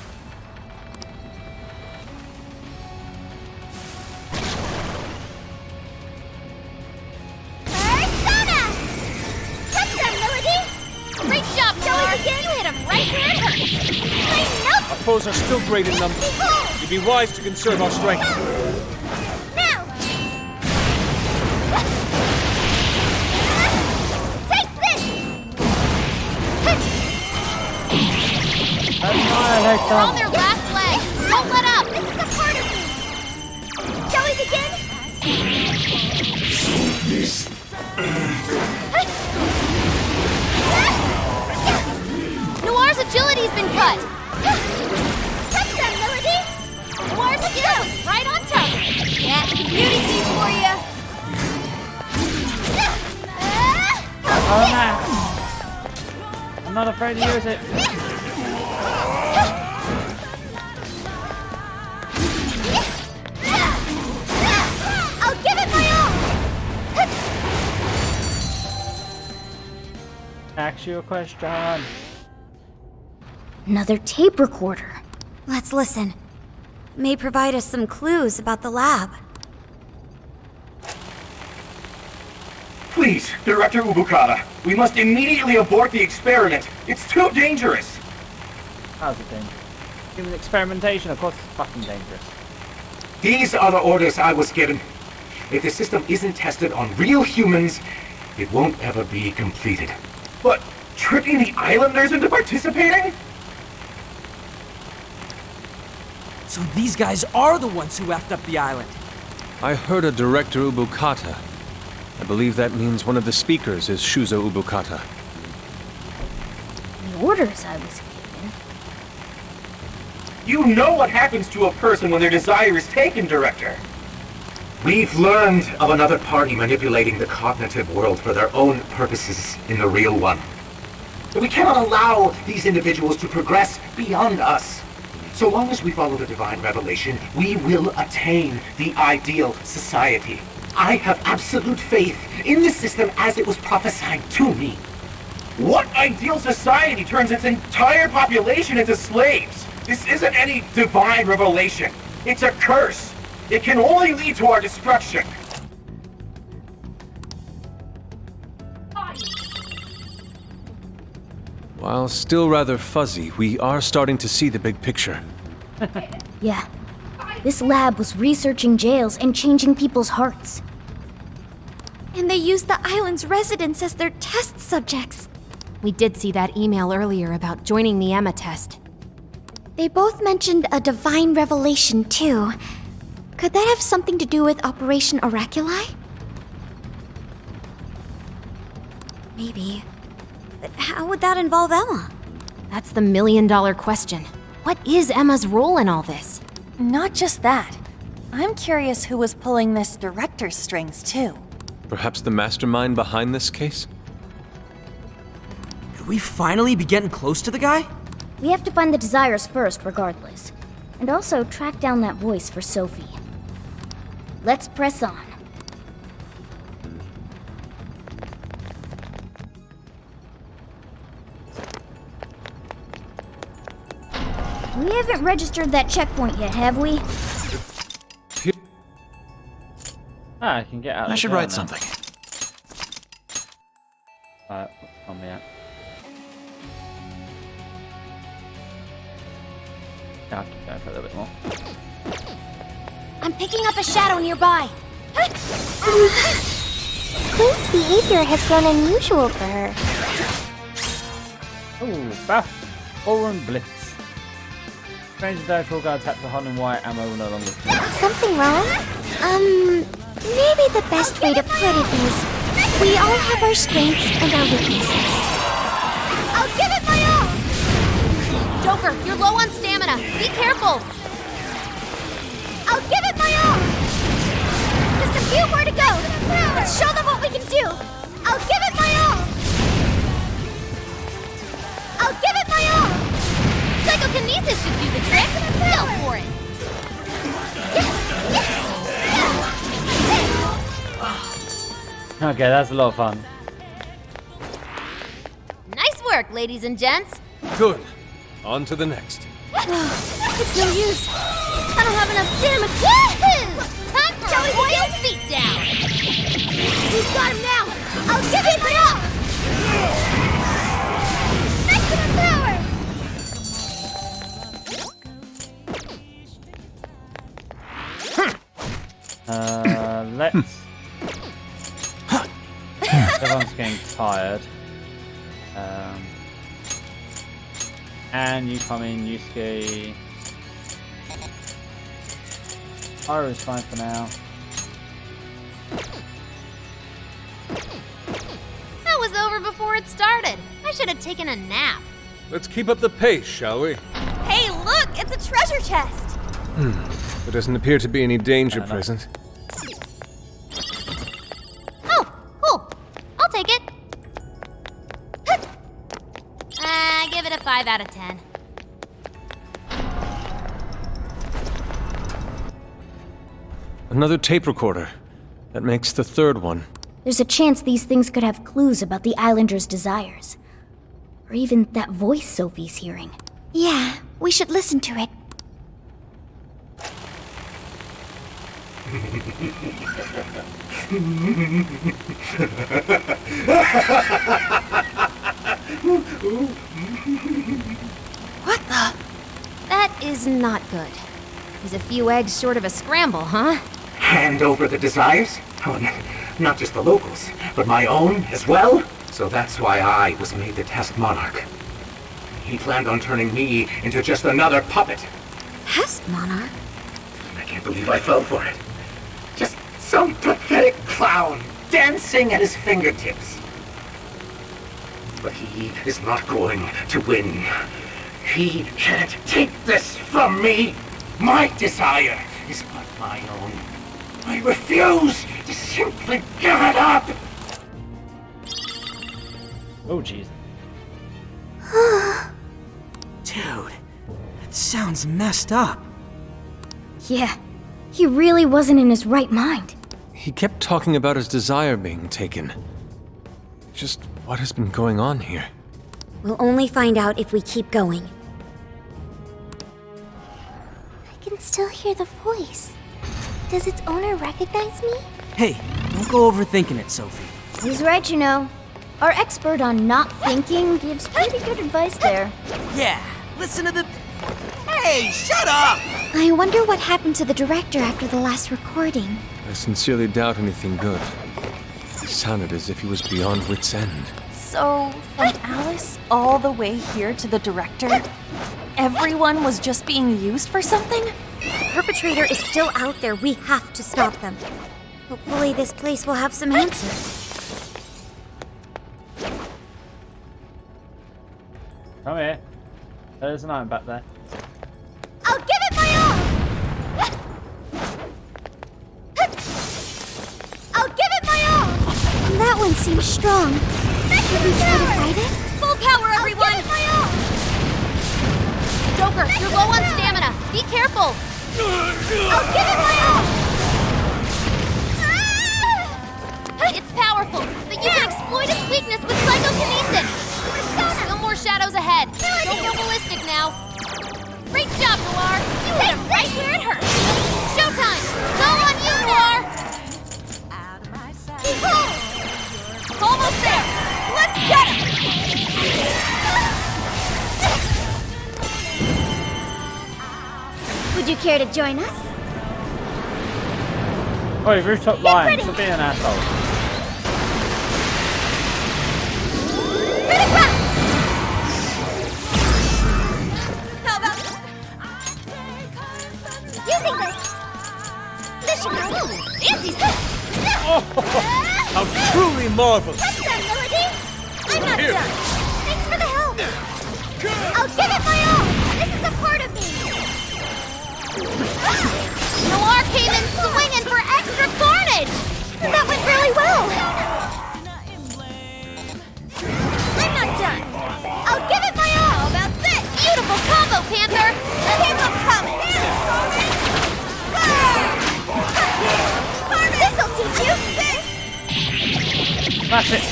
Persona! Touch them, Melody! Great job, Noir. You hit him right where it hurts. I know! Our foes are still great in numbers. It'd be wise to conserve our strength. Now! Take this! They're on their last leg. Don't let up. This is a part of me! Shall we begin? Noir's agility's been cut. Touch them, Melody! Noir's skill is right on target. That's the beauty scene for you. I'm not afraid to use it. I'll give it my all! Ask you a question. Another tape recorder. Let's listen. May provide us some clues about the lab. Please, Director Ubukata, we must immediately abort the experiment. It's too dangerous. How's it dangerous? Human experimentation, of course, it's fucking dangerous. These are the orders I was given. If the system isn't tested on real humans, it won't ever be completed. But tricking the islanders into participating? So these guys are the ones who effed up the island. I heard a Director Ubukata. I believe that means one of the speakers is Shuzo Ubukata. The orders I was given. You know what happens to a person when their desire is taken, Director. We've learned of another party manipulating the cognitive world for their own purposes in the real one. But we cannot allow these individuals to progress beyond us. So long as we follow the divine revelation, we will attain the ideal society. I have absolute faith in the system as it was prophesied to me. What ideal society turns its entire population into slaves? This isn't any divine revelation. It's a curse. It can only lead to our destruction. While still rather fuzzy, we are starting to see the big picture. Yeah. This lab was researching jails and changing people's hearts. And they used the island's residents as their test subjects. We did see that email earlier about joining the Emma test. They both mentioned a divine revelation, too. Could that have something to do with Operation Oraculi? Maybe. But how would that involve Emma? That's the million-dollar question. What is Emma's role in all this? Not just that. I'm curious who was pulling this director's strings, too. Perhaps the mastermind behind this case? Could we finally be getting close to the guy? We have to find the Desires first, regardless. And also track down that voice for Sophie. Let's press on. We haven't registered that checkpoint yet, have we? Ah, I can get out. I should write something. Alright, on me out. I'll keep going for a little bit more. I'm picking up a shadow nearby. Queen's behavior has grown unusual for her. Oh, Bath Foreign Blitz. Stranger died for all guards tapped the hot and white ammo will no longer. Something wrong? Maybe the best way to put it is, we all have our strengths and our weaknesses. I'll give it my all! Joker, you're low on stamina. Be careful! I'll give it my all! Just a few more to go. Let's show them what we can do. I'll give it my all! I'll give it my all! Psychokinesis should do the trick. Go for it! Okay, that's a lot of fun. Nice work, ladies and gents. Good. On to the next. It's no use. I don't have enough stamina. Woohoo! Time for a royal beatdown. We've got him now! I'll give it my all! Maximum power! Let's. Everyone's getting tired. And you come in, Yusuke. Iro's fine for now. That was over before it started. I should have taken a nap. Let's keep up the pace, shall we? Hey, look! It's a treasure chest! There doesn't appear to be any danger present. Oh, cool. I'll take it. I give it a 5 out of 10. Another tape recorder. That makes the third one. There's a chance these things could have clues about the Islanders' desires. Or even that voice Sophie's hearing. Yeah, we should listen to it. What the? That is not good. He's a few eggs short of a scramble, huh? Hand over the desires? Oh, not just the locals, but my own as well? So that's why I was made the test monarch. He planned on turning me into just another puppet. Test monarch? I can't believe I fell for it. Just some pathetic clown dancing at his fingertips. But he is not going to win. He can't take this from me. My desire is but my own. I refuse to simply give it up. Oh, jeez. Dude, that sounds messed up. Yeah, he really wasn't in his right mind. He kept talking about his desire being taken. Just what has been going on here? We'll only find out if we keep going. I can still hear the voice. Does its owner recognize me? Hey, don't go overthinking it, Sophie. He's right, you know. Our expert on not thinking gives pretty good advice there. Yeah, listen to the... Hey, shut up! I wonder what happened to the director after the last recording. I sincerely doubt anything good. It sounded as if he was beyond wit's end. So, from Alice all the way here to the director, everyone was just being used for something? The perpetrator is still out there. We have to stop them. Hopefully this place will have some answers. Come here. There's an item back there. I'll give it my all! seems strong. Should we try to fight it? Full power, everyone! I'll give it my all. Joker, you're low on stamina. Be careful. I'll give it my all. It's powerful, but you can exploit its weakness with psychokinesis. Still more shadows ahead. Don't go ballistic now. Great job, Noir. You hit him right where it hurts. Showtime. It's all on you, Noir. Almost there. Let's get him. Would you care to join us? Oi, rooftop lion, stop being an asshole. How about using this? This should go. Fancy stuff. How truly marvelous! That's that, Melody. I'm not Here. done. Thanks for the help. I'll give it my all. This is a part of me. Noir came in swinging for extra carnage. That went really well. I'm not done. I'll give it my all. How about this? Beautiful combo, Panther. Keep them coming. This'll teach you. That's it.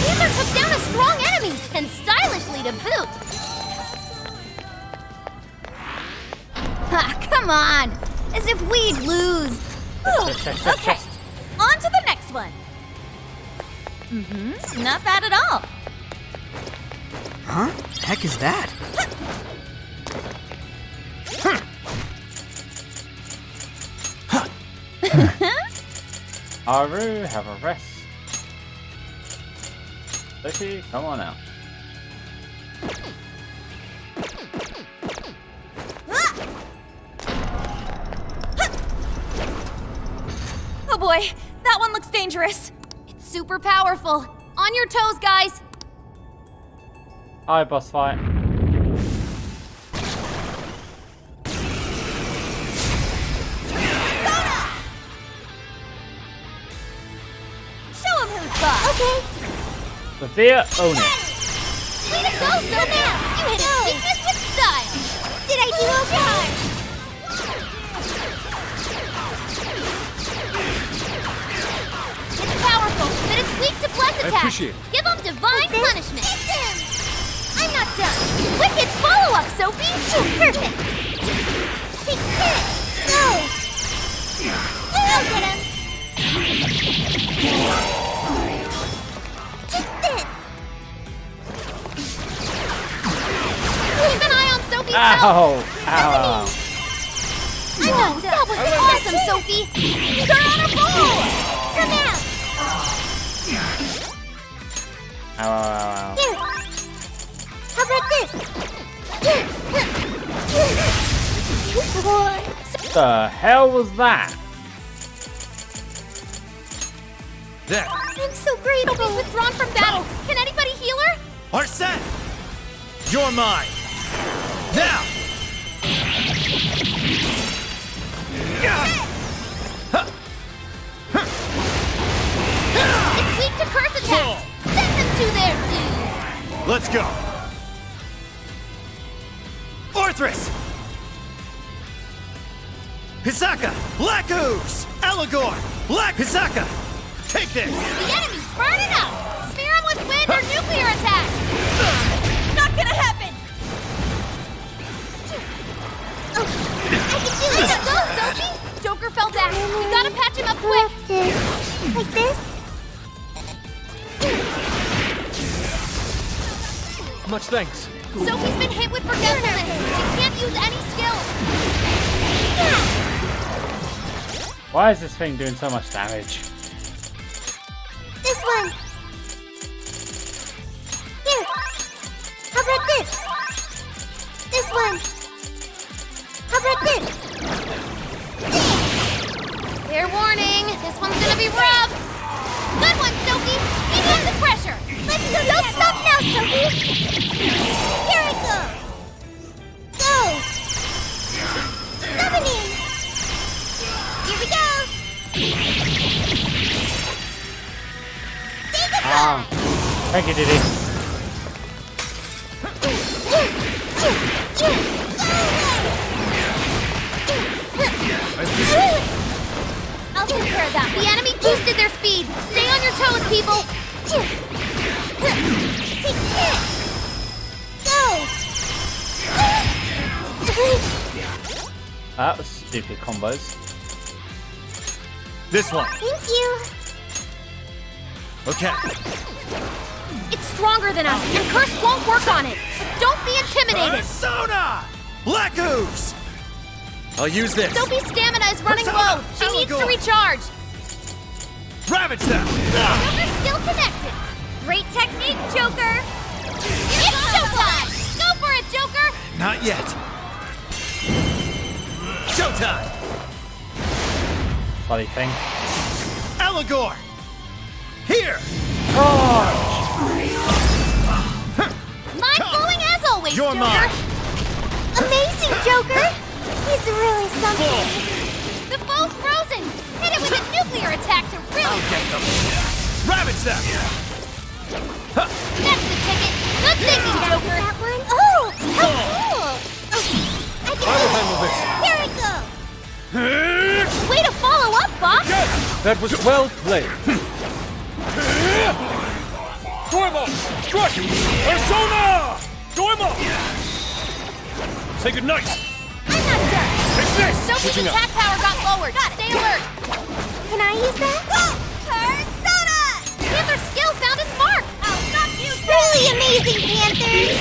Panther took down a strong enemy, and stylishly to boot. Ha, come on! As if we'd lose. Okay, on to the next one. Not bad at all. Huh? Heck is that? Aru, have a rest. Sophie, come on out. Oh boy, that one looks dangerous. It's super powerful. On your toes, guys. Hi, boss fight. Show him who's boss. Okay. Sophia, own it. Way to go, Sophia! You hit his weakness with style. Did I do okay? It's powerful, but it's weak to bless I attacks. appreciate it. Give him divine punishment. I'm not done. Wicked follow-up, Sophie. Perfect. Take this. Go. I'll get him. Take this. Keep an eye on Sophie's health. Ow! Ow! I'm not done. That was awesome, Sophie. You're on a roll. Come out. Ow! Ow! Ow! Here. How about this? What the hell was that? There. I'm so grateful. Sophie's withdrawn from battle. Can anybody heal her? Arsene! You're mine! Now! It's weak to curse attacks. Send them to their doom. Let's go! Orthrus! Hisaka! Black Ooze! Eligor! Black Hisaka! Take this! The enemy's burning up. Smear him with wind or nuclear attacks. Not gonna happen. I can do Way it. to go, Sophie. Joker fell back. You gotta patch him up quick. Like this? Much thanks. Sophie's been hit with forgetfulness. She can't use any skills. Why is this thing doing so much damage? This one. Here. How about this? This one. How about this? Fair warning. This one's gonna be rough. Good one, Sophie. Keep up the pressure. Let's go. Don't stop now, Sophie. Here I go. Go. Summoning. Here we go. Thank you, Diddy. I'll take care of that. The enemy boosted their speed. Stay on your toes, people. That was stupid combos. This one. Thank you. Okay. It's stronger than us, and Curse won't work on it. Don't be intimidated. Persona! Black Ooze! I'll use this. Sophie's stamina is running Persona! low. She needs to Allegor! recharge. Ravage them! Joker's still connected. Great technique, Joker! It's showtime! Go for it, Joker! Not yet. Showtime! Bloody thing. Allegor! Here! Mind-blowing as always, You're Joker! mine. Amazing, Joker! He's really something. The foe's frozen! Hit it with a nuclear attack to really... I'll get them. Ravage them! That's the ticket! Good thinking, Joker! That one? Oh, how cool! I can I will handle this. Here it goes! Way to follow up, Fox! That was well played. Doimo! Crush! Persona! Doimo! Say goodnight! I'm not done! Take this! Sophie's Switching up. attack power got lowered. Stay alert! Can I use that? Persona! Panther's skill found its mark! I'll stop you! Really amazing, Panthers!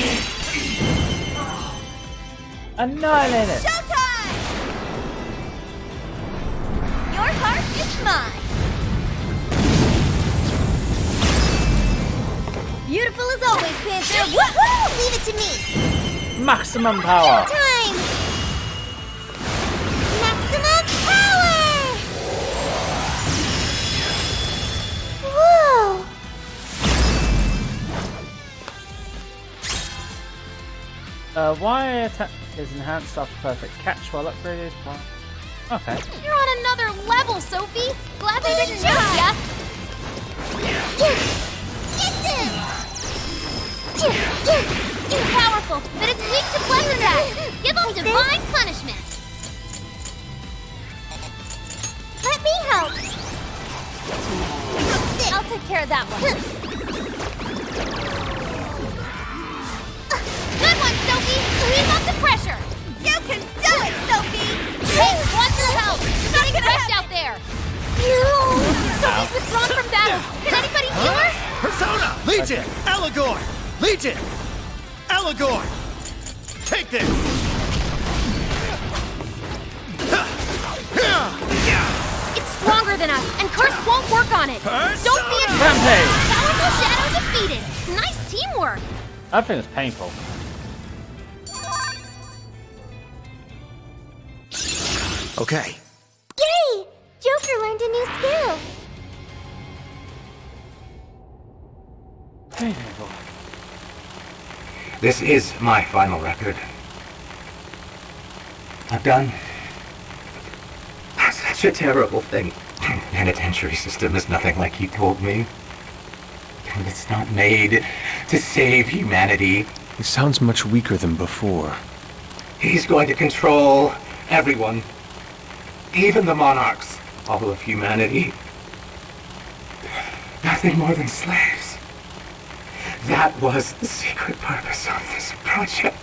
Annihilate it! Showtime! Your heart is mine! Beautiful as always, Panther. Woohoo! Leave it to me. Maximum power! Time! Maximum power! Whoa! Why attack is enhanced after perfect catch while upgraded? Well, okay. You're on another level, Sophie! Glad they didn't miss ya! It's powerful, but it's weak to bless attack! Give them divine punishment! Let me help. I'll take care of that one. Good one, Sophie! Keep up the pressure! You can do it, Sophie! Hey, watch your health! You're getting wrecked out there! Sophie's withdrawn from battle! Can anybody heal her? Persona! Legion! Allegor! Legion! Allegor! Take this! It's stronger than us, and Curse won't work on it! Don't be a Rampage! Powerful Shadow defeated! Nice teamwork! That thing was painful. Okay. Yay! Joker learned a new skill. Painful. This is my final record. I've done such a terrible thing. Penitentiary system is nothing like he told me. It's not made to save humanity. He sounds much weaker than before. He's going to control everyone. Even the monarchs. All of humanity. Nothing more than slaves. That was the secret purpose of this project.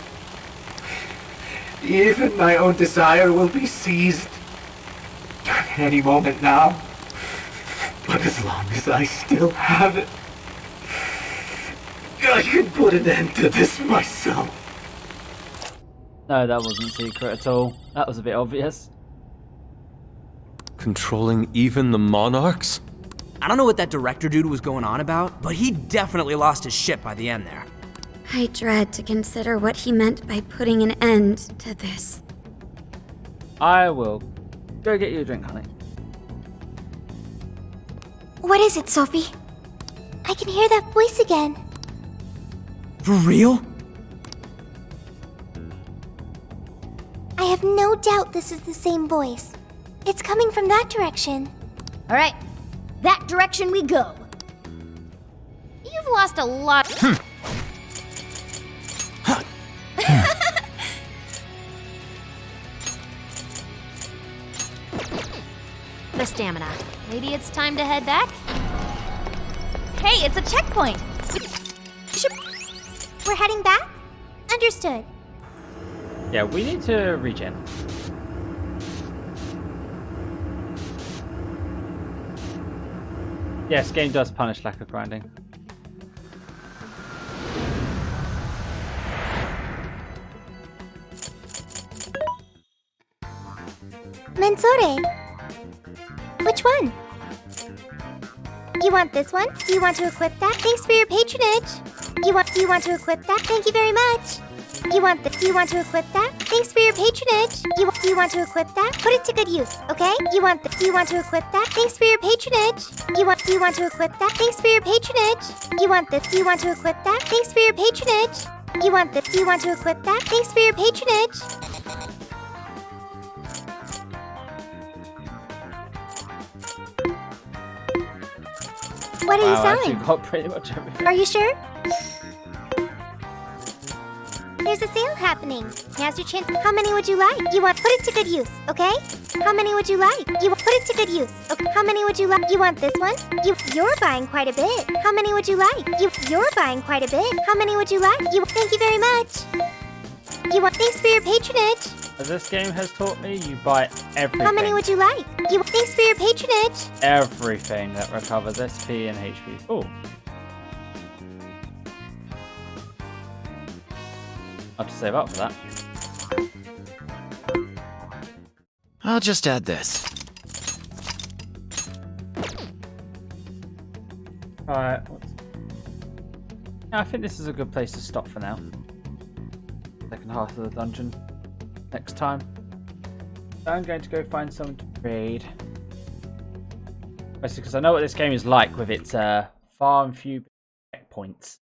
Even my own desire will be seized at any moment now. But as long as I still have it, I can put an end to this myself. No, that wasn't secret at all. That was a bit obvious. Controlling even the monarchs? I don't know what that director dude was going on about, but he definitely lost his shit by the end there. I dread to consider what he meant by putting an end to this. I will go get you a drink, honey. What is it, Sophie? I can hear that voice again. For real? I have no doubt this is the same voice. It's coming from that direction. All right, that direction we go. You've lost lost a lot. The stamina. Maybe it's time to head back? Hey, it's a checkpoint! We're heading back? Understood. Yeah, we need to regen. Yes, game does punish lack of grinding. Mensore. Which one? You want this one? Do you want to equip that? Thanks for your patronage. Do you want to equip that? Thank you very much. Do you want to equip that? Thanks for your patronage. Do you want to equip that? Put it to good use, okay? Do you want to equip that? Thanks for your patronage. Do you want to equip that? Thanks for your patronage. Do you want to equip that? Thanks for your patronage. Do you want to equip that? Thanks for your patronage. What are you Wow, I actually selling? got pretty much everything. Are you sure? There's a sale happening. Now's your chance. How many would you like? Put it to good use, okay? How many would you like? Put it to good use. Okay. How many would you like? You want this one? You're buying quite a bit. How many would you like? You're buying quite a bit. How many would you like? Thank you very much. Thanks for your patronage. As this game has taught me, you buy everything. How many would you like? Thanks for your patronage. Everything that recovers SP and HP. Oh. I'll have to save up for that. I'll just add this. Alright. I think this is a good place to stop for now. Second half of the dungeon. Next time. I'm going to go find someone to trade. Basically, because I know what this game is like with its far and few checkpoints.